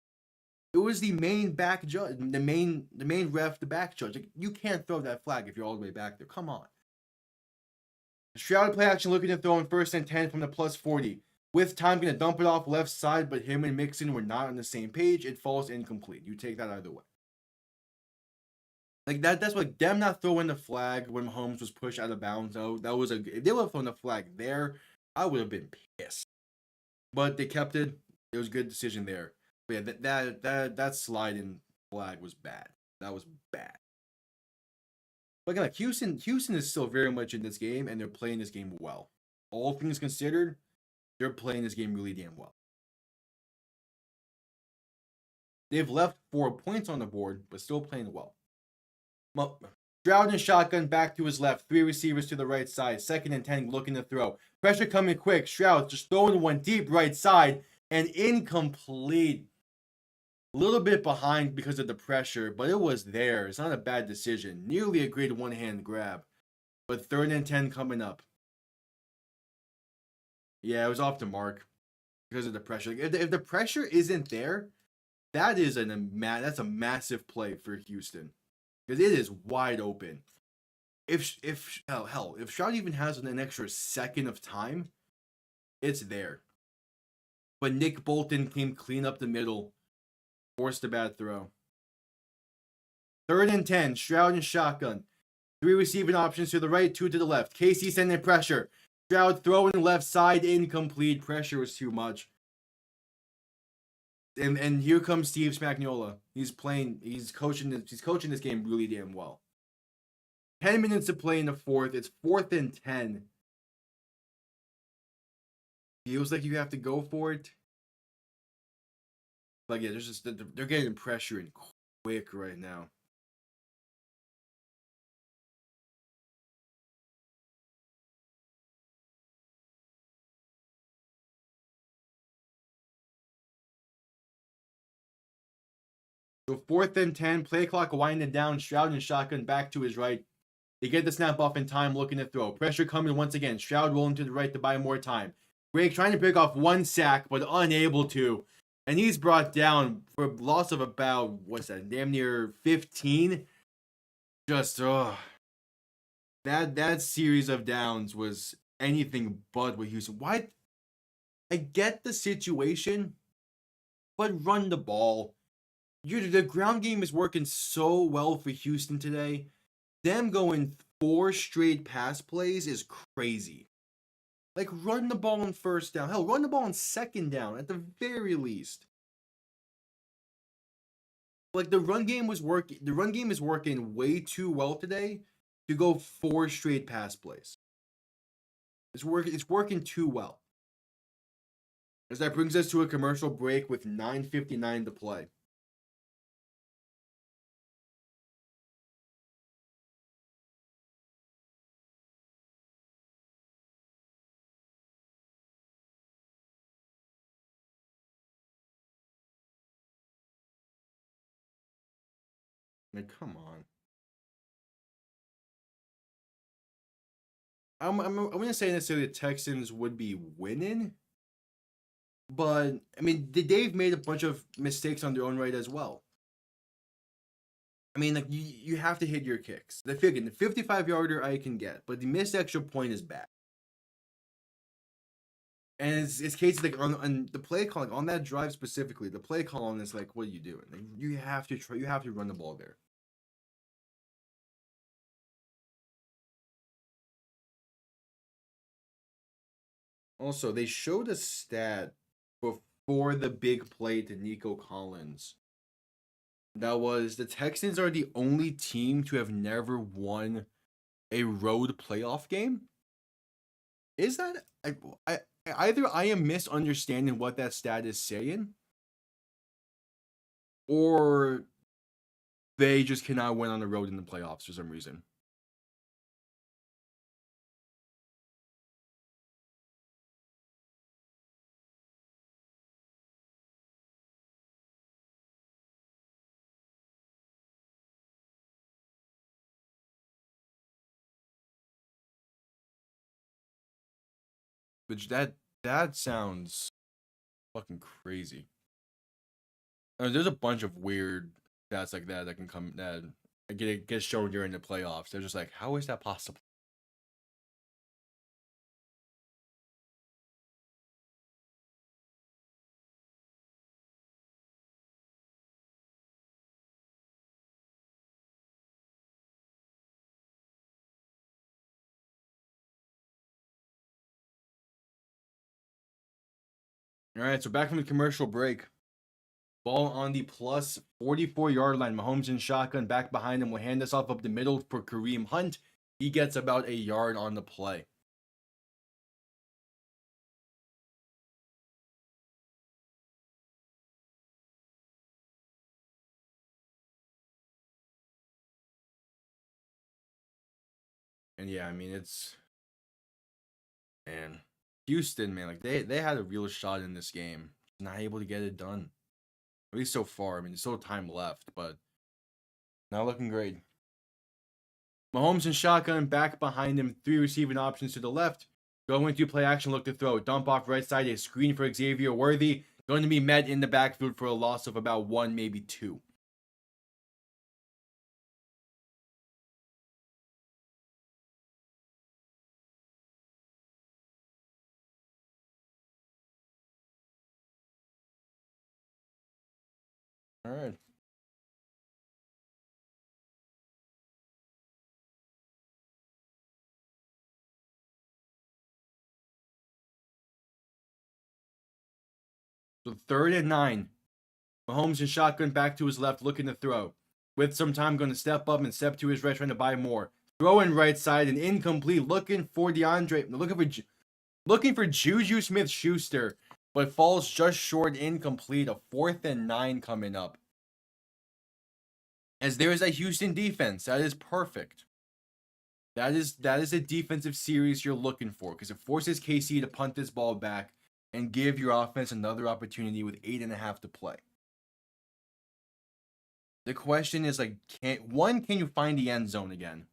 It was the main back judge, the main ref, the back judge. Like, you can't throw that flag if you're all the way back there. Come on. Stroud play action looking to throw in 1st and 10 from the plus 40. With time, going to dump it off left side, but him and Mixon were not on the same page. It falls incomplete. You take that either way. Like that's like them not throwing the flag when Mahomes was pushed out of bounds. Though that was if they would have thrown the flag there, I would have been pissed. But they kept it. It was a good decision there. But yeah, that sliding flag was bad. That was bad. But again, like Houston is still very much in this game, and they're playing this game well. All things considered, they're playing this game really damn well. They've left 4 points on the board, but still playing well. Stroud and shotgun back to his left. 3 receivers to the right side. 2nd and 10 looking to throw. Pressure coming quick. Stroud just throwing one deep right side and incomplete. A little bit behind because of the pressure, but it was there. It's not a bad decision. Nearly a great one-hand grab. But 3rd and 10 coming up. Yeah, it was off the mark because of the pressure. If the pressure isn't there, that's a massive play for Houston. Because it is wide open. If Stroud even has an extra second of time, it's there. But Nick Bolton came clean up the middle, forced a bad throw. 3rd and 10, Stroud and shotgun. 3 receiving options to the right, 2 to the left. KC sending pressure. Stroud throwing left side, incomplete. Pressure was too much. And here comes Steve Spagnuolo. He's coaching this game really damn well. 10 minutes to play in the 4th. It's 4th and 10. Feels like you have to go for it. Like, yeah, they're getting pressure in quick right now. So 4th and 10, play clock winding down. Stroud and shotgun back to his right. They get the snap off in time, looking to throw. Pressure coming once again. Stroud rolling to the right to buy more time. Drake trying to break off one sack, but unable to. And he's brought down for a loss of about, what's that, damn near 15. Just, that series of downs was anything but with Houston. Why? I get the situation, but run the ball. The ground game is working so well for Houston today. Them going 4 straight pass plays is crazy. Like, run the ball on first down. Hell, run the ball on second down at the very least. Like, the run game is working way too well today to go 4 straight pass plays. It's working too well. As that brings us to a commercial break with 9:59 to play. Like, come on. I'm gonna say necessarily the Texans would be winning, but I mean they've made a bunch of mistakes on their own right as well. I mean, like you have to hit your kicks. The 55-yarder I can get, but the missed extra point is bad. And it's cases like on the play call, like on that drive specifically, the play call on is like, what are you doing? Like, you have to run the ball there. Also, they showed a stat before the big play to Nico Collins. That was the Texans are the only team to have never won a road playoff game. Is that either I am misunderstanding what that stat is saying, or they just cannot win on the road in the playoffs for some reason. Which that sounds fucking crazy. There's a bunch of weird stats like that can come that get shown during the playoffs. They're just like, how is that possible? All right, so back from the commercial break. Ball on the plus 44-yard line. Mahomes in shotgun. Back behind him. Will hand this off up the middle for Kareem Hunt. He gets about a yard on the play. And yeah, I mean, man, Houston, man, like they had a real shot in this game. Not able to get it done. At least so far. I mean, there's still time left, but not looking great. Mahomes in shotgun, back behind him, 3 receiving options to the left. Going to play action, look to throw. Dump off right side, a screen for Xavier Worthy. Going to be met in the backfield for a loss of about 1, maybe 2. All right. So 3rd and 9. Mahomes in shotgun, back to his left, looking to throw. With some time, going to step up and step to his right, trying to buy more. Throwing right side and incomplete, looking for Juju Smith-Schuster, but falls just short, incomplete. A 4th and 9 coming up. As there is a Houston defense, that is perfect. That is a defensive series you're looking for, because it forces KC to punt this ball back and give your offense another opportunity with 8.5 to play. The question is, like, can you find the end zone again?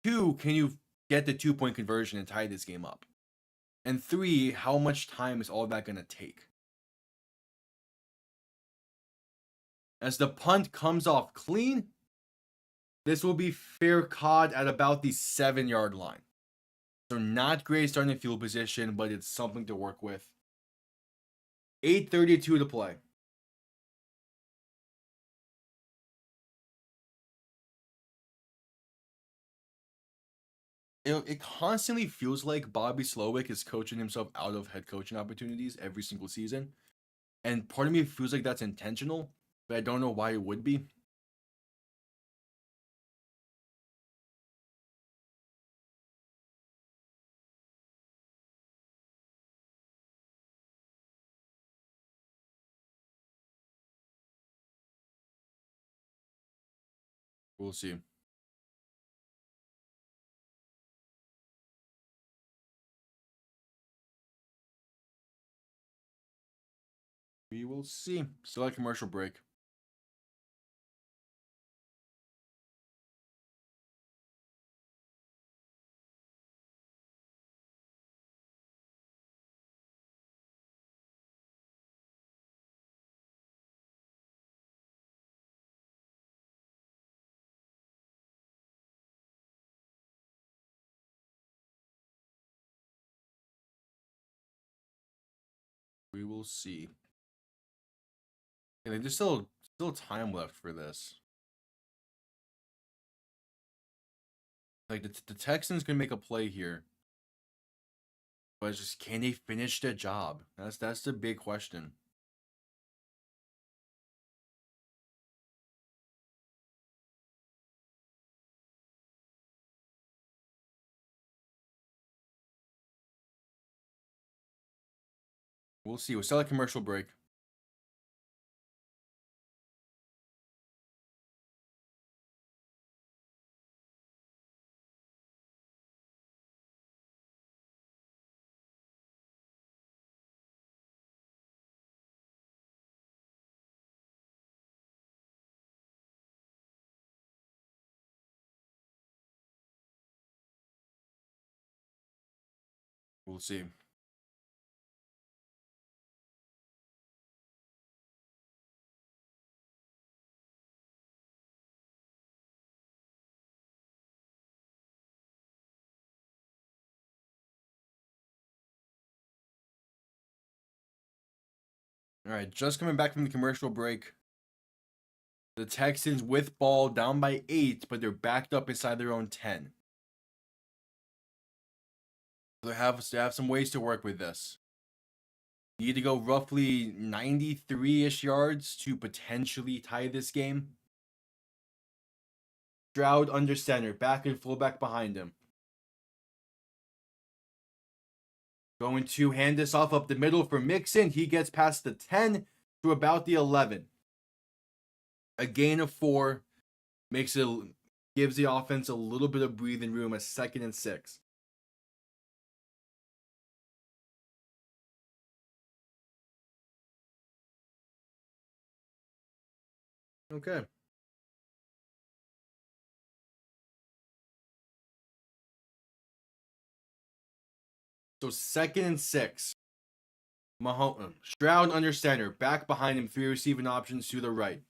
2, can you get the 2-point conversion and tie this game up? And 3, how much time is all that going to take? As the punt comes off clean, this will be fair caught at about the 7-yard line. So not great starting field position, but it's something to work with. 8:32 to play. It constantly feels like Bobby Slowick is coaching himself out of head coaching opportunities every single season. And part of me feels like that's intentional, but I don't know why it would be. We'll see. We will see. Still a commercial break. We will see. And there's still time left for this. Like the Texans can make a play here, but it's just, can they finish the job? That's the big question. We'll see. We'll still a commercial break. We'll see. All right, just coming back from the commercial break. The Texans with ball down by 8, but they're backed up inside their own 10. They have some ways to work with this. You need to go roughly 93-ish yards to potentially tie this game. Stroud under center, back and fullback behind him. Going to hand this off up the middle for Mixon. He gets past the 10 to about the 11. A gain of 4 gives the offense a little bit of breathing room. A 2nd and 6. Okay. So 2nd and 6. Stroud under center, back behind him, 3 receiving options to the right.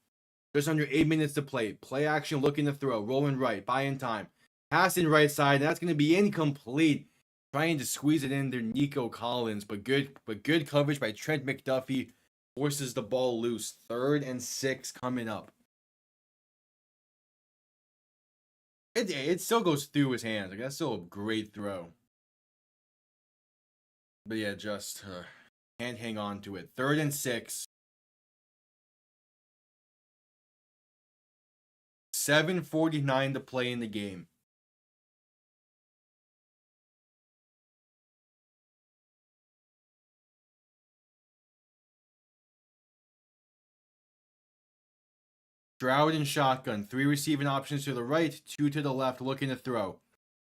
Just under 8 minutes to play. Play action, looking to throw, rolling right, buying time. Passing right side, that's going to be incomplete. Trying to squeeze it in there, Nico Collins, but good coverage by Trent McDuffie forces the ball loose. 3rd and 6 coming up. It still goes through his hands. Like, that's still a great throw. But yeah, just can't hang on to it. 3rd and 6. 7:49 to play in the game. Stroud and shotgun. 3 receiving options to the right, 2 to the left, looking to throw.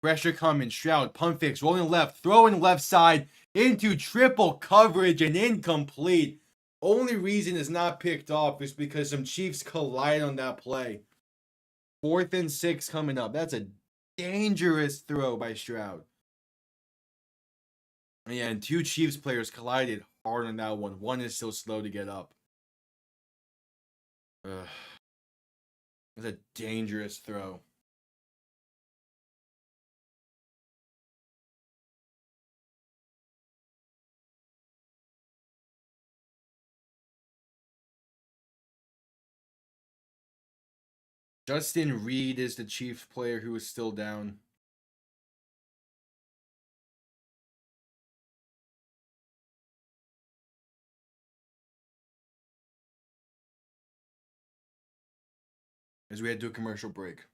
Pressure coming. Stroud, pump fakes, rolling left, throwing left side into triple coverage and incomplete. Only reason it's not picked off is because some Chiefs collide on that play. 4th and 6 coming up. That's a dangerous throw by Stroud. Yeah, and two Chiefs players collided hard on that one. One is so slow to get up. Ugh. It's a dangerous throw. Justin Reed is the Chiefs player who is still down. As we head to a commercial break.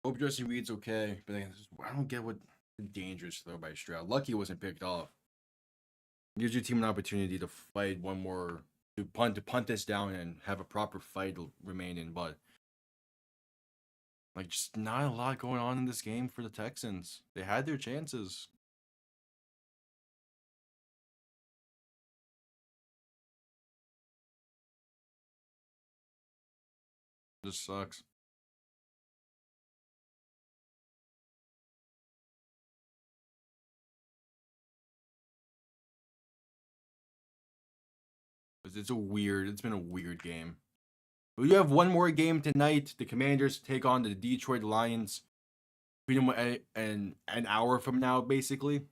Hope Justin Reed's okay, but I don't get what dangerous throw by Stroud. Lucky it wasn't picked off. Gives your team an opportunity to fight one more, to punt this down and have a proper fight remaining, but like just not a lot going on in this game for the Texans. They had their chances. Just sucks. It's been a weird game. We do have one more game tonight. The Commanders take on the Detroit Lions. An hour from now, basically.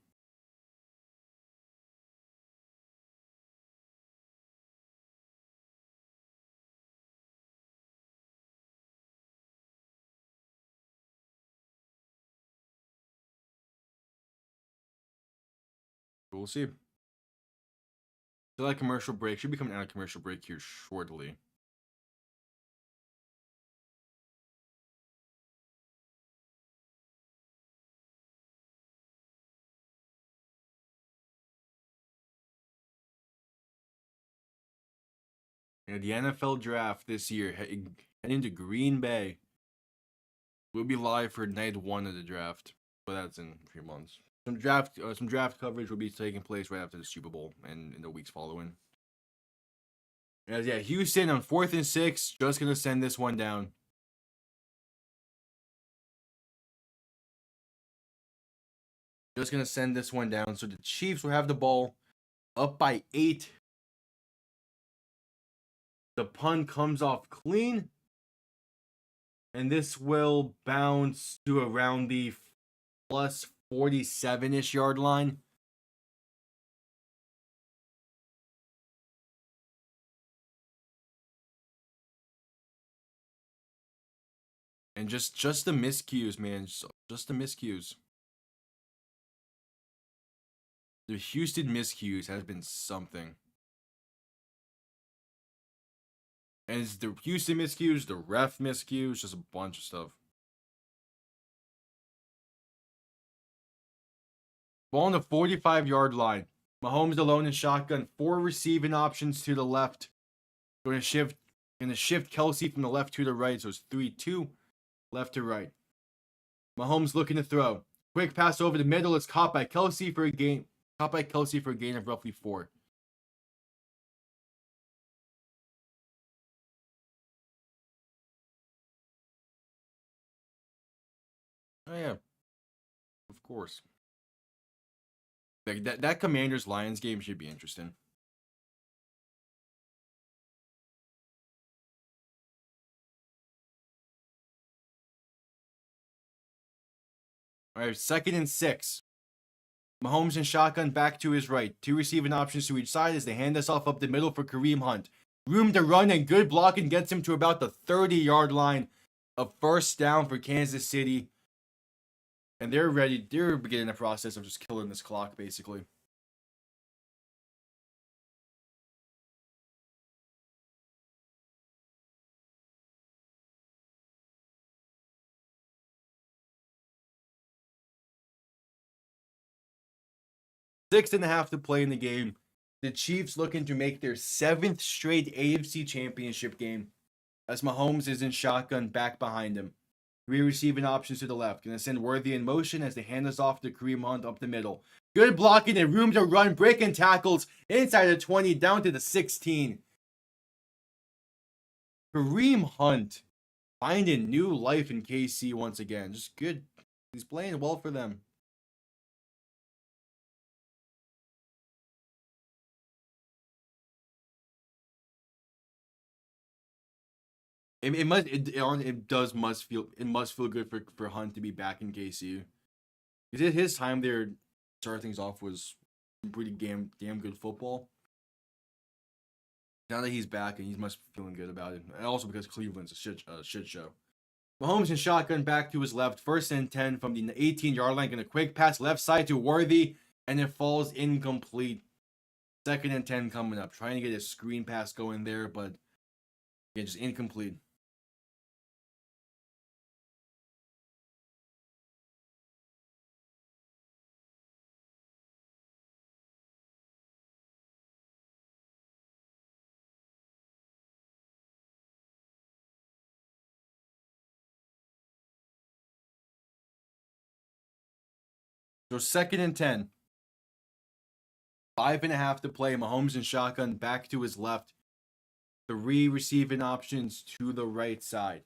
We'll see. So that commercial break should be coming out of commercial break here shortly. The NFL draft this year heading to Green Bay. We'll be live for night one of the draft, but that's in a few months. Some draft coverage will be taking place right after the Super Bowl and in the weeks following. Yeah, Houston on 4th and 6, just gonna send this one down. Just gonna send this one down. So the Chiefs will have the ball up by 8. The punt comes off clean. And this will bounce to around the plus 47-ish yard line. And just the miscues, man. Just the miscues. The Houston miscues has been something. And it's the Houston miscues, the ref miscues, just a bunch of stuff. Ball on the 45-yard line. Mahomes alone in shotgun. 4 receiving options to the left. Going to shift Kelsey from the left to the right. So it's 3-2, left to right. Mahomes looking to throw. Quick pass over the middle. It's caught by Kelsey for a gain. Caught by Kelsey for a gain of roughly 4. Oh yeah, of course. Like that Commanders Lions game should be interesting. All right, 2nd and 6. Mahomes in shotgun back to his right. 2 receiving options to each side as they hand this off up the middle for Kareem Hunt. Room to run and good blocking gets him to about the 30-yard line. A first down for Kansas City. And they're ready. They're beginning the process of just killing this clock, basically. 6.5 to play in the game. The Chiefs looking to make their 7th straight AFC Championship game as Mahomes is in shotgun back behind him. 3 receiving options to the left. Gonna send Worthy in motion as they hand us off to Kareem Hunt up the middle. Good blocking and room to run, breaking tackles inside the 20 down to the 16. Kareem Hunt finding new life in KC once again. Just good. He's playing well for them. It must feel good for Hunt to be back in KC. His time there, starting things off was pretty damn good football. Now that he's back and he must be feeling good about it, and also because Cleveland's a shit show. Mahomes in shotgun back to his left, 1st and 10 from the 18-yard line, and a quick pass left side to Worthy, and it falls incomplete. 2nd and 10 coming up, trying to get a screen pass going there, but again, just incomplete. So 2nd and 10. 5.5 to play. Mahomes in shotgun back to his left. 3 receiving options to the right side.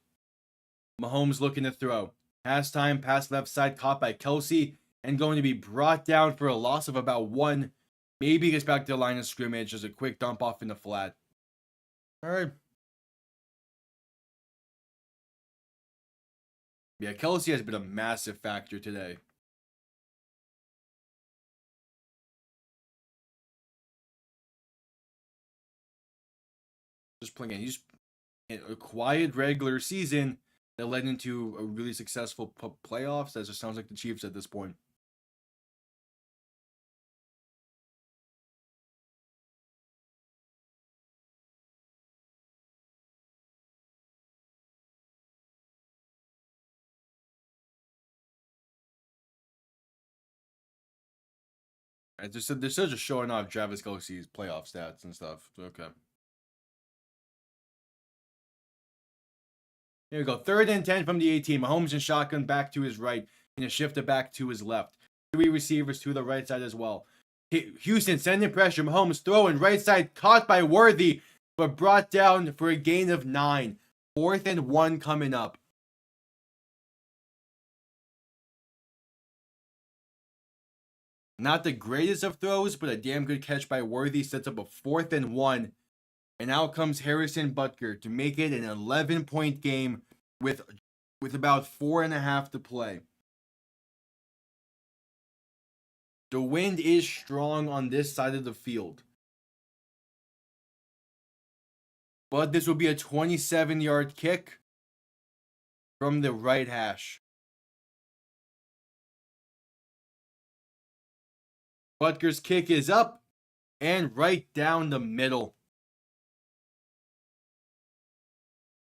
Mahomes looking to throw. Pass time, pass left side, caught by Kelsey, and going to be brought down for a loss of about 1. Maybe gets back to the line of scrimmage. Just a quick dump off in the flat. All right. Yeah, Kelsey has been a massive factor today. Just playing, he's a quiet regular season that led into a really successful playoffs. That just sounds like the Chiefs at this point. They're still just showing off Travis Kelce's playoff stats and stuff. Okay. Here we go. 3rd and 10 from the 18. Mahomes in shotgun back to his right and a shift it back to his left. 3 receivers to the right side as well. Houston sending pressure. Mahomes throwing right side, caught by Worthy, but brought down for a gain of 9. 4th and 1 coming up. Not the greatest of throws, but a damn good catch by Worthy sets up a 4th and 1. And out comes Harrison Butker to make it an 11-point game with about 4.5 to play. The wind is strong on this side of the field. But this will be a 27-yard kick from the right hash. Butker's kick is up and right down the middle.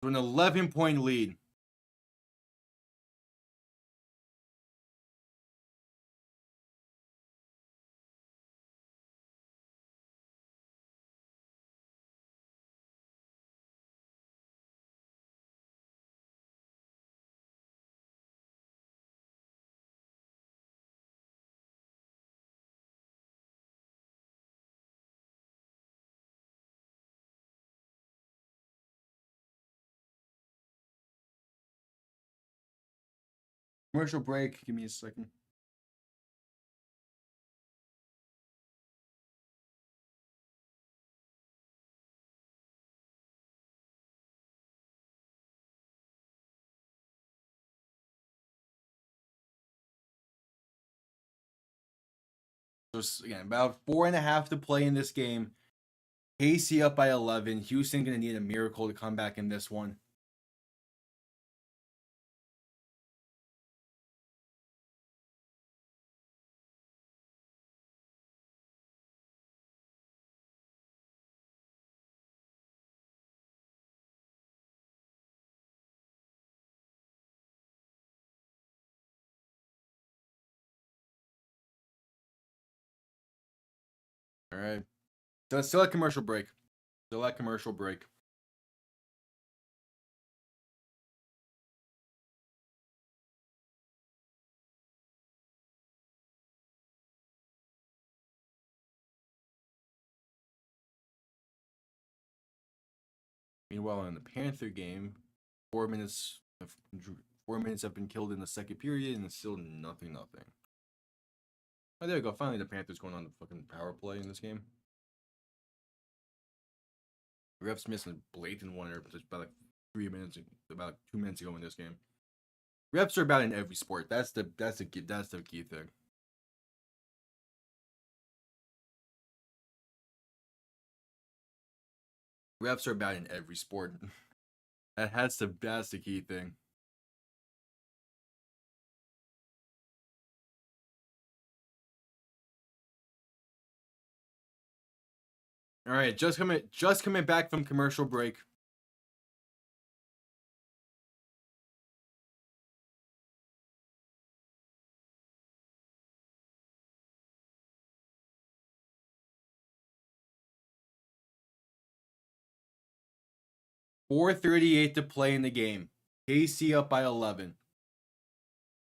So an 11-point lead. Commercial break. Give me a second. So again, about 4.5 to play in this game. KC up by 11. Houston going to need a miracle to come back in this one. All right. So still at commercial break. Still at commercial break. Meanwhile, in the Panther game, 4 minutes of 4 minutes have been killed in the second period, and it's still nothing. Oh, there we go. Finally, the Panthers going on the fucking power play in this game. Refs missed a blatant one just about like 2 minutes ago in this game. Refs are bad in every sport. That's the key thing. Refs are bad in every sport. That's the key thing. All right, just coming back from commercial break. .438 to play in the game. KC up by 11.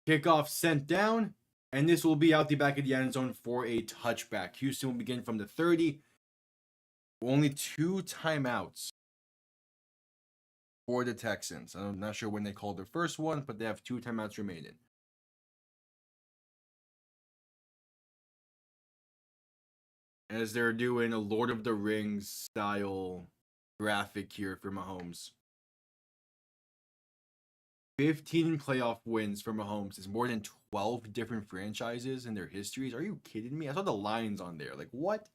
Kickoff sent down, and this will be out the back of the end zone for a touchback. Houston will begin from the 30. Only 2 timeouts for the Texans. I'm not sure when they called their first one, but they have 2 timeouts remaining. As they're doing a Lord of the Rings style graphic here for Mahomes. 15 playoff wins for Mahomes is more than 12 different franchises in their histories. Are you kidding me? I saw the Lions on there. Like, what?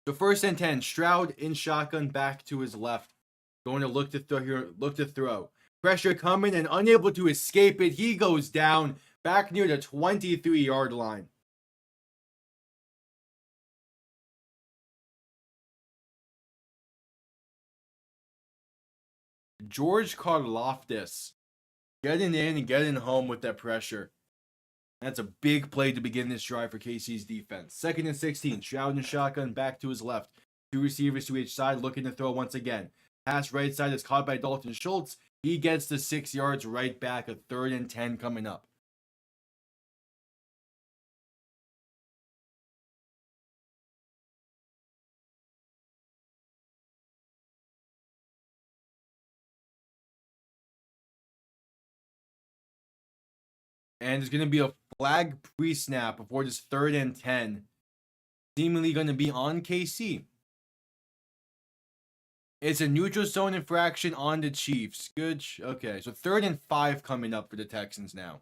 So 1st and 10, Stroud in shotgun back to his left. Going to look to throw. Pressure coming and unable to escape it. He goes down back near the 23-yard line. George Karlaftis getting in and getting home with that pressure. That's a big play to begin this drive for KC's defense. 2nd and 16, Stroud in shotgun back to his left. 2 receivers to each side looking to throw once again. Pass right side is caught by Dalton Schultz. He gets the 6 yards right back. A 3rd and 10 coming up. And there's going to be a flag pre-snap before this 3rd and 10. Seemingly going to be on KC. It's a neutral zone infraction on the Chiefs. Good. Okay, so 3rd and 5 coming up for the Texans now.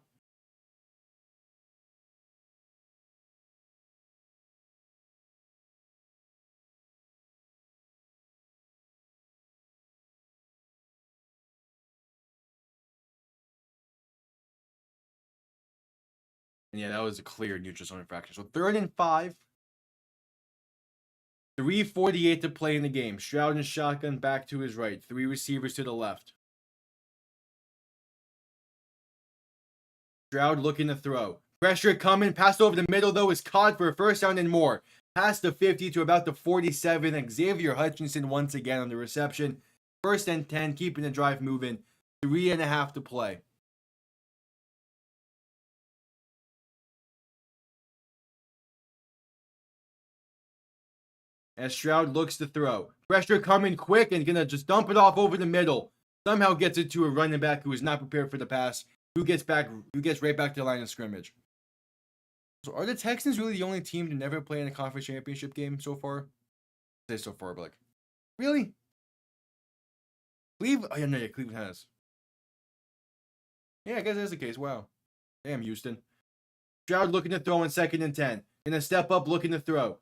And yeah, that was a clear neutral zone infraction. So 3rd and 5. 3:48 to play in the game. Stroud in shotgun back to his right. 3 receivers to the left. Stroud looking to throw. Pressure coming. Passed over the middle, though, is caught for a 1st down and more. Past the 50 to about the 47. Xavier Hutchinson once again on the reception. 1st and 10, keeping the drive moving. 3.5 to play. As Stroud looks to throw. Pressure coming quick and gonna just dump it off over the middle. Somehow gets it to a running back who is not prepared for the pass. Who gets right back to the line of scrimmage. So are the Texans really the only team to never play in a conference championship game so far? I say so far, but like, really? Cleveland? Oh, yeah, no, yeah, Cleveland has. Yeah, I guess that's the case. Wow. Damn, Houston. Stroud looking to throw in 2nd and 10. Gonna step up looking to throw.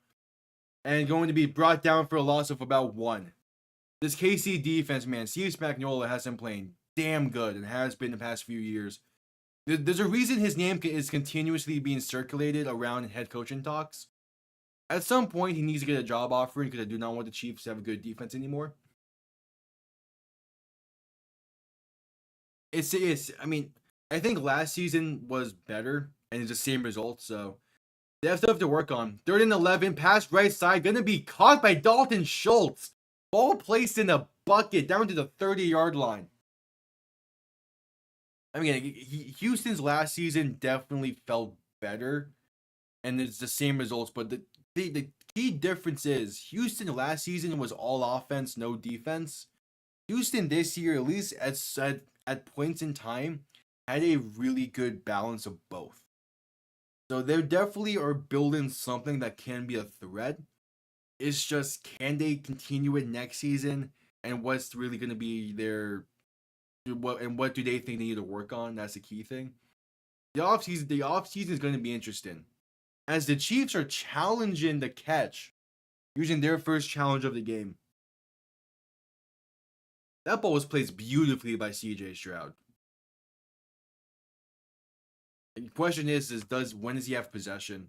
And going to be brought down for a loss of about 1. This KC defense, man, Steve Spagnuolo has been playing damn good and has been the past few years. There's a reason his name is continuously being circulated around in head coaching talks. At some point, he needs to get a job offering because I do not want the Chiefs to have a good defense anymore. I mean, I think last season was better and it's the same result, so they have stuff to work on. 3rd and 11, pass right side, gonna be caught by Dalton Schultz. Ball placed in a bucket down to the 30-yard line. I mean, Houston's last season definitely felt better, and it's the same results. But the key difference is Houston last season was all offense, no defense. Houston this year, at least at points in time, had a really good balance of both. So they definitely are building something that can be a threat. It's just, can they continue it next season? And what's really going to be what do they think they need to work on? That's the key thing. The offseason is going to be interesting, as the Chiefs are challenging the catch using their first challenge of the game. That ball was placed beautifully by CJ Stroud. The question is when does he have possession?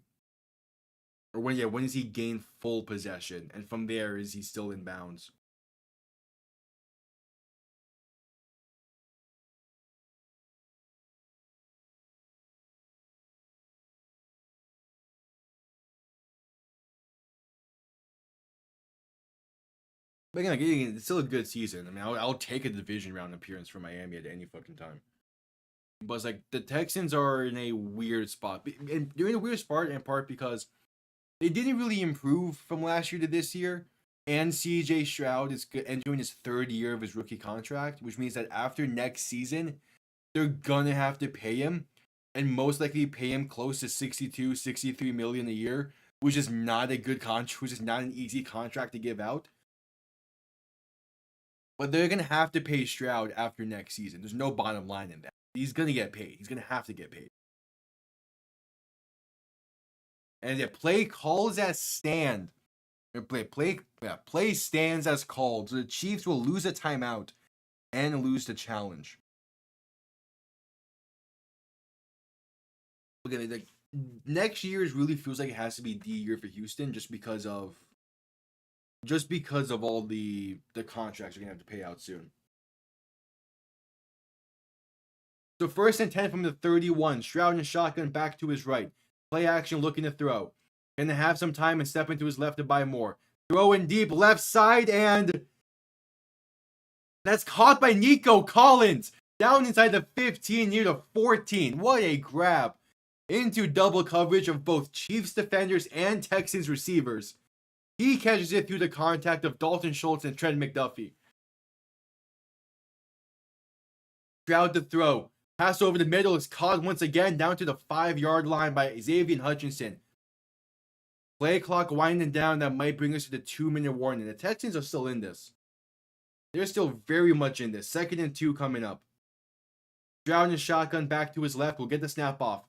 Or when does he gain full possession? And from there, is he still in bounds? But again, it's still a good season. I mean, I'll take a division round appearance for Miami at any fucking time. But it's like the Texans are in a weird spot. And they're in a weird spot in part because they didn't really improve from last year to this year. And CJ Stroud is entering his 3rd year of his rookie contract, which means that after next season, they're gonna have to pay him, and most likely pay him close to 62, 63 million a year, which is not a good contract, which is not an easy contract to give out. But they're gonna have to pay Stroud after next season. There's no bottom line in that. He's gonna get paid. He's gonna have to get paid. And if play calls as stand, play stands as called, so the Chiefs will lose a timeout and lose the challenge. Okay, like next year really feels like it has to be the year for Houston, just because of all the contracts you're gonna have to pay out soon. So 1st and 10 from the 31. Stroud and shotgun back to his right. Play action looking to throw. Gonna have some time and step into his left to buy more. Throw in deep left side, and that's caught by Nico Collins. Down inside the 15 near the 14. What a grab. Into double coverage of both Chiefs defenders and Texans receivers. He catches it through the contact of Dalton Schultz and Trent McDuffie. Stroud to throw. Pass over the middle is caught once again down to the 5-yard line by Xavier Hutchinson. Play clock winding down. That might bring us to the 2-minute warning. The Texans are still in this. They're still very much in this. 2nd and 2 coming up. Stroud and shotgun back to his left. Will get the snap off.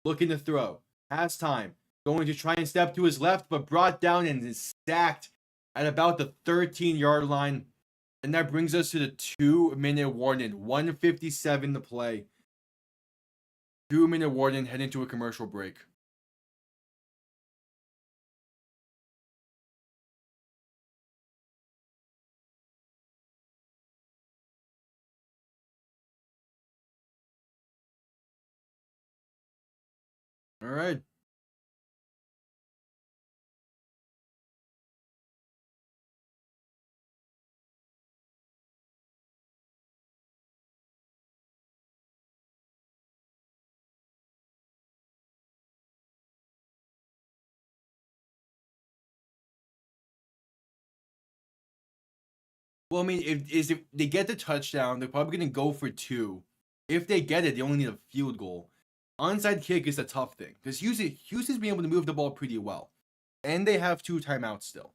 Looking to throw. Pass time. Going to try and step to his left, but brought down and is sacked at about the 13-yard line. And that brings us to the 2-minute warning. 1:57 to play. 2-minute warning, heading to a commercial break. All right. Well, I mean, if they get the touchdown, they're probably going to go for 2. If they get it, they only need a field goal. Onside kick is the tough thing, because Houston's being able to move the ball pretty well. And they have 2 timeouts still.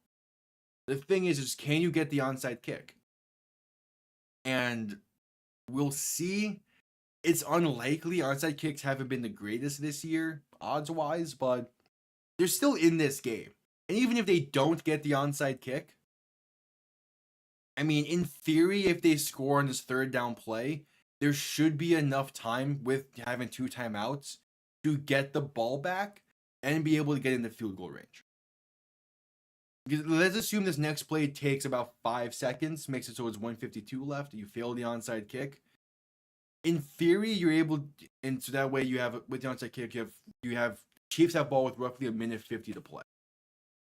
The thing is can you get the onside kick? And we'll see. It's unlikely. Onside kicks haven't been the greatest this year, odds-wise, but they're still in this game. And even if they don't get the onside kick, I mean, in theory, if they score on this 3rd down play, there should be enough time with having 2 timeouts to get the ball back and be able to get in the field goal range. Let's assume this next play takes about 5 seconds, makes it so it's 1:52 left. You fail the onside kick. in theory, you're able, and so that way you have with the onside kick, you have Chiefs have ball with roughly a minute 50 to play.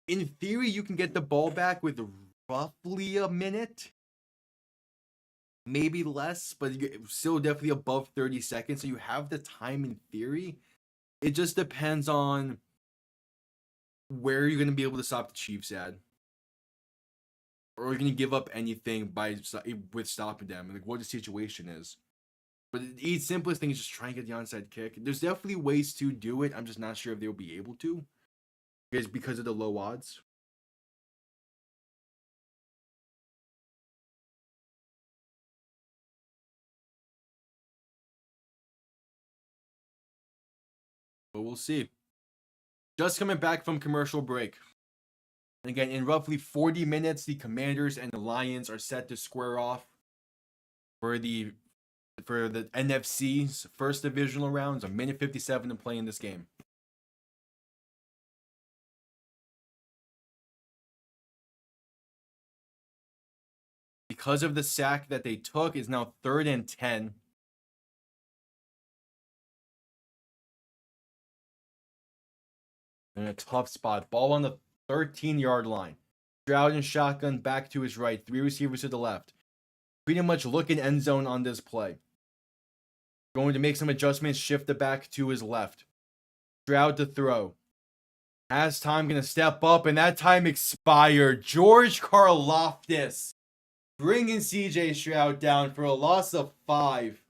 In theory, you can get the ball back with roughly a minute, maybe less, but still definitely above 30 seconds. So you have the time in theory. It just depends on where you're going to be able to stop the Chiefs at. Or you're going to give up anything with stopping them, like what the situation is. But the simplest thing is just try and get the onside kick. There's definitely ways to do it. I'm just not sure if they'll be able to. Because of the low odds. But we'll see. Just coming back from commercial break. And again, in roughly 40 minutes, the Commanders and the Lions are set to square off for the NFC's first divisional rounds. A minute 57 to play in this game. Because of the sack that they took, is now 3rd and 10. In a tough spot. Ball on the 13-yard line. Stroud and shotgun back to his right. 3 receivers to the left. Pretty much looking end zone on this play. Going to make some adjustments. Shift the back to his left. Stroud to throw. Has time. Going to step up. And that time expired. George Karlaftis bringing CJ Stroud down for a loss of 5.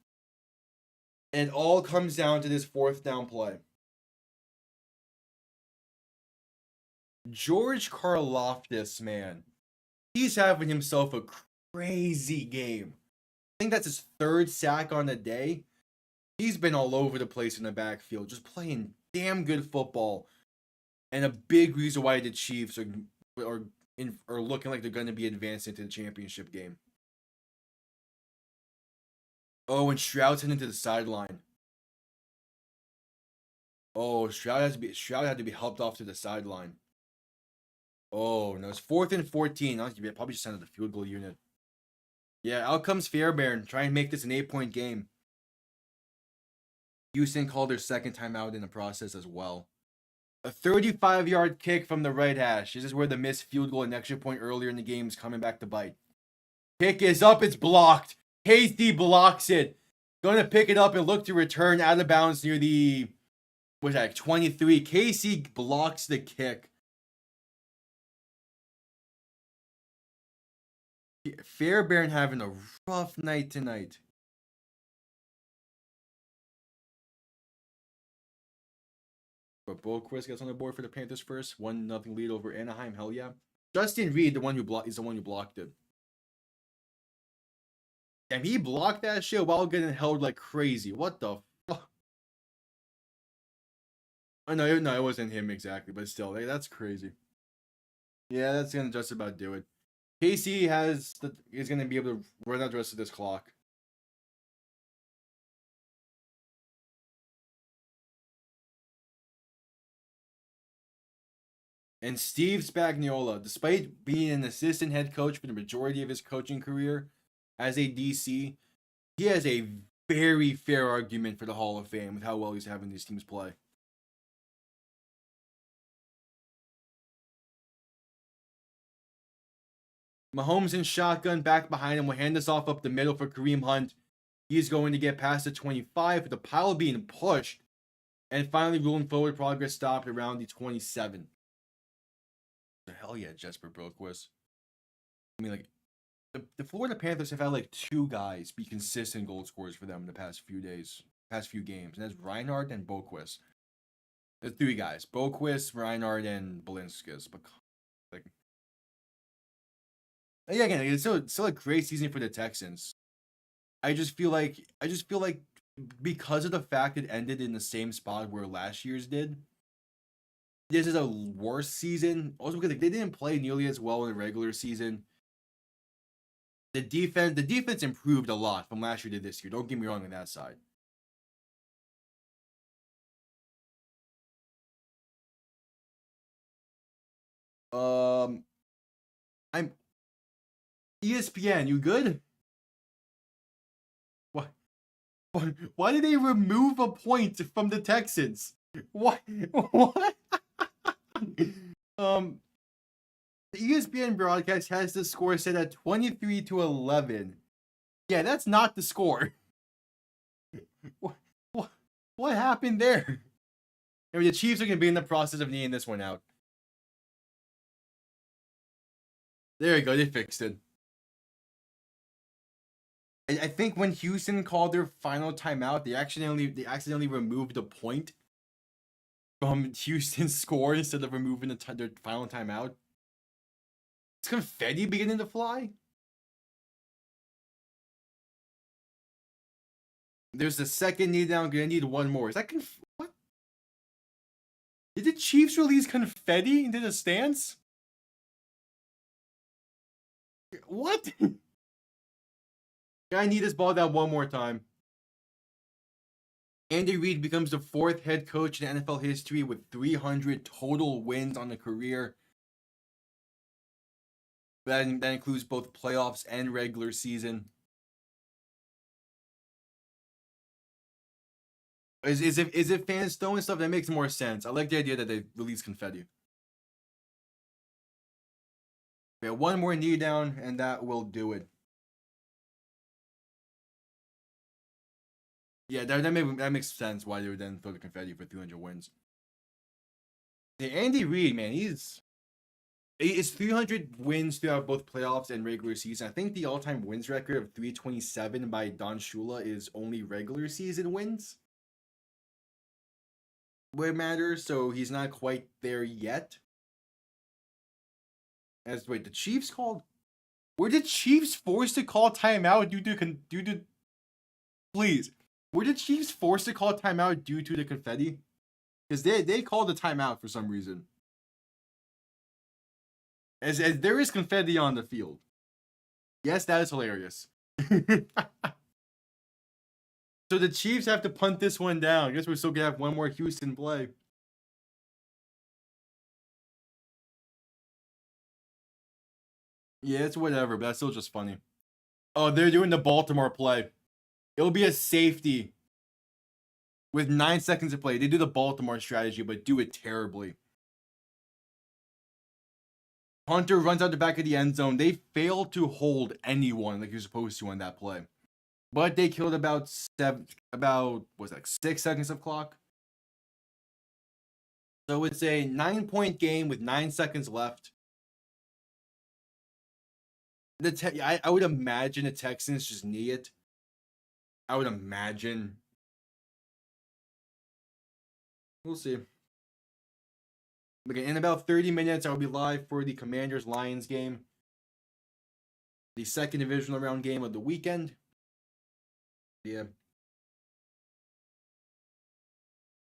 And it all comes down to this 4th down play. George Karlaftis, man, he's having himself a crazy game. I think that's his 3rd sack on the day. He's been all over the place in the backfield, just playing damn good football. And a big reason why the Chiefs are looking like they're going to be advancing to the championship game. Oh, and Stroud's heading to the sideline. Oh, Stroud had to be helped off to the sideline. Oh, no, it's 4th and 14. I probably just sent the field goal unit. Yeah, out comes Fairbairn. Try and make this an 8-point game. Houston called their 2nd timeout in the process as well. A 35-yard kick from the right hash. This is where the missed field goal and extra point earlier in the game is coming back to bite. Kick is up. It's blocked. Casey blocks it. Going to pick it up and look to return out of bounds near the 23. Casey blocks the kick. Fairbairn having a rough night tonight. But Boquist gets on the board for the Panthers first. 1-0 lead over Anaheim. Hell yeah. Justin Reed, is the one who blocked it. And he blocked that shit while getting held like crazy. What the fuck? Oh, no, it wasn't him exactly, but still, that's crazy. Yeah, that's gonna just about do it. KC is gonna be able to run out the rest of this clock. And Steve Spagnuolo, despite being an assistant head coach for the majority of his coaching career as a DC, he has a very fair argument for the Hall of Fame with how well he's having these teams play. Mahomes in shotgun back behind him will hand this off up the middle for Kareem Hunt. He's going to get past the 25 with the pile being pushed. And finally rolling forward, progress stopped around the 27. Hell yeah, Jesper Broquist. I mean, like, the Florida Panthers have had like 2 guys be consistent goal scorers for them in the past few games. And that's Reinhardt and Boquist. There's 3 guys. Boquist, Reinhardt, and Balinskis. But like, yeah, again, it's still a great season for the Texans. I just feel like because of the fact it ended in the same spot where last year's did, this is a worse season. Also because they didn't play nearly as well in the regular season. The defense improved a lot from last year to this year. Don't get me wrong on that side. I'm ESPN. You good? What? Why did they remove a point from the Texans? What? What? The ESPN broadcast has the score set at 23-11. Yeah, that's not the score. What, what happened there? I mean, the Chiefs are going to be in the process of kneeing this one out. There you go. They fixed it. I think when Houston called their final timeout, they accidentally removed a point from Houston's score instead of removing their final timeout. Is confetti beginning to fly? There's the second knee down. Gonna need one more. Is that what? Did the Chiefs release confetti into the stands? What? I need this ball down one more time. Andy Reid becomes the 4th head coach in NFL history with 300 total wins on the career. That includes both playoffs and regular season. Is it fans throwing stuff? That makes more sense. I like the idea that they release confetti. Yeah, one more knee down, and that will do it. Yeah, that makes sense why they would then throw the confetti for 300 wins. Yeah, Andy Reid, man, it's 300 wins throughout both playoffs and regular season. I think the all-time wins record of 327 by Don Shula is only regular season wins, where it matters. So he's not quite there yet. Wait, the Chiefs called? Were the Chiefs forced to call timeout due to? Please, were the Chiefs forced to call timeout due to the confetti? Because they called the timeout for some reason. As there is confetti on the field. Yes, that is hilarious. So the Chiefs have to punt this one down. I guess we're still gonna have one more Houston play. Yeah, it's whatever, but that's still just funny. Oh, they're doing the Baltimore play. It'll be a safety with 9 seconds to play. They do the Baltimore strategy, but do it terribly. Hunter runs out the back of the end zone. They failed to hold anyone like you're supposed to on that play. But they killed about 6 seconds of clock. So it's a 9-point game with 9 seconds left. I would imagine the Texans just knee it. I would imagine. We'll see. Okay, in about 30 minutes, I'll be live for the Commanders-Lions game. The second divisional round game of the weekend. Yeah.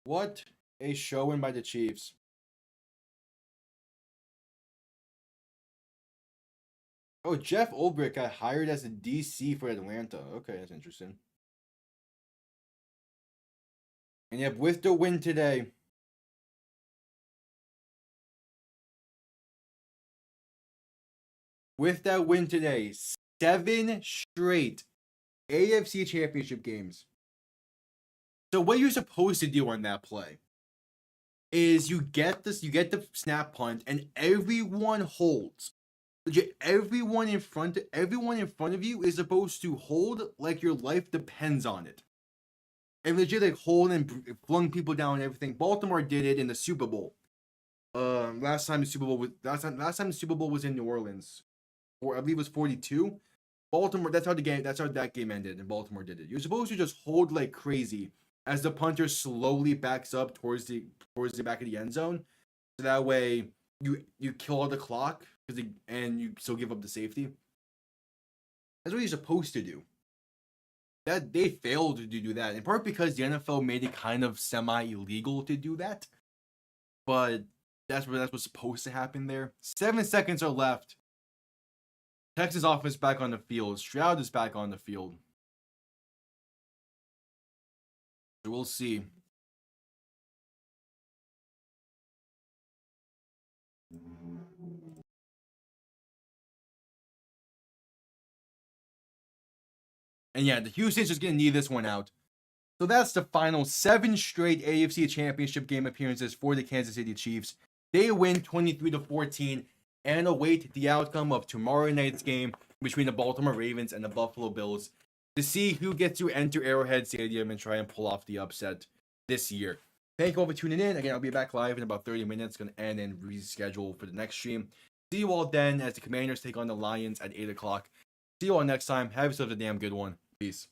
What a showing by the Chiefs. Oh, Jeff Ulbrich got hired as a DC for Atlanta. Okay, that's interesting. And yep, with the win today. With that win today, 7 straight AFC Championship games. So what you're supposed to do on that play is you get the snap punt, and everyone holds. Legit, everyone in front of you is supposed to hold like your life depends on it. And legit, like, hold and flung people down and everything. Baltimore did it in the Super Bowl. Last time the Super Bowl was in New Orleans. I believe it was 42. Baltimore, that's how that game ended, and Baltimore did it. You're supposed to just hold like crazy as the punter slowly backs up towards the back of the end zone. So that way you kill all the clock and you still give up the safety. That's what you're supposed to do. That they failed to do that, in part because the NFL made it kind of semi-illegal to do that. But that's what's supposed to happen there. 7 seconds are left. Texas offense back on the field. Stroud is back on the field. So we'll see. And yeah, the Houston's just gonna need this one out. So that's the final 7 straight AFC Championship game appearances for the Kansas City Chiefs. They win 23-14 and await the outcome of tomorrow night's game between the Baltimore Ravens and the Buffalo Bills to see who gets to enter Arrowhead Stadium and try and pull off the upset this year. Thank you all for tuning in. Again, I'll be back live in about 30 minutes. Going to end and reschedule for the next stream. See you all then as the Commanders take on the Lions at 8 o'clock. See you all next time. Have yourselves a damn good one. Peace.